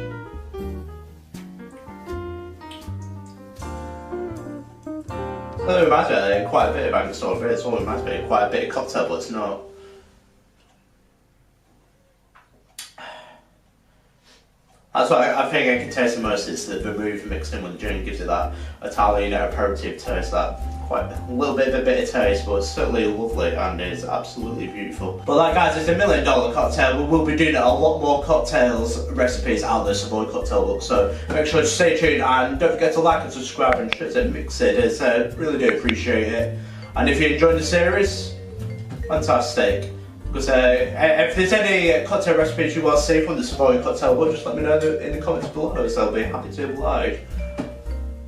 S5: It reminds me quite a bit of Angostura beer. It's all reminds me quite a bit of cocktail, but it's not. That's what I think I can taste the most. It's the vermouth mixed in with the gin, gives it that Italian aperitif taste, that quite a little bit of a bitter taste, but it's certainly lovely and it's absolutely beautiful. But like guys, it's $1 million cocktail. We will be doing a lot more cocktails recipes out of the Savoy cocktail book, so make sure to stay tuned and don't forget to like and subscribe and share and mix it. It's, really do appreciate it. And if you enjoyed the series, fantastic. Because if there's any cocktail recipes you want to see from the Savoy cocktail book, just let me know in the comments below, so I'll be happy to oblige.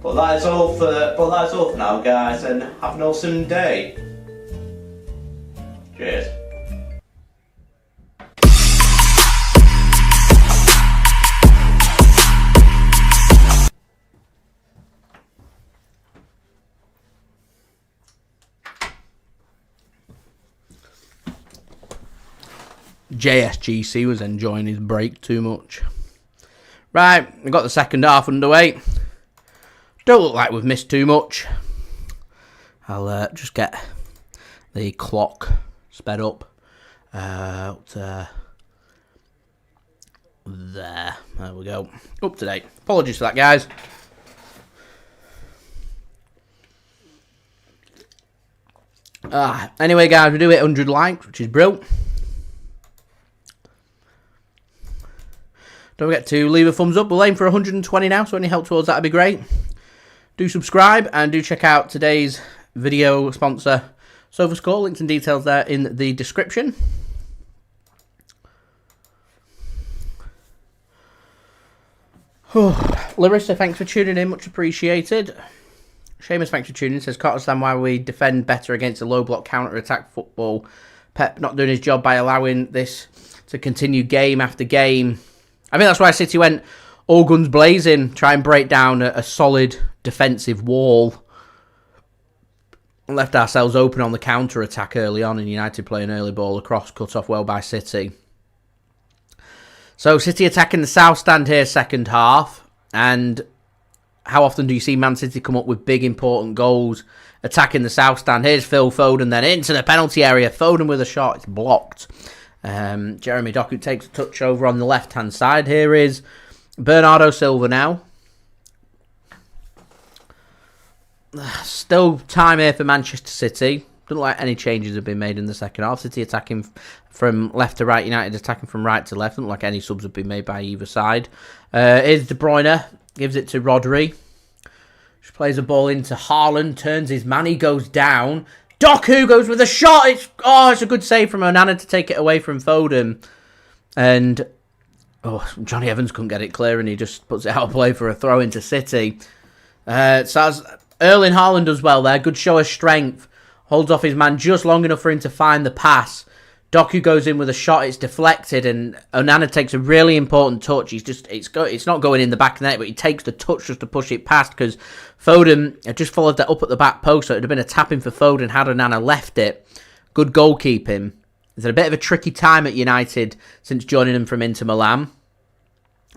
S5: But that is all for now, guys, and have an awesome day. Cheers.
S1: JSGC was enjoying his break too much. Right, we've got the second half underway. Don't look like we've missed too much. I'll just get the clock sped up to there. There we go. Up to date. Apologies for that, guys. Anyway, guys, we do hit 100 likes, which is brilliant. Don't forget to leave a thumbs up. We'll aim for 120 now, so any help towards that would be great. Do subscribe and do check out today's video sponsor, SofaScore. Links and details there in the description. Larissa, thanks for tuning in. Much appreciated. Seamus, thanks for tuning in. Says, can't understand why we defend better against a low block counter-attack football. Pep not doing his job by allowing this to continue game after game. I think that's why City went all guns blazing, try and break down a solid defensive wall. Left ourselves open on the counter-attack early on, and United playing early ball across, cut off well by City. So City attacking the south stand here second half, and how often do you see Man City come up with big important goals attacking the south stand? Here's Phil Foden then into the penalty area. Foden with a shot, it's blocked. Jeremy Doku takes a touch over on the left-hand side. Here is Bernardo Silva now. Still time here for Manchester City. Doesn't look like any changes have been made in the second half. City attacking from left to right. United attacking from right to left. Doesn't look like any subs have been made by either side. Here's De Bruyne. Gives it to Rodri. Just plays a ball into Haaland. Turns his man. He goes down. Doku goes with a shot. It's a good save from Onana to take it away from Foden. And Johnny Evans couldn't get it clear, and he just puts it out of play for a throw into City. So as Erling Haaland does well there. Good show of strength. Holds off his man just long enough for him to find the pass. Doku goes in with a shot. It's deflected, and Onana takes a really important touch. It's not going in the back of the net, but he takes the touch just to push it past, because Foden had just followed that up at the back post, so it would have been a tapping for Foden had Onana left it. Good goalkeeping. It's had a bit of a tricky time at United since joining them from Inter Milan.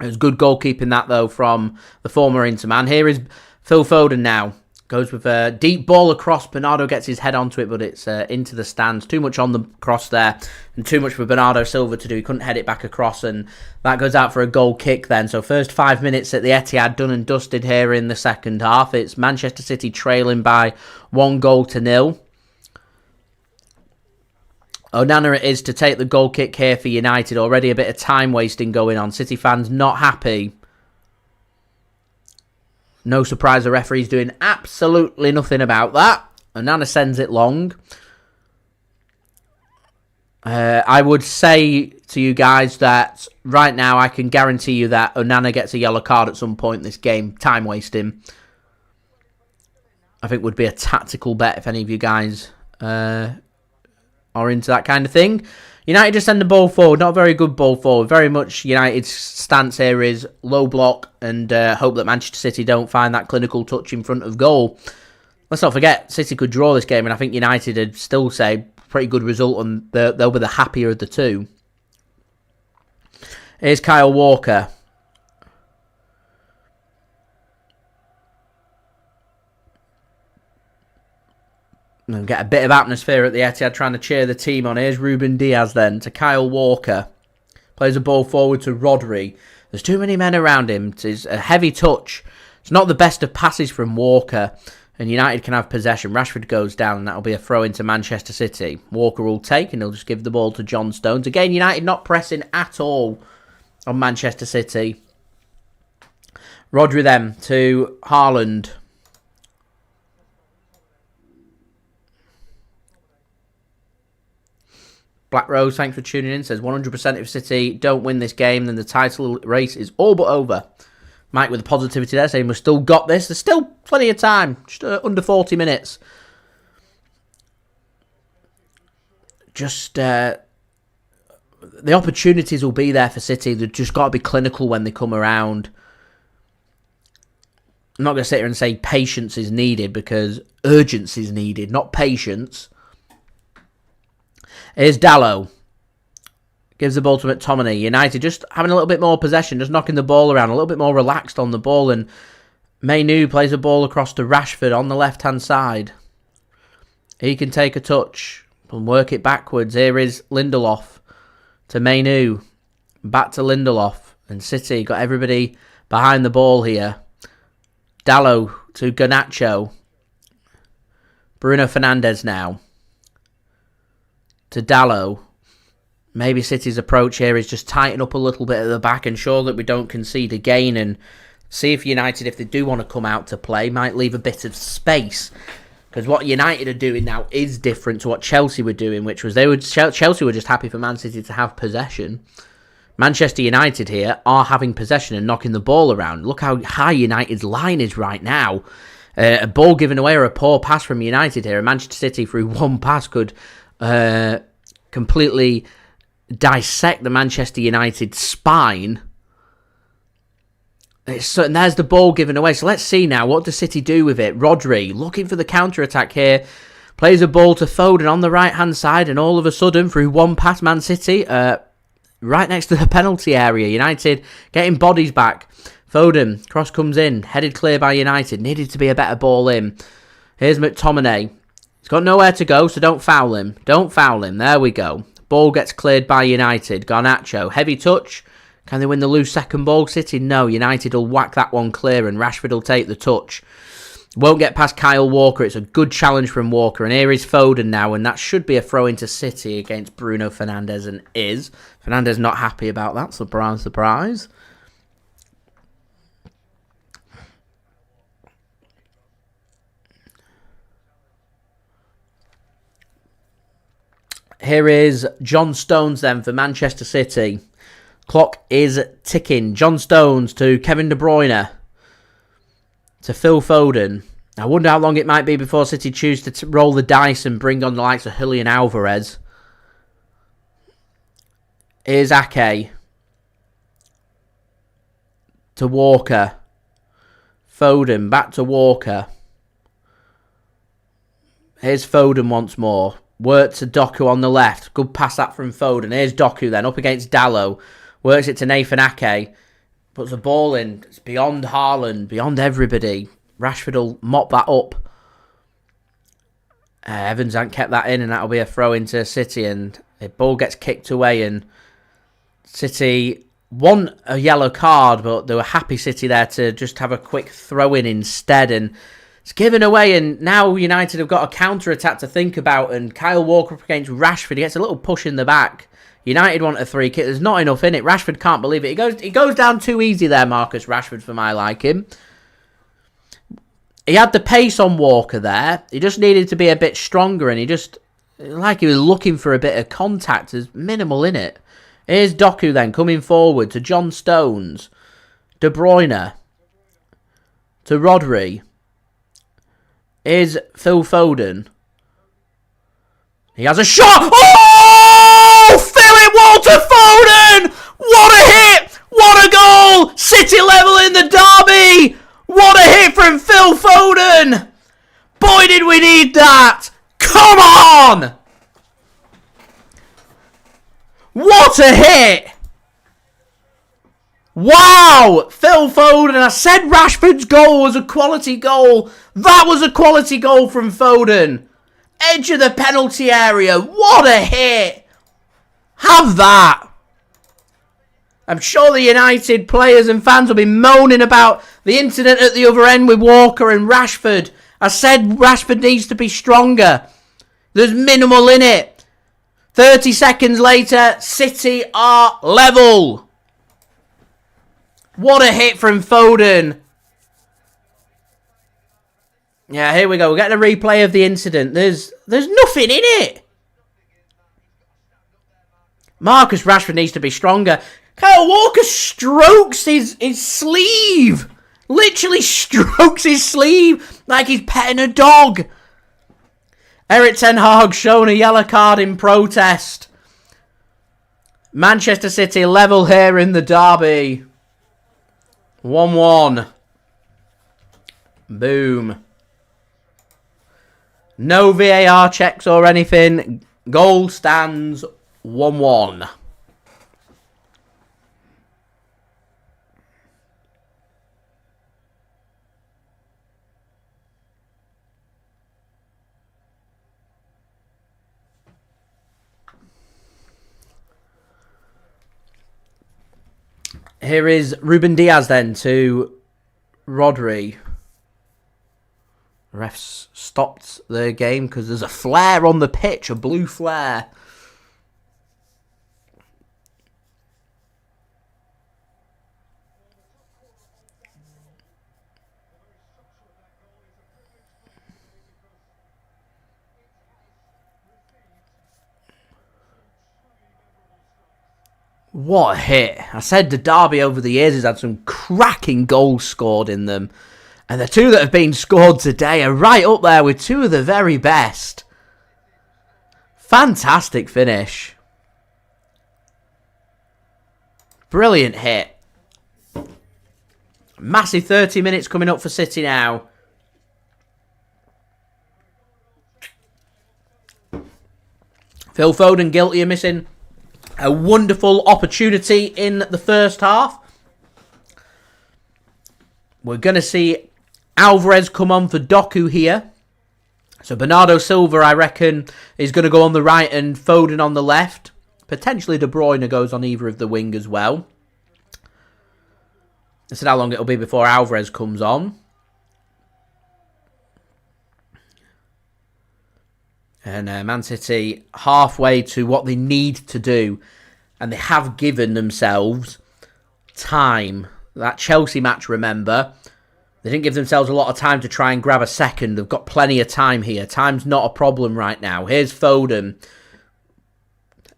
S1: It was good goalkeeping that, though, from the former Inter man. Here is Phil Foden now. Goes with a deep ball across. Bernardo gets his head onto it, but it's into the stands. Too much on the cross there, and too much for Bernardo Silva to do. He couldn't head it back across, and that goes out for a goal kick then. So first 5 minutes at the Etihad done and dusted here in the second half. It's Manchester City trailing by 1-0. Onana it is to take the goal kick here for United. Already a bit of time wasting going on. City fans not happy. No surprise, the referee's doing absolutely nothing about that. Onana sends it long. I would say to you guys that right now I can guarantee you that Onana gets a yellow card at some point in this game. Time wasting. I think would be a tactical bet if any of you guys are into that kind of thing. United just send the ball forward. Not a very good ball forward. Very much United's stance here is low block and hope that Manchester City don't find that clinical touch in front of goal. Let's not forget, City could draw this game, and I think United would still say pretty good result, and they'll be the happier of the two. Here's Kyle Walker. And get a bit of atmosphere at the Etihad trying to cheer the team on. Here's Ruben Dias then to Kyle Walker. Plays a ball forward to Rodri. There's too many men around him. It's a heavy touch. It's not the best of passes from Walker. And United can have possession. Rashford goes down and that'll be a throw into Manchester City. Walker will take and he'll just give the ball to John Stones. Again, United not pressing at all on Manchester City. Rodri then to Haaland. Black Rose, thanks for tuning in. Says 100% if City don't win this game, then the title race is all but over. Mike with the positivity there, saying we've still got this. There's still plenty of time. Just under 40 minutes. Just the opportunities will be there for City. They've just got to be clinical when they come around. I'm not going to sit here and say patience is needed because urgency is needed, not patience. Here's Dalot. Gives the ball to McTominay. United just having a little bit more possession, just knocking the ball around, a little bit more relaxed on the ball. And Mainu plays a ball across to Rashford on the left-hand side. He can take a touch and work it backwards. Here is Lindelof to Mainu. Back to Lindelof. And City got everybody behind the ball here. Dalot to Garnacho. Bruno Fernandes now. To Dalot. Maybe City's approach here is just tighten up a little bit at the back, ensure that we don't concede again, and see if United, if they do want to come out to play, might leave a bit of space. Because what United are doing now is different to what Chelsea were doing, which was Chelsea were just happy for Man City to have possession. Manchester United here are having possession and knocking the ball around. Look how high United's line is right now. A ball given away or a poor pass from United here. And Manchester City, through one pass, could completely dissect the Manchester United spine. And there's the ball given away. So let's see now, what does City do with it? Rodri looking for the counter-attack here. Plays a ball to Foden on the right-hand side, and all of a sudden, through one pass, Man City, right next to the penalty area. United getting bodies back. Foden, cross comes in, headed clear by United. Needed to be a better ball in. Here's McTominay. He's got nowhere to go, so don't foul him. Don't foul him. There we go. Ball gets cleared by United. Garnacho, heavy touch. Can they win the loose second ball? City? No. United will whack that one clear and Rashford will take the touch. Won't get past Kyle Walker. It's a good challenge from Walker. And here is Foden now, and that should be a throw into City against Bruno Fernandes, and is. Fernandes not happy about that. Surprise, surprise. Here is John Stones then for Manchester City. Clock is ticking. John Stones to Kevin De Bruyne. To Phil Foden. I wonder how long it might be before City choose to roll the dice and bring on the likes of Julian Alvarez. Here's Ake. To Walker. Foden back to Walker. Here's Foden once more. Work to Doku on the left. Good pass that from Foden. Here's Doku then, up against Dalot. Works it to Nathan Ake. Puts the ball in. It's beyond Haaland, beyond everybody. Rashford will mop that up. Evans hasn't kept that in, and that'll be a throw into City, and the ball gets kicked away, and City want a yellow card, but they were happy, City, there to just have a quick throw-in instead, and it's given away, and now United have got a counter-attack to think about, and Kyle Walker up against Rashford. He gets a little push in the back. United want a free kick. There's not enough in it. Rashford can't believe it. He goes down too easy there, Marcus Rashford, for my liking. He had the pace on Walker there. He just needed to be a bit stronger, and he was looking for a bit of contact. There's minimal in it. Here's Doku then, coming forward to John Stones. De Bruyne. To Rodri. Here's Phil Foden. He has a shot! Oh! Philip Walter Foden! What a hit! What a goal! City level in the derby! What a hit from Phil Foden! Boy, did we need that! Come on! What a hit! Wow! Phil Foden. I said Rashford's goal was a quality goal. That was a quality goal from Foden. Edge of the penalty area. What a hit! Have that! I'm sure the United players and fans will be moaning about the incident at the other end with Walker and Rashford. I said Rashford needs to be stronger. There's minimal in it. 30 seconds later, City are level. What a hit from Foden. Yeah, here we go. We're getting a replay of the incident. There's nothing in it. Marcus Rashford needs to be stronger. Kyle Walker strokes his sleeve. Literally strokes his sleeve like he's petting a dog. Erik Ten Hag shown a yellow card in protest. Manchester City level here in the derby. 1-1. Boom. No VAR checks or anything. Goal stands 1-1. Here is Ruben Dias then to Rodri. Refs stopped the game because there's a flare on the pitch, a blue flare. What a hit. I said the derby over the years has had some cracking goals scored in them. And the two that have been scored today are right up there with two of the very best. Fantastic finish. Brilliant hit. Massive 30 minutes coming up for City now. Phil Foden guilty of missing a wonderful opportunity in the first half. We're going to see Alvarez come on for Doku here. So Bernardo Silva, I reckon, is going to go on the right and Foden on the left. Potentially De Bruyne goes on either of the wing as well. I said how long it'll be before Alvarez comes on. And Man City halfway to what they need to do. And they have given themselves time. That Chelsea match, remember, they didn't give themselves a lot of time to try and grab a second. They've got plenty of time here. Time's not a problem right now. Here's Foden.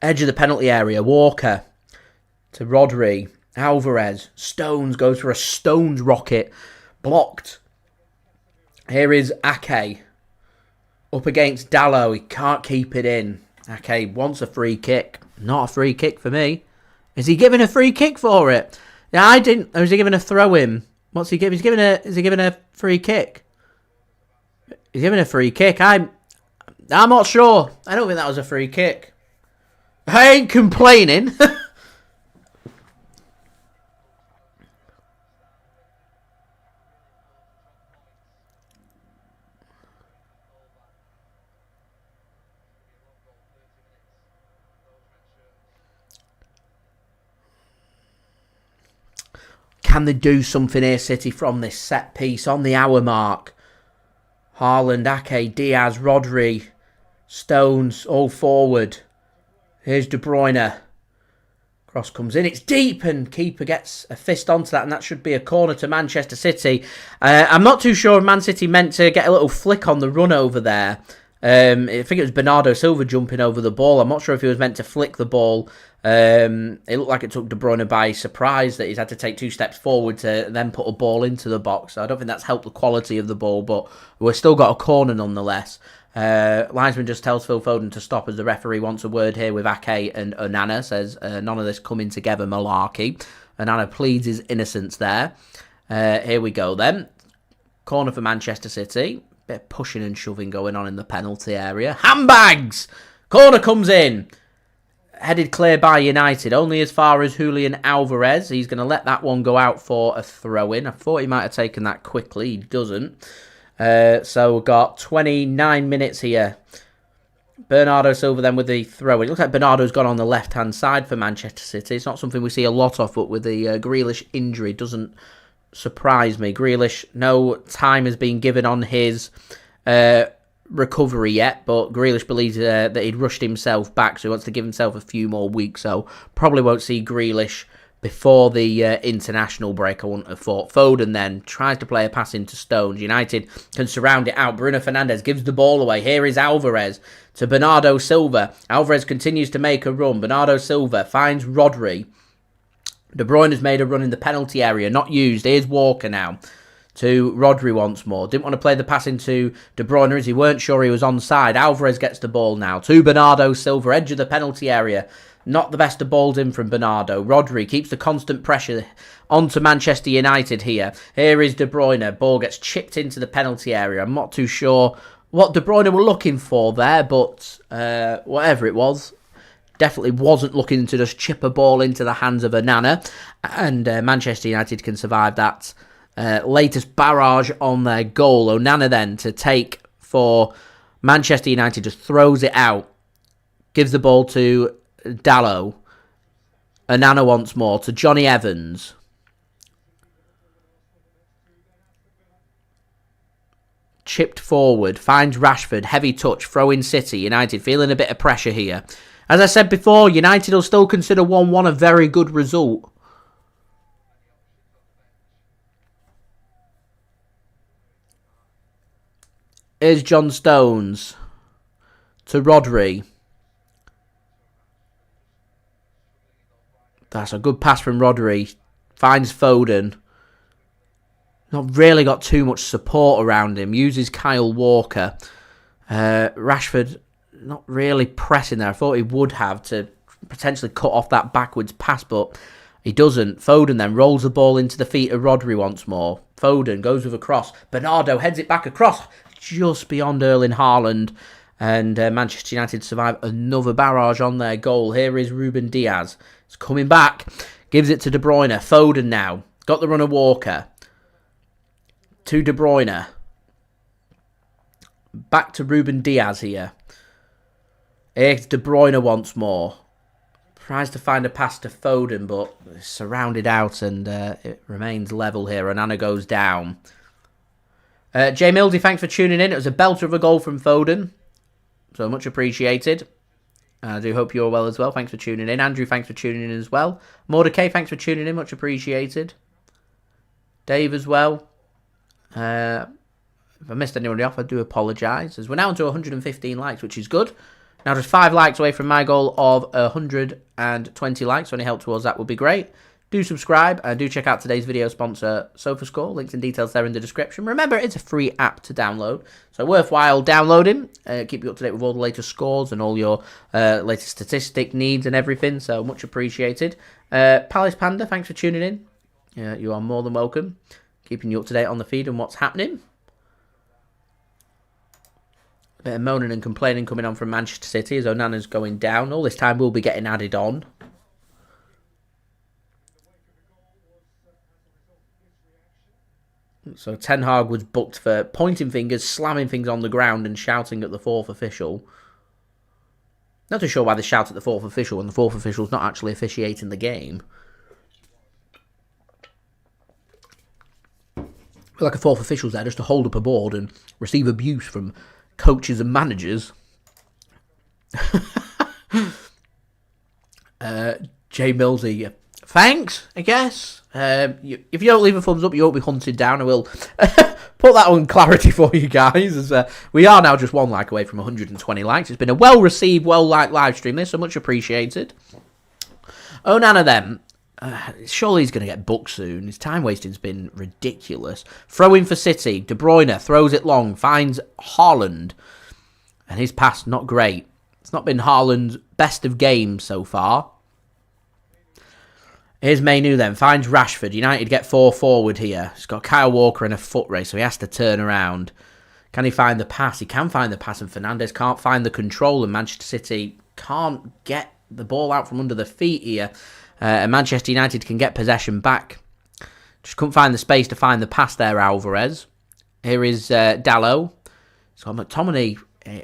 S1: Edge of the penalty area. Walker to Rodri. Alvarez. Stones goes for a Stones rocket. Blocked. Here is Ake. Up against Dalot. He can't keep it in. Ake wants a free kick. Not a free kick for me. Is he giving a free kick for it? Yeah, I didn't. Or is he giving a throw in? What's he giving? Is he giving a free kick? He's giving a free kick. I'm not sure. I don't think that was a free kick. I ain't complaining. Can they do something here, City, from this set piece on the hour mark? Haaland, Ake, Diaz, Rodri, Stones, all forward. Here's De Bruyne. Cross comes in, it's deep, and keeper gets a fist onto that, and that should be a corner to Manchester City. I'm not too sure if Man City meant to get a little flick on the run over there. I think it was Bernardo Silva jumping over the ball. I'm not sure if he was meant to flick the ball. It looked like it took De Bruyne by surprise that he's had to take 2 steps forward to then put a ball into the box. So I don't think that's helped the quality of the ball, but we've still got a corner nonetheless. Linesman just tells Phil Foden to stop as the referee wants a word here with Ake, and Onana says none of this coming together malarkey. Onana pleads his innocence there. Here we go then. Corner for Manchester City. Bit of pushing and shoving going on in the penalty area. Handbags! Corner comes in. Headed clear by United. Only as far as Julian Alvarez. He's going to let that one go out for a throw-in. I thought he might have taken that quickly. He doesn't. So we've got 29 minutes here. Bernardo Silva then with the throw. It looks like Bernardo's gone on the left-hand side for Manchester City. It's not something we see a lot of, but with the Grealish injury, it doesn't surprise me. Grealish, no time has been given on his recovery yet, but Grealish believes that he'd rushed himself back, so he wants to give himself a few more weeks. So probably won't see Grealish before the international break, I wouldn't have thought. Foden then tries to play a pass into Stones. United can surround it out. Bruno Fernandes gives the ball away. Here is Alvarez to Bernardo Silva. Alvarez continues to make a run. Bernardo Silva finds Rodri. De Bruyne has made a run in the penalty area, not used. Here's Walker now to Rodri once more. Didn't want to play the pass into De Bruyne as he weren't sure he was onside. Alvarez gets the ball now to Bernardo Silva, edge of the penalty area. Not the best of balls in from Bernardo. Rodri keeps the constant pressure onto Manchester United here. Here is De Bruyne. Ball gets chipped into the penalty area. I'm not too sure what De Bruyne were looking for there, but whatever it was, definitely wasn't looking to just chip a ball into the hands of Onana. And Manchester United can survive that latest barrage on their goal. Onana then to take for Manchester United, just throws it out. Gives the ball to Dalot. Onana once more to Johnny Evans. Chipped forward, finds Rashford, heavy touch, throw in City. United feeling a bit of pressure here. As I said before, United will still consider 1-1 a very good result. Here's John Stones to Rodri. That's a good pass from Rodri. Finds Foden. Not really got too much support around him. Uses Kyle Walker. Rashford not really pressing there. I thought he would have to potentially cut off that backwards pass, but he doesn't. Foden then rolls the ball into the feet of Rodri once more. Foden goes with a cross. Bernardo heads it back across just beyond Erling Haaland. And Manchester United survive another barrage on their goal. Here is Ruben Dias. It's coming back. Gives it to De Bruyne. Foden now. Got the run of Walker. To De Bruyne. Back to Ruben Dias here. Here's De Bruyne once more. Tries to find a pass to Foden, but it's surrounded out and it remains level here. Onana goes down. Jay Mildy, thanks for tuning in. It was a belter of a goal from Foden. So much appreciated. I do hope you're well as well. Thanks for tuning in. Andrew, thanks for tuning in as well. Mordecai, thanks for tuning in. Much appreciated. Dave as well. If I missed anybody off, I do apologise. As we're now on to 115 likes, which is good. Now just 5 likes away from my goal of 120 likes. So any help towards that would be great. Do subscribe and do check out today's video sponsor, SofaScore. Links and details there in the description. Remember, it's a free app to download, so worthwhile downloading. Keep you up to date with all the latest scores and all your latest statistic needs and everything, so much appreciated. Palace Panda, thanks for tuning in. You are more than welcome. Keeping you up to date on the feed and what's happening. A bit of moaning and complaining coming on from Manchester City as Onana's going down. All this time we'll be getting added on. So Ten Hag was booked for pointing fingers, slamming things on the ground and shouting at the 4th official. Not too sure why they shout at the 4th official when the 4th official's not actually officiating the game. Like a fourth official's there just to hold up a board and receive abuse from coaches and managers. Jay Millsy, thanks, I guess. If you don't leave a thumbs up, you won't be hunted down. I will put that on clarity for you guys, as we are now just one like away from 120 likes. It's been a well-received, well-liked live stream. This so much appreciated. Onana then. Surely he's going to get booked soon. His time wasting's been ridiculous. Throw in for City. De Bruyne throws it long, finds Haaland, and his pass not great. It's not been Haaland's best of games so far. Here's Manu then, finds Rashford. United get 4 forward here. He's got Kyle Walker in a foot race, so he has to turn around. Can he find the pass? He can find the pass, and Fernandes can't find the control, and Manchester City can't get the ball out from under the feet here. And Manchester United can get possession back. Just couldn't find the space to find the pass there, Alvarez. Here is Dalot. He's got McTominay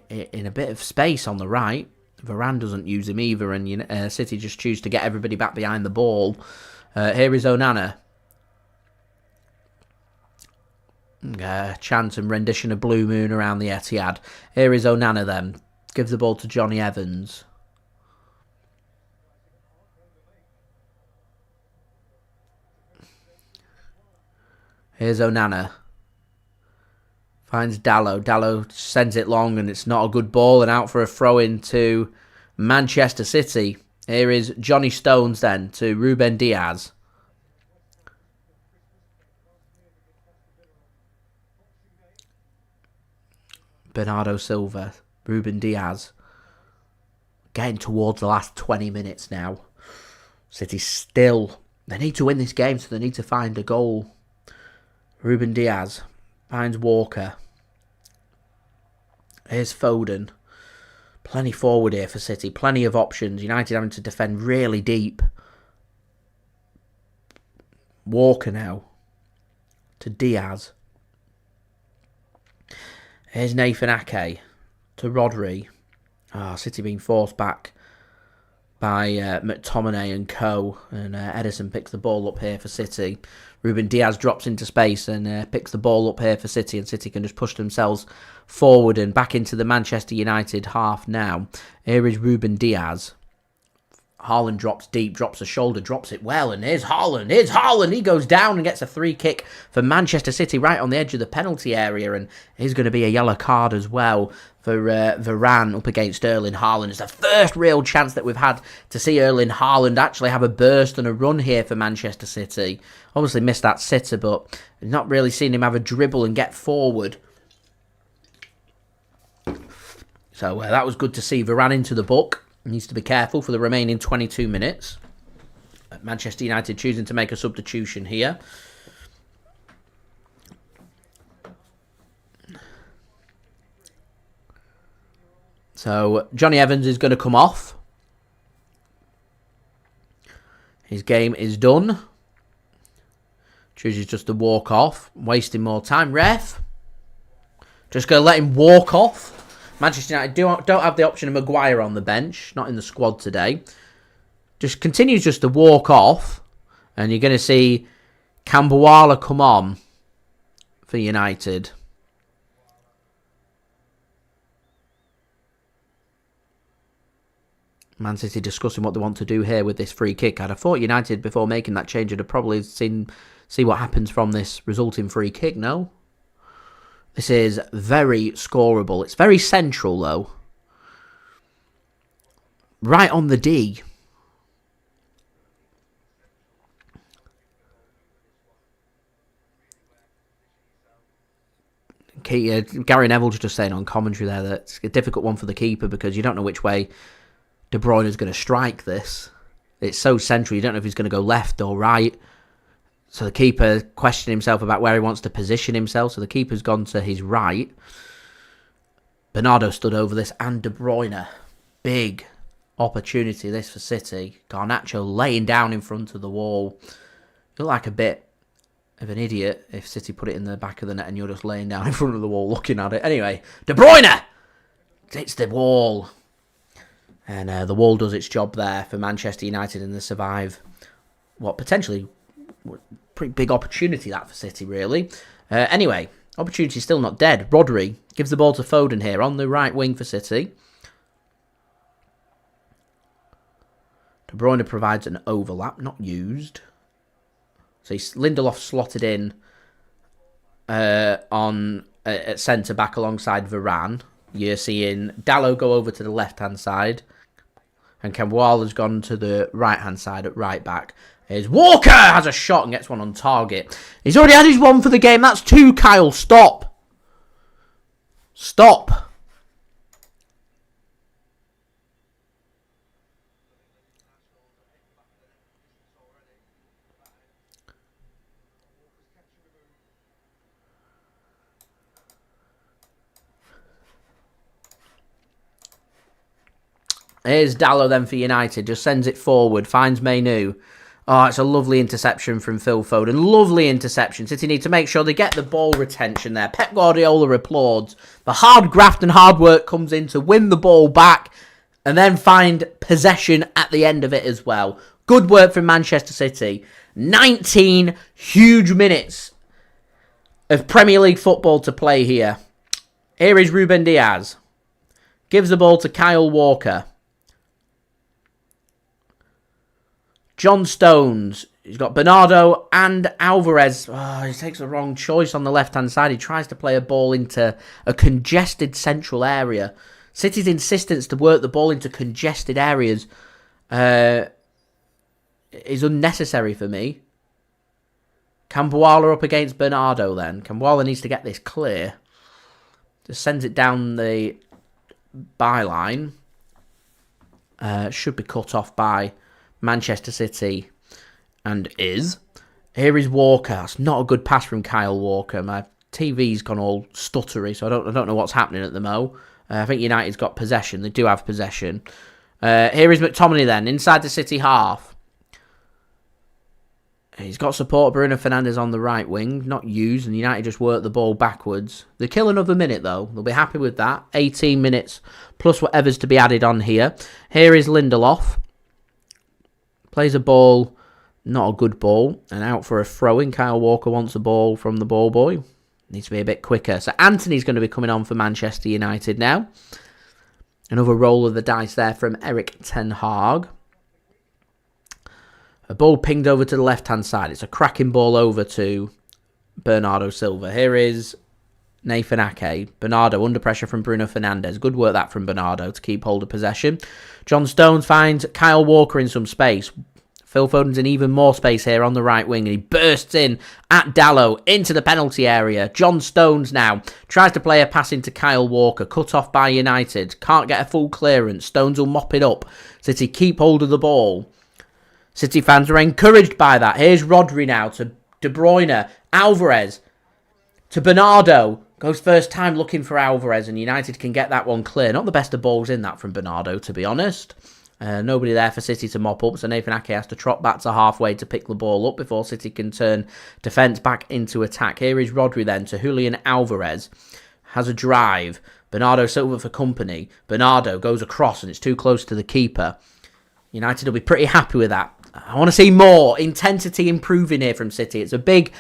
S1: in a bit of space on the right. Varane doesn't use him either, and City just choose to get everybody back behind the ball. Here is Onana. Chant and rendition of Blue Moon around the Etihad. Here is Onana then. Gives the ball to Johnny Evans. Here's Onana. Finds Dalot. Dalot sends it long and it's not a good ball and out for a throw-in to Manchester City. Here is Johnny Stones then to Ruben Dias. Bernardo Silva. Ruben Dias. Getting towards the last 20 minutes now. City still. They need to win this game, so they need to find a goal. Ruben Dias finds Walker. Here's Foden. Plenty forward here for City. Plenty of options. United having to defend really deep. Walker now. To Diaz. Here's Nathan Ake. To Rodri. City being forced back by McTominay and co. And Ederson picks the ball up here for City. Ruben Dias drops into space and picks the ball up here for City, and City can just push themselves forward and back into the Manchester United half now. Here is Ruben Dias. Haaland drops deep, drops a shoulder, drops it well, and here's Haaland. Here's Haaland. He goes down and gets a free kick for Manchester City right on the edge of the penalty area, and here's going to be a yellow card as well for Varane up against Erling Haaland. It's the first real chance that we've had to see Erling Haaland actually have a burst and a run here for Manchester City. Obviously missed that sitter, but not really seen him have a dribble and get forward. So that was good to see. Varane into the book. Needs to be careful for the remaining 22 minutes. Manchester United choosing to make a substitution here. So Johnny Evans is going to come off. His game is done. Chooses just to walk off. Wasting more time. Ref. Just going to let him walk off. Manchester United don't have the option of Maguire on the bench. Not in the squad today. Just continues just to walk off. And you're going to see Cambuala come on for United. Man City discussing what they want to do here with this free kick. I'd have thought United, before making that change, would have probably see what happens from this resulting free kick, no? This is very scoreable. It's very central, though. Right on the D. Gary Neville's just saying on commentary there that it's a difficult one for the keeper because you don't know which way De Bruyne is going to strike this. It's so central, you don't know if he's going to go left or right. So the keeper questioned himself about where he wants to position himself. So the keeper's gone to his right. Bernardo stood over this, and De Bruyne. Big opportunity this for City. Garnacho laying down in front of the wall. You look like a bit of an idiot if City put it in the back of the net and you're just laying down in front of the wall looking at it. Anyway, De Bruyne hits the wall. And the wall does its job there for Manchester United, and they survive what potentially pretty big opportunity that for City, really. Anyway, opportunity still not dead. Rodri gives the ball to Foden here on the right wing for City. De Bruyne provides an overlap, not used. So Lindelof slotted in at centre-back alongside Varane. You're seeing Dalot go over to the left-hand side. And Kamwala's gone to the right-hand side at right-back. Here's Walker! Has a shot and gets one on target. He's already had his one for the game. That's two, Kyle. Stop. Stop. Here's Dalot then for United. Just sends it forward. Finds Manu. Oh, it's a lovely interception from Phil Foden. Lovely interception. City need to make sure they get the ball retention there. Pep Guardiola applauds. The hard graft and hard work comes in to win the ball back and then find possession at the end of it as well. Good work from Manchester City. 19 huge minutes of Premier League football to play here. Here is Ruben Dias. Gives the ball to Kyle Walker. John Stones. He's got Bernardo and Alvarez. Oh, he takes the wrong choice on the left-hand side. He tries to play a ball into a congested central area. City's insistence to work the ball into congested areas is unnecessary for me. Kambuala up against Bernardo then. Kambuala needs to get this clear. Just sends it down the byline. Should be cut off by Manchester City, and is. Here is Walker. It's not a good pass from Kyle Walker. My TV's gone all stuttery, so I don't know what's happening at the mo. I think United's got possession. They do have possession. Here is McTominay then, inside the City half. He's got support of Bruno Fernandes on the right wing, not used, and United just work the ball backwards. They kill another minute, though. They'll be happy with that. 18 minutes, plus whatever's to be added on here. Here is Lindelof. Plays a ball, not a good ball, and out for a throw-in. Kyle Walker wants a ball from the ball boy. Needs to be a bit quicker. So Anthony's going to be coming on for Manchester United now. Another roll of the dice there from Erik Ten Hag. A ball pinged over to the left-hand side. It's a cracking ball over to Bernardo Silva. Here is Nathan Ake. Bernardo under pressure from Bruno Fernandes. Good work that from Bernardo to keep hold of possession. John Stones finds Kyle Walker in some space. Phil Foden's in even more space here on the right wing, and he bursts in at Dalot into the penalty area. John Stones now tries to play a pass into Kyle Walker, cut off by United. Can't get a full clearance. Stones will mop it up. City keep hold of the ball. City fans are encouraged by that. Here's Rodri now to De Bruyne. Alvarez to Bernardo. Goes first time looking for Alvarez, and United can get that one clear. Not the best of balls in that from Bernardo, to be honest. Nobody there for City to mop up, so Nathan Ake has to trot back to halfway to pick the ball up before City can turn defence back into attack. Here is Rodri then to Julian Alvarez. Has a drive. Bernardo Silva for company. Bernardo goes across, and it's too close to the keeper. United will be pretty happy with that. I want to see more intensity improving here from City. It's a big,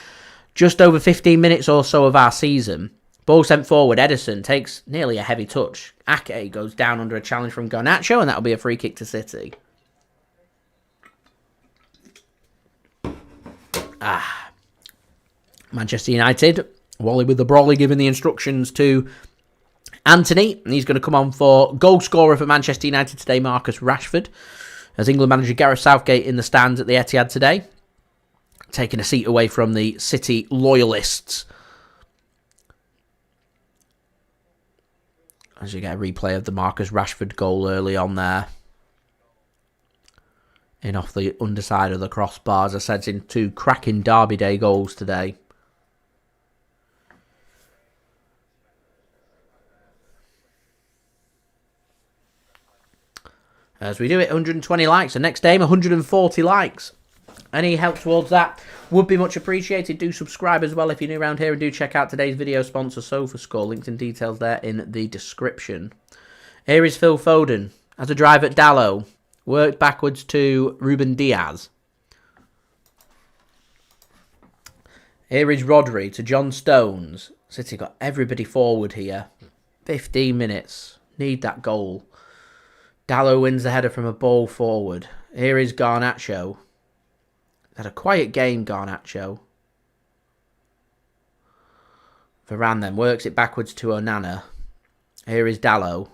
S1: just over 15 minutes or so of our season. Ball sent forward. Ederson takes nearly a heavy touch. Ake goes down under a challenge from Garnacho, and that'll be a free kick to City. Manchester United. Wally with the brawly giving the instructions to Anthony, and he's going to come on for goal scorer for Manchester United today, Marcus Rashford, as England manager Gareth Southgate in the stands at the Etihad today, taking a seat away from the City loyalists. As you get a replay of the Marcus Rashford goal early on there. In off the underside of the crossbar. As I said, in two cracking Derby Day goals today. As we do it, 120 likes. The next game, 140 likes. Any help towards that would be much appreciated. Do subscribe as well if you're new around here, and do check out today's video sponsor, SofaScore. Links and details there in the description. Here is Phil Foden. Has a drive at Dalot. Worked backwards to Ruben Dias. Here is Rodri to John Stones. City got everybody forward here. 15 minutes. Need that goal. Dalot wins the header from a ball forward. Here is Garnacho. Had a quiet game, Garnacho. Varane then works it backwards to Onana. Here is Dalot.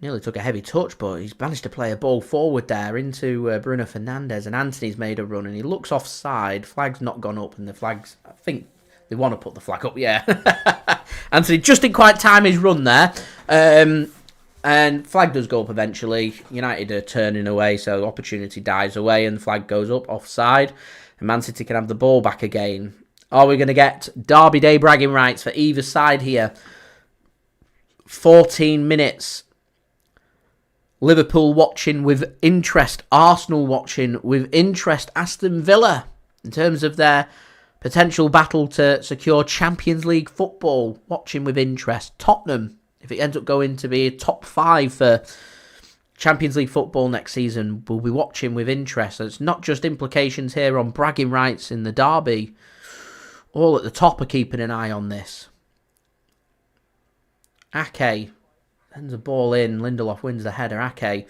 S1: Nearly took a heavy touch, but he's managed to play a ball forward there into Bruno Fernandes, and Anthony's made a run, and he looks offside. Flag's not gone up, and the flag's... I think they want to put the flag up, yeah. Anthony just didn't quite time his run there. And flag does go up eventually. United are turning away, so opportunity dies away, and the flag goes up, offside. And Man City can have the ball back again. Are we going to get Derby Day bragging rights for either side here? 14 minutes. Liverpool watching with interest. Arsenal watching with interest. Aston Villa, in terms of their potential battle to secure Champions League football, watching with interest. Tottenham, if it ends up going to be a top 5 for Champions League football next season, will be watching with interest. So it's not just implications here on bragging rights in the derby. All at the top are keeping an eye on this. Ake sends a ball in. Lindelof wins the header. Ake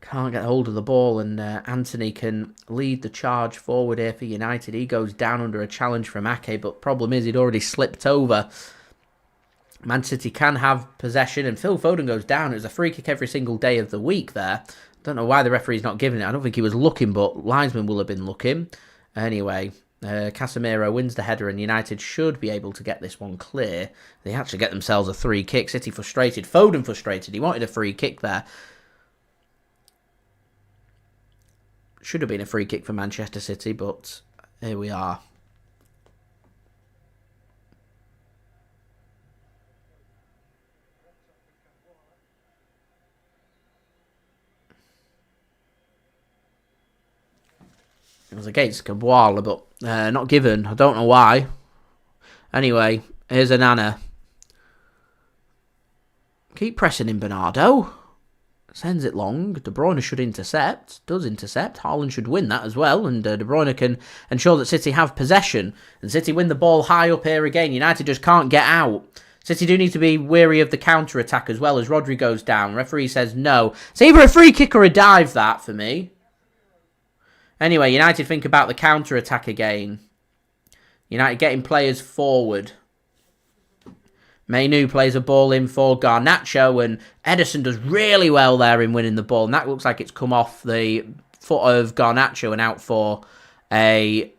S1: can't get hold of the ball, and Anthony can lead the charge forward here for United. He goes down under a challenge from Ake, but problem is he'd already slipped over. Man City can have possession, and Phil Foden goes down. It was a free kick every single day of the week there. Don't know why the referee's not giving it. I don't think he was looking, but linesman will have been looking. Anyway, Casemiro wins the header, and United should be able to get this one clear. They actually get themselves a free kick. City frustrated. Foden frustrated. He wanted a free kick there. Should have been a free kick for Manchester City, but here we are. It was against Gvardiol, but not given. I don't know why. Anyway, here's Onana. Keep pressing in, Bernardo. Sends it long. De Bruyne should intercept. Does intercept. Haaland should win that as well. And De Bruyne can ensure that City have possession. And City win the ball high up here again. United just can't get out. City do need to be wary of the counter-attack as well as Rodri goes down. Referee says no. It's either a free kick or a dive, that, for me. Anyway, United think about the counter-attack again. United getting players forward. Mainu plays a ball in for Garnacho, and Ederson does really well there in winning the ball. And that looks like it's come off the foot of Garnacho and out for a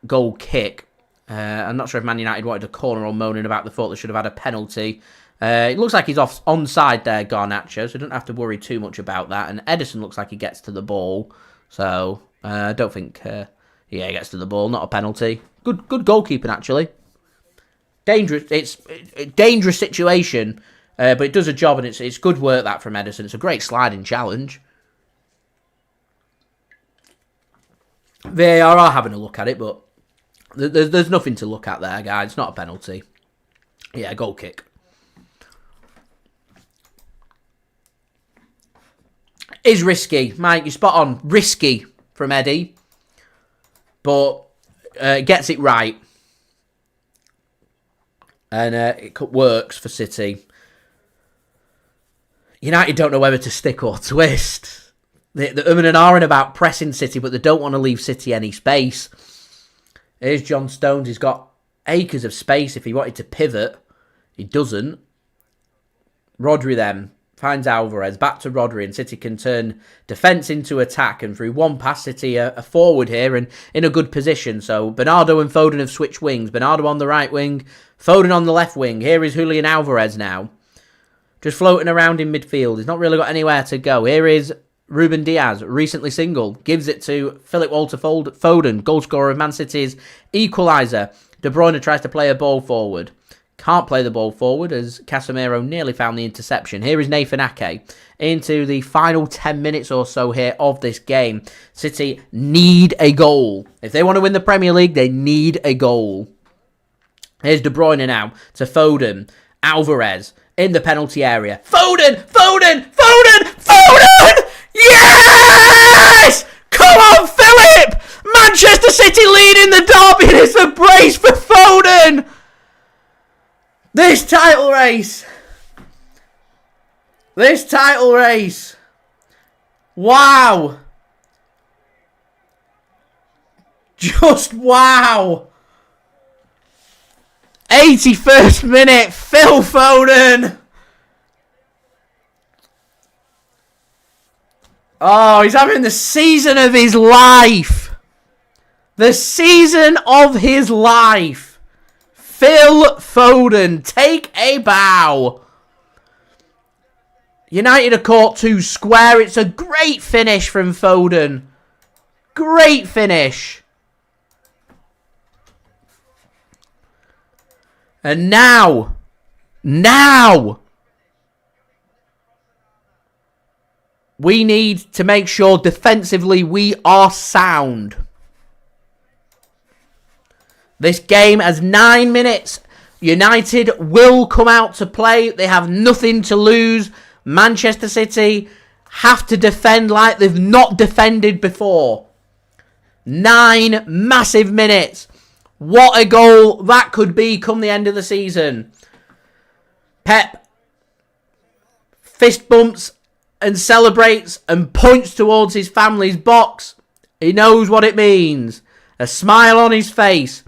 S1: goal kick. I'm not sure if Man United wanted a corner or moaning about the thought they should have had a penalty. It looks like he's onside there, Garnacho, so don't have to worry too much about that. And Ederson looks like he gets to the ball. So... I don't think, yeah, he gets to the ball, not a penalty. Good goalkeeping, actually. Dangerous, it's a dangerous situation, but it does a job, and it's good work, that, from Ederson. It's a great sliding challenge. VAR are having a look at it, but there's nothing to look at there, guys. It's not a penalty. Yeah, goal kick. Is risky. Mike, you're spot on. Risky from Eddie, but gets it right, and it works for City. United don't know whether to stick or twist. They're umming and ahhing about pressing City, but they don't want to leave City any space. Here's John Stones. He's got acres of space if he wanted to pivot. He doesn't. Rodri then finds Alvarez, back to Rodri, and City can turn defence into attack, and through one pass, City are forward here and in a good position. So Bernardo and Foden have switched wings. Bernardo on the right wing, Foden on the left wing. Here is Julian Alvarez now, just floating around in midfield. He's not really got anywhere to go. Here is Ruben Dias, recently single, gives it to Philip Walter Foden, goalscorer of Man City's equaliser. De Bruyne tries to play a ball forward. Can't play the ball forward as Casemiro nearly found the interception. Here is Nathan Ake into the final 10 minutes or so here of this game. City need a goal. If they want to win the Premier League, they need a goal. Here's De Bruyne now to Foden. Alvarez in the penalty area. Foden! Yes! Come on, Philip! Manchester City leading the derby, and it's a brace for Foden. This title race. Wow. Just wow. 81st minute, Phil Foden. Oh, he's having the season of his life. The season of his life. Phil Foden, take a bow. United are caught 2 square. It's a great finish from Foden. Great finish. And now, we need to make sure defensively we are sound. This game has 9 minutes. United will come out to play. They have nothing to lose. Manchester City have to defend like they've not defended before. 9 massive minutes. What a goal that could be come the end of the season. Pep fist bumps and celebrates and points towards his family's box. He knows what it means. A smile on his face.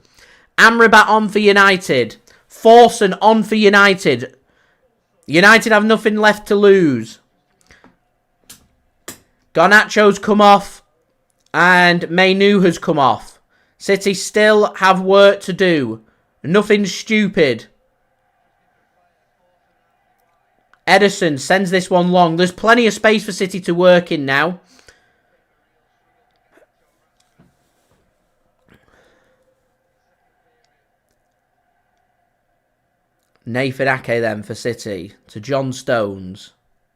S1: Amrabat on for United. Forson on for United. United have nothing left to lose. Garnacho's come off. And Manu has come off. City still have work to do. Nothing stupid. Ederson sends this one long. There's plenty of space for City to work in now. Nathan Ake then for City. To John Stones.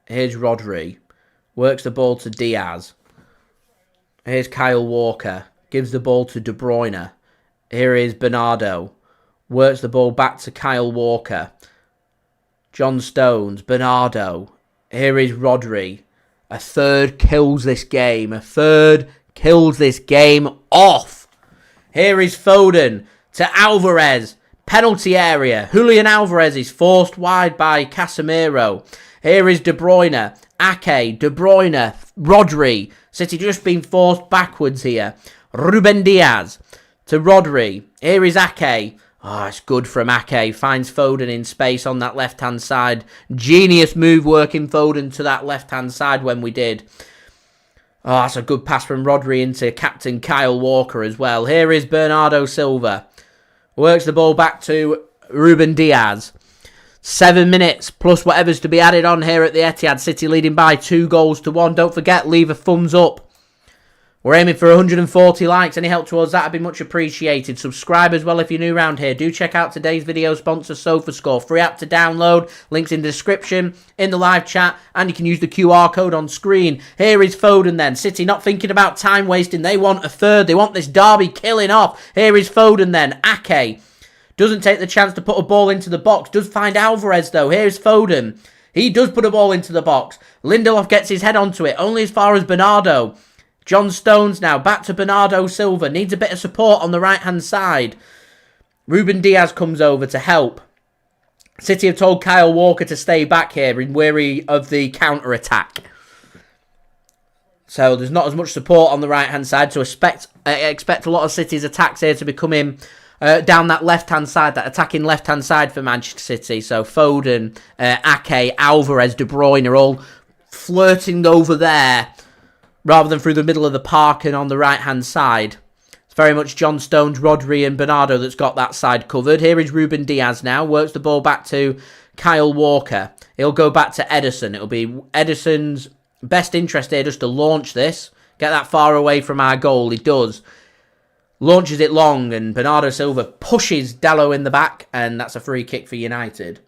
S1: Here's Rodri. Works the ball to Diaz. Here's Kyle Walker. Gives the ball to De Bruyne. Here is Bernardo. Works the ball back to Kyle Walker. John Stones. Bernardo. Here is Rodri. A third kills this game. A third kills this game off. Here is Foden to Alvarez. Penalty area. Julian Alvarez is forced wide by Casemiro. Here is De Bruyne. Ake. De Bruyne. Rodri. City just being forced backwards here. Ruben Dias to Rodri. Here is Ake. Oh, it's good from Ake. Finds Foden in space on that left-hand side. Genius move working Foden to that left-hand side when we did. Oh, that's a good pass from Rodri into captain Kyle Walker as well. Here is Bernardo Silva. Works the ball back to Ruben Dias. 7 minutes plus whatever's to be added on here at the Etihad. City leading by 2-1. Don't forget, leave a thumbs up. We're aiming for 140 likes. Any help towards that would be much appreciated. Subscribe as well if you're new around here. Do check out today's video sponsor, SofaScore. Free app to download. Links in the description, in the live chat, and you can use the QR code on screen. Here is Foden then. City not thinking about time wasting. They want a third. They want this derby killing off. Here is Foden then. Ake doesn't take the chance to put a ball into the box. Does find Alvarez though. Here's Foden. He does put a ball into the box. Lindelof gets his head onto it. Only as far as Bernardo. John Stones now, back to Bernardo Silva. Needs a bit of support on the right-hand side. Ruben Dias comes over to help. City have told Kyle Walker to stay back here in worry of the counter-attack. So there's not as much support on the right-hand side. So expect a lot of City's attacks here to be coming down that left-hand side, that attacking left-hand side for Manchester City. So Foden, Ake, Alvarez, De Bruyne are all flirting over there, rather than through the middle of the park and on the right-hand side. It's very much John Stones, Rodri and Bernardo that's got that side covered. Here is Ruben Dias now. Works the ball back to Kyle Walker. He'll go back to Ederson. It'll be Ederson's best interest here just to launch this. Get that far away from our goal. He does. Launches it long and Bernardo Silva pushes Dalot in the back. And that's a free kick for United.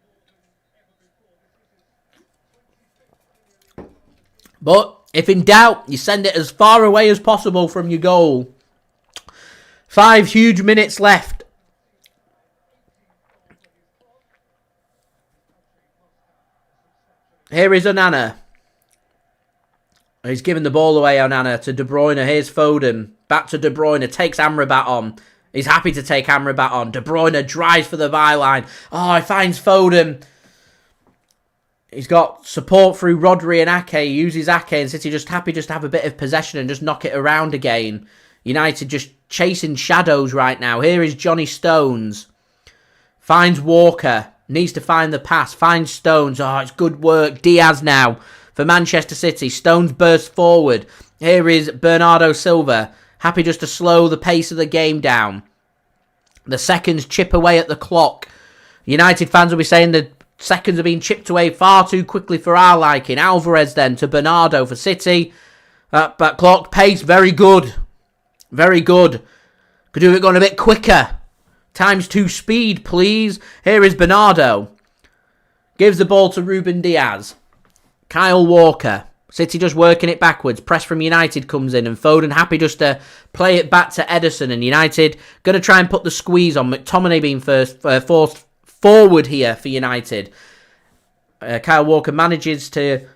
S1: But if in doubt, you send it as far away as possible from your goal. 5 huge minutes left. Here is Onana. He's given the ball away, Onana, to De Bruyne. Here's Foden. Back to De Bruyne. Takes Amrabat on. He's happy to take Amrabat on. De Bruyne drives for the byline. Oh, he finds Foden. He's got support through Rodri and Ake. He uses Ake, and City just happy just to have a bit of possession and just knock it around again. United just chasing shadows right now. Here is Johnny Stones. Finds Walker. Needs to find the pass. Finds Stones. Oh, it's good work. Dias now for Manchester City. Stones bursts forward. Here is Bernardo Silva. Happy just to slow the pace of the game down. The seconds chip away at the clock. United fans will be saying the seconds are being chipped away far too quickly for our liking. Alvarez then to Bernardo for City. That clock pace, very good. Very good. Could do it going a bit quicker. Times 2 speed, please. Here is Bernardo. Gives the ball to Ruben Dias. Kyle Walker. City just working it backwards. Press from United comes in and Foden happy just to play it back to Ederson. And United going to try and put the squeeze on. McTominay being forced forward here for United. Kyle Walker manages to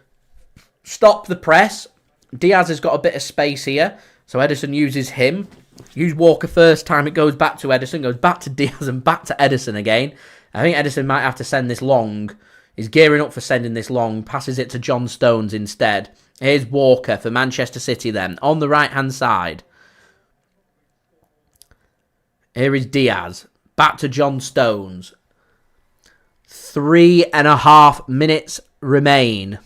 S1: stop the press. Diaz has got a bit of space here. So Ederson uses him. Use Walker first time. It goes back to Ederson. Goes back to Diaz and back to Ederson again. I think Ederson might have to send this long. He's gearing up for sending this long. Passes it to John Stones instead. Here's Walker for Manchester City then. On the right-hand side. Here is Diaz. Back to John Stones. 3.5 minutes remain.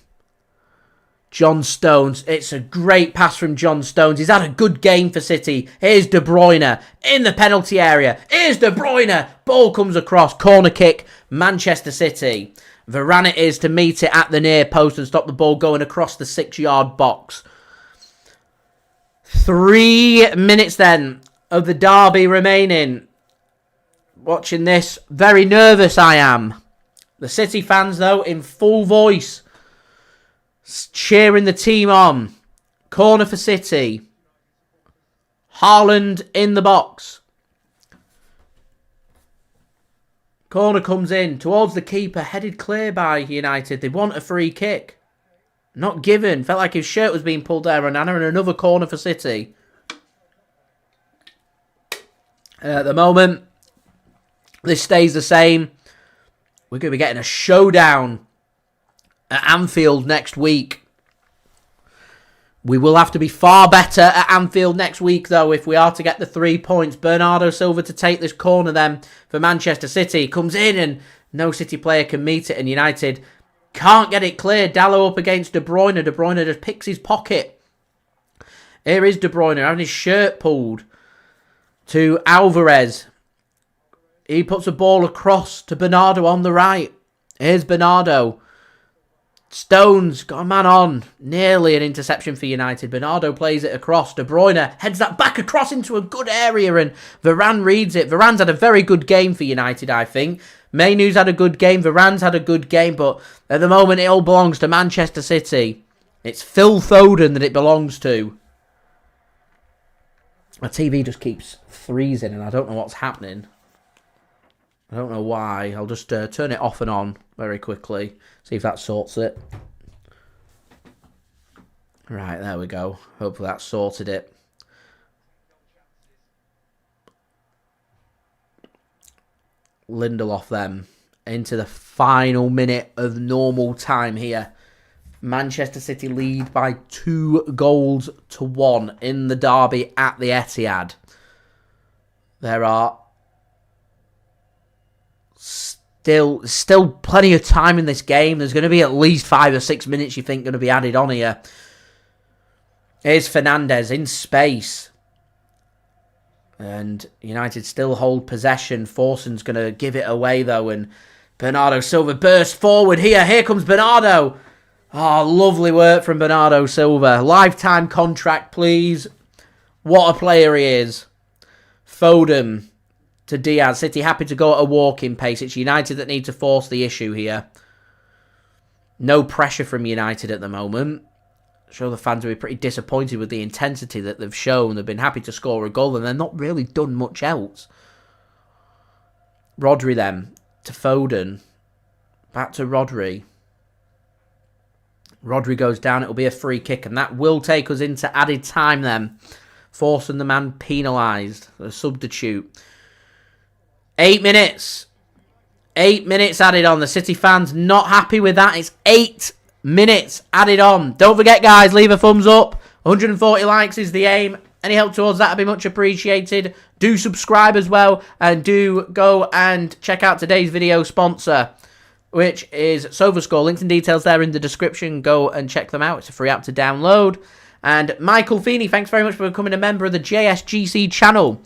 S1: John Stones. It's a great pass from John Stones. He's had a good game for City. Here's De Bruyne in the penalty area. Here's De Bruyne. Ball comes across. Corner kick. Manchester City. Varane it is to meet it at the near post and stop the ball going across the 6-yard box. 3 minutes then of the derby remaining. Watching this, very nervous I am. The City fans, though, in full voice, cheering the team on. Corner for City. Haaland in the box. Corner comes in towards the keeper, headed clear by United. They want a free kick. Not given. Felt like his shirt was being pulled there, and another corner for City. At the moment, this stays the same. We're going to be getting a showdown at Anfield next week. We will have to be far better at Anfield next week, though, if we are to get the 3 points. Bernardo Silva to take this corner then for Manchester City. Comes in and no City player can meet it, and United can't get it clear. Dalot up against De Bruyne. De Bruyne just picks his pocket. Here is De Bruyne having his shirt pulled to Alvarez. He puts a ball across to Bernardo on the right. Here's Bernardo. Stones got a man on. Nearly an interception for United. Bernardo plays it across. De Bruyne heads that back across into a good area and Varane reads it. Varane's had a very good game for United, I think. Mainu's had a good game. Varane's had a good game. But at the moment, it all belongs to Manchester City. It's Phil Foden that it belongs to. My TV just keeps freezing and I don't know what's happening. I don't know why. I'll just turn it off and on very quickly. See if that sorts it. Right, there we go. Hopefully that sorted it. Lindelof then. Into the final minute of normal time here. Manchester City lead by 2-1 in the derby at the Etihad. There are still plenty of time in this game. There's going to be at least 5 or 6 minutes, you think, going to be added on here. Here's Fernandes in space. And United still hold possession. Forson's going to give it away, though. And Bernardo Silva bursts forward here. Here comes Bernardo. Oh, lovely work from Bernardo Silva. Lifetime contract, please. What a player he is. Foden to Diaz. City happy to go at a walking pace. It's United that need to force the issue here. No pressure from United at the moment. I'm sure the fans will be pretty disappointed with the intensity that they've shown. They've been happy to score a goal and they're not really done much else. Rodri then to Foden. Back to Rodri. Rodri goes down. It'll be a free kick and that will take us into added time then. forcing the man penalised. A substitute. 8 minutes. 8 minutes added on. The City fans not happy with that. It's 8 minutes added on. Don't forget, guys, leave a thumbs up. 140 likes is the aim. Any help towards that would be much appreciated. Do subscribe as well. And do go and check out today's video sponsor, which is SofaScore. Links and details there in the description. Go and check them out. It's a free app to download. And Michael Feeney, thanks very much for becoming a member of the JSGC channel.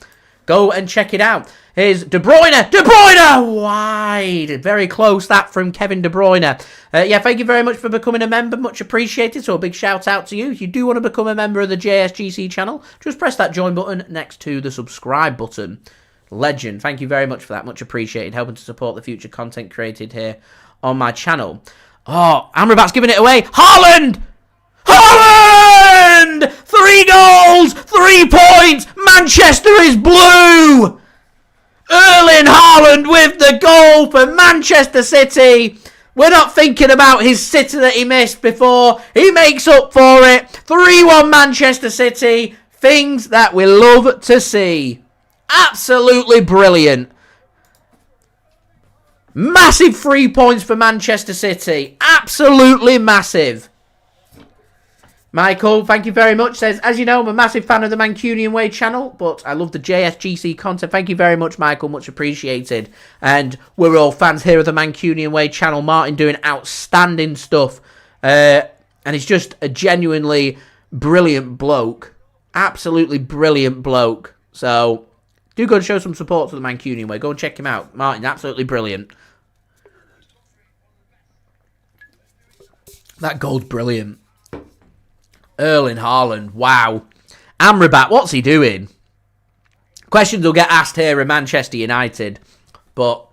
S1: Go and check it out. Here's De Bruyne. De Bruyne! Wide. Very close, that from Kevin De Bruyne. Yeah, thank you very much for becoming a member. Much appreciated. So a big shout out to you. If you do want to become a member of the JSGC channel, just press that join button next to the subscribe button. Legend. Thank you very much for that. Much appreciated. Helping to support the future content created here on my channel. Oh, Amrabat's giving it away. Haaland! Haaland! 3 goals! 3 points! Manchester is blue! Erling Haaland with the goal for Manchester City. We're not thinking about his City that he missed before. He makes up for it. 3-1 Manchester City. Things that we love to see. Absolutely brilliant. Massive 3 points for Manchester City. Absolutely massive. Michael, thank you very much. Says, as you know, I'm a massive fan of the Mancunian Way channel, but I love the JSGC content. Thank you very much, Michael. Much appreciated. And we're all fans here of the Mancunian Way channel. Martin doing outstanding stuff. And he's just a genuinely brilliant bloke. Absolutely brilliant bloke. So, do go and show some support to the Mancunian Way. Go and check him out. Martin, absolutely brilliant. That goal's brilliant. Erling Haaland, wow. Amrabat, what's he doing? Questions will get asked here in Manchester United. But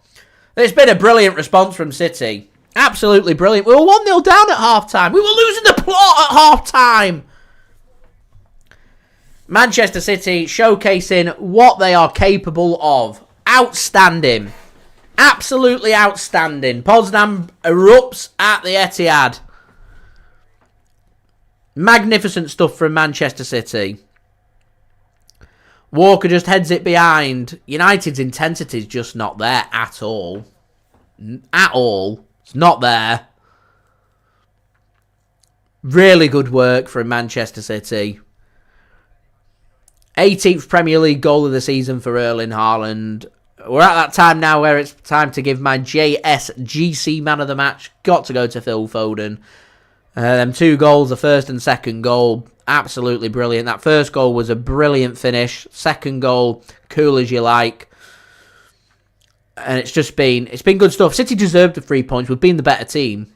S1: it's been a brilliant response from City. Absolutely brilliant. We were 1-0 down at half-time. We were losing the plot at half-time. Manchester City showcasing what they are capable of. Outstanding. Absolutely outstanding. Poznan erupts at the Etihad. Magnificent stuff from Manchester City. Walker just heads it behind. United's intensity is just not there at all. At all. It's not there. Really good work from Manchester City. 18th Premier League goal of the season for Erling Haaland. We're at that time now where it's time to give my JSGC man of the match. Got to go to Phil Foden. Them 2 goals, the first and second goal, absolutely brilliant. That first goal was a brilliant finish. Second goal, cool as you like. And it's been good stuff. City deserved the 3 points. We've been the better team.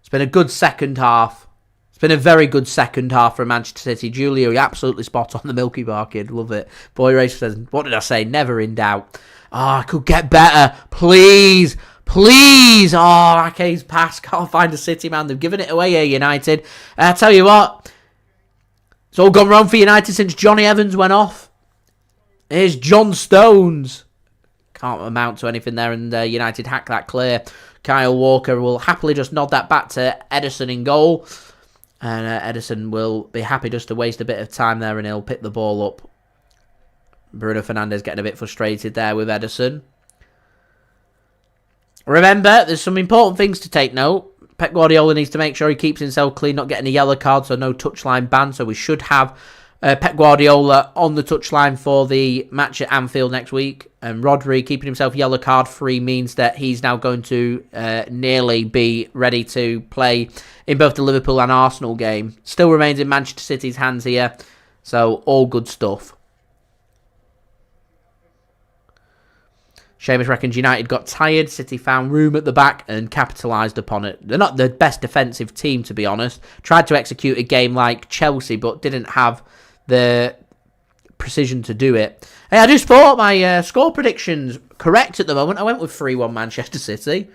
S1: It's been a good second half. It's been a very good second half for Manchester City. Julio, you're absolutely spot on the Milky Bar kid. Love it. Boy Race says, what did I say? Never in doubt. Oh, I could get better. Please. Please. Oh, Ake's pass. Can't find a City man. They've given it away here, United. I tell you what. It's all gone wrong for United since Johnny Evans went off. Here's John Stones. Can't amount to anything there, and United hack that clear. Kyle Walker will happily just nod that back to Ederson in goal. And Ederson will be happy just to waste a bit of time there, and he'll pick the ball up. Bruno Fernandes getting a bit frustrated there with Ederson. Remember, there's some important things to take note. Pep Guardiola needs to make sure he keeps himself clean, not getting a yellow card, so no touchline ban. So we should have Pep Guardiola on the touchline for the match at Anfield next week. And Rodri keeping himself yellow card free means that he's now going to nearly be ready to play in both the Liverpool and Arsenal game. Still remains in Manchester City's hands here. So all good stuff. Seamus reckons United got tired. City found room at the back and capitalised upon it. They're not the best defensive team, to be honest. Tried to execute a game like Chelsea, but didn't have the precision to do it. Hey, I just thought my score prediction's correct at the moment. I went with 3-1 Manchester City.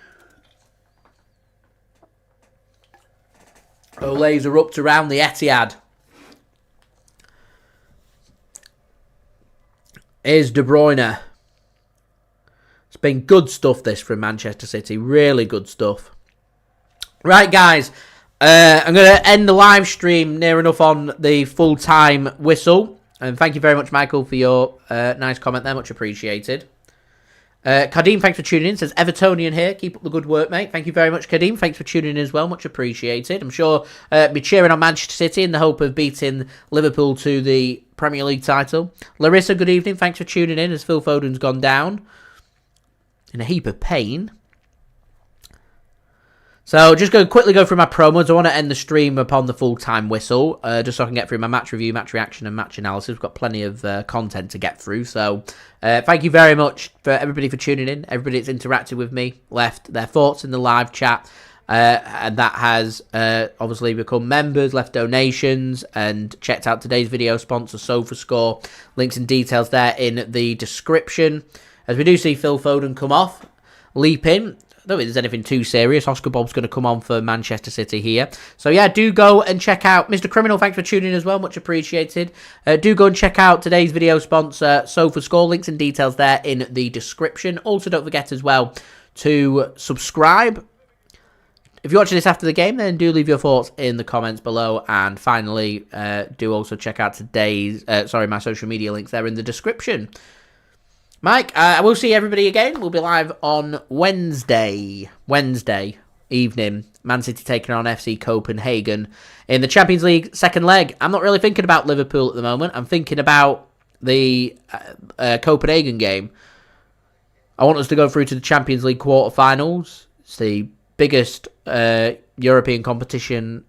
S1: Olays are up to around the Etihad. Here's De Bruyne. It's been good stuff, this, from Manchester City. Really good stuff. Right, guys. I'm going to end the live stream near enough on the full-time whistle. And thank you very much, Michael, for your nice comment there. Much appreciated. Kadim, thanks for tuning in. Says Evertonian here. Keep up the good work, mate. Thank you very much, Kadim. Thanks for tuning in as well. Much appreciated. I'm sure be cheering on Manchester City in the hope of beating Liverpool to the Premier League title. Larissa, good evening. Thanks for tuning in as Phil Foden's gone down in a heap of pain. So, just going to quickly go through my promos. I want to end the stream upon the full-time whistle, just so I can get through my match review, match reaction, and match analysis. We've got plenty of content to get through. So, thank you very much for everybody for tuning in. Everybody that's interacted with me, left their thoughts in the live chat. And that has obviously become members, left donations, and checked out today's video sponsor, SofaScore. Links and details there in the description. As we do see Phil Foden come off, leap in. I don't think there's anything too serious. Oscar Bobb's going to come on for Manchester City here. So, yeah, do go and check out Mr. Criminal. Thanks for tuning in as well. Much appreciated. Do go and check out today's video sponsor, SofaScore. Links and details there in the description. Also, don't forget as well to subscribe. If you're watching this after the game, then do leave your thoughts in the comments below. And finally, do also check out today's, my social media links there in the description. Mike, I will see everybody again. We'll be live on Wednesday evening. Man City taking on FC Copenhagen in the Champions League second leg. I'm not really thinking about Liverpool at the moment. I'm thinking about the Copenhagen game. I want us to go through to the Champions League quarterfinals. It's the biggest European competition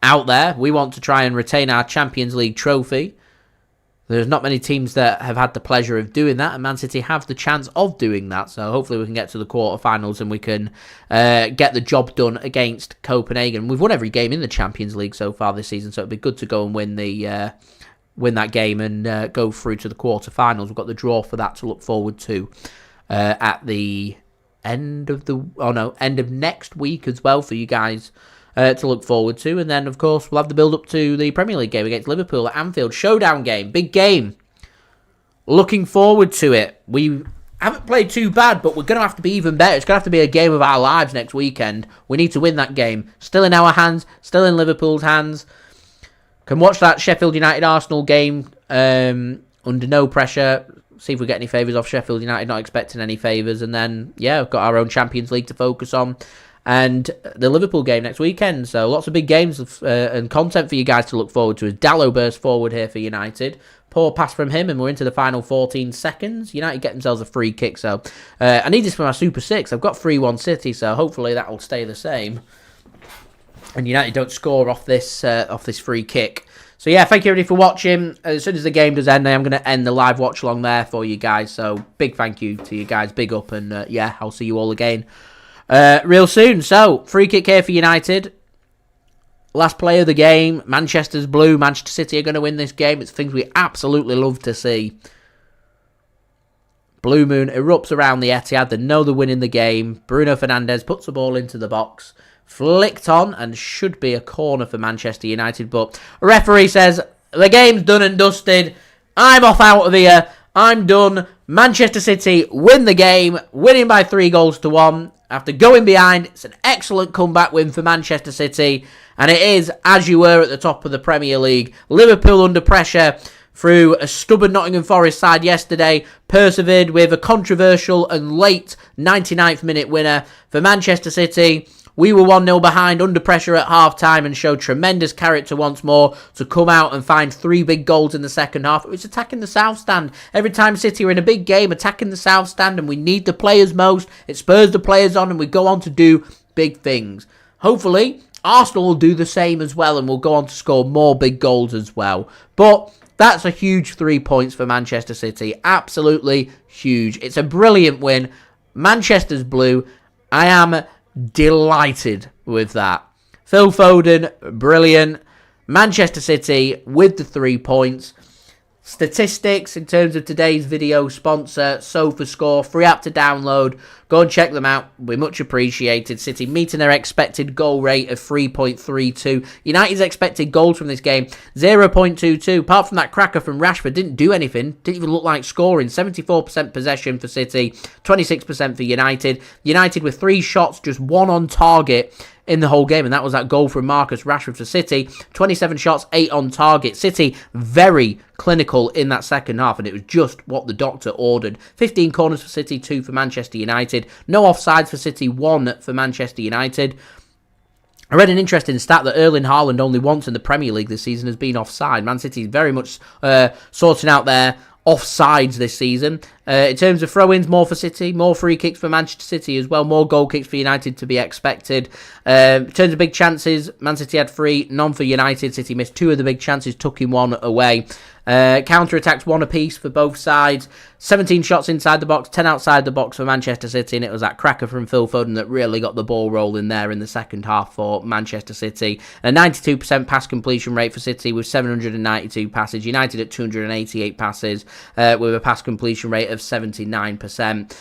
S1: out there. We want to try and retain our Champions League trophy. There's not many teams that have had the pleasure of doing that, and Man City have the chance of doing that. So hopefully we can get to the quarterfinals and we can get the job done against Copenhagen. We've won every game in the Champions League so far this season, so it'd be good to go and win that game and go through to the quarterfinals. We've got the draw for that to look forward to at the end of next week as well for you guys to look forward to. And then, of course, we'll have the build-up to the Premier League game against Liverpool at Anfield. Showdown game. Big game. Looking forward to it. We haven't played too bad, but we're going to have to be even better. It's going to have to be a game of our lives next weekend. We need to win that game. Still in our hands. Still in Liverpool's hands. Can watch that Sheffield United-Arsenal game under no pressure. See if we get any favours off Sheffield United. Not expecting any favours. And then, yeah, we've got our own Champions League to focus on. And the Liverpool game next weekend. So lots of big games and content for you guys to look forward to. As Dalot bursts forward here for United. Poor pass from him, and we're into the final 14 seconds. United get themselves a free kick. So I need this for my Super 6. I've got 3-1 City, so hopefully that will stay the same. And United don't score off this free kick. So yeah, thank you everybody for watching. As soon as the game does end, I'm going to end the live watch along there for you guys. So big thank you to you guys. Big up, and yeah, I'll see you all again real soon. So, free kick here for United. Last play of the game. Manchester's blue. Manchester City are going to win this game. It's things we absolutely love to see. Blue Moon erupts around the Etihad. They know they're winning the game. Bruno Fernandes puts the ball into the box. Flicked on, and should be a corner for Manchester United. But a referee says, the game's done and dusted. I'm off out of here. I'm done. Manchester City win the game. Winning by 3-1. After going behind, it's an excellent comeback win for Manchester City. And it is, as you were at the top of the Premier League. Liverpool under pressure through a stubborn Nottingham Forest side yesterday. Persevered with a controversial and late 99th minute winner for Manchester City. We were 1-0 behind under pressure at half-time and showed tremendous character once more to come out and find 3 big goals in the second half. It was attacking the South Stand. Every time City are in a big game, attacking the South Stand, and we need the players most. It spurs the players on, and we go on to do big things. Hopefully, Arsenal will do the same as well, and will go on to score more big goals as well. But that's a huge 3 points for Manchester City. Absolutely huge. It's a brilliant win. Manchester's blue. I am delighted with that. Phil Foden, brilliant. Manchester City with the 3 points. statistics in terms of today's video sponsor, SofaScore, free app to download. Go and check them out. We're much appreciated. City meeting their expected goal rate of 3.32. United's expected goals from this game, 0.22. Apart from that cracker from Rashford, didn't do anything. Didn't even look like scoring. 74% possession for City, 26% for United. United with 3 shots, just 1 on target in the whole game, and that was that goal from Marcus Rashford for City. 27 shots, 8 on target. City very clinical in that second half, and it was just what the doctor ordered. 15 corners for City, 2 for Manchester United. No offsides for City, 1 for Manchester United. I read an interesting stat that Erling Haaland only once in the Premier League this season has been offside. Man City is very much sorting out their offsides this season. In terms of throw-ins, more for City, more free kicks for Manchester City as well, more goal kicks for United to be expected. In terms of big chances, Man City had 3, none for United. City missed 2 of the big chances, took in 1 away. Counter-attacks, 1 apiece for both sides. 17 shots inside the box, 10 outside the box for Manchester City, and it was that cracker from Phil Foden that really got the ball rolling there in the second half for Manchester City. A 92% pass completion rate for City with 792 passes. United at 288 passes with a pass completion rate of 79%.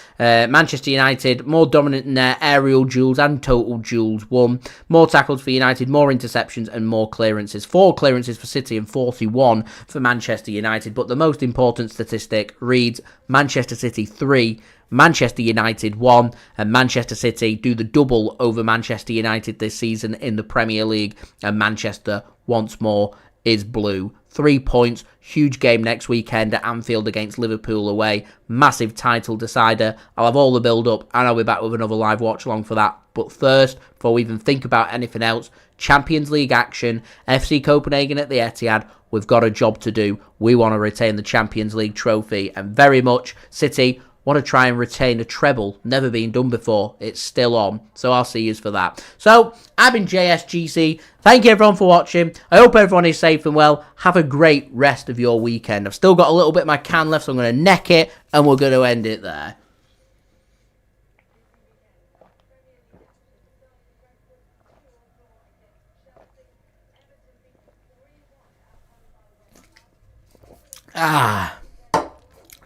S1: Manchester United more dominant in their aerial duels and total duels won. More tackles for United, more interceptions and more clearances. 4 clearances for City and 41 for Manchester United. But the most important statistic reads Manchester City 3, Manchester United 1, and Manchester City do the double over Manchester United this season in the Premier League, and Manchester once more is blue. 3 points, huge game next weekend at Anfield against Liverpool away, massive title decider. I'll have all the build-up and I'll be back with another live watch-along for that. But first, before we even think about anything else, Champions League action, FC Copenhagen at the Etihad, we've got a job to do. We want to retain the Champions League trophy, and very much City want to try and retain a treble, never been done before. It's still on, so I'll see you for that. So, I've been JSGC. Thank you everyone for watching. I hope everyone is safe and well. Have a great rest of your weekend. I've still got a little bit of my can left, so I'm going to neck it, and we're going to end it there.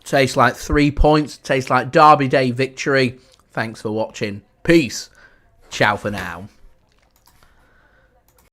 S1: Tastes like 3 points. Tastes like Derby Day victory. Thanks for watching. Peace. Ciao for now.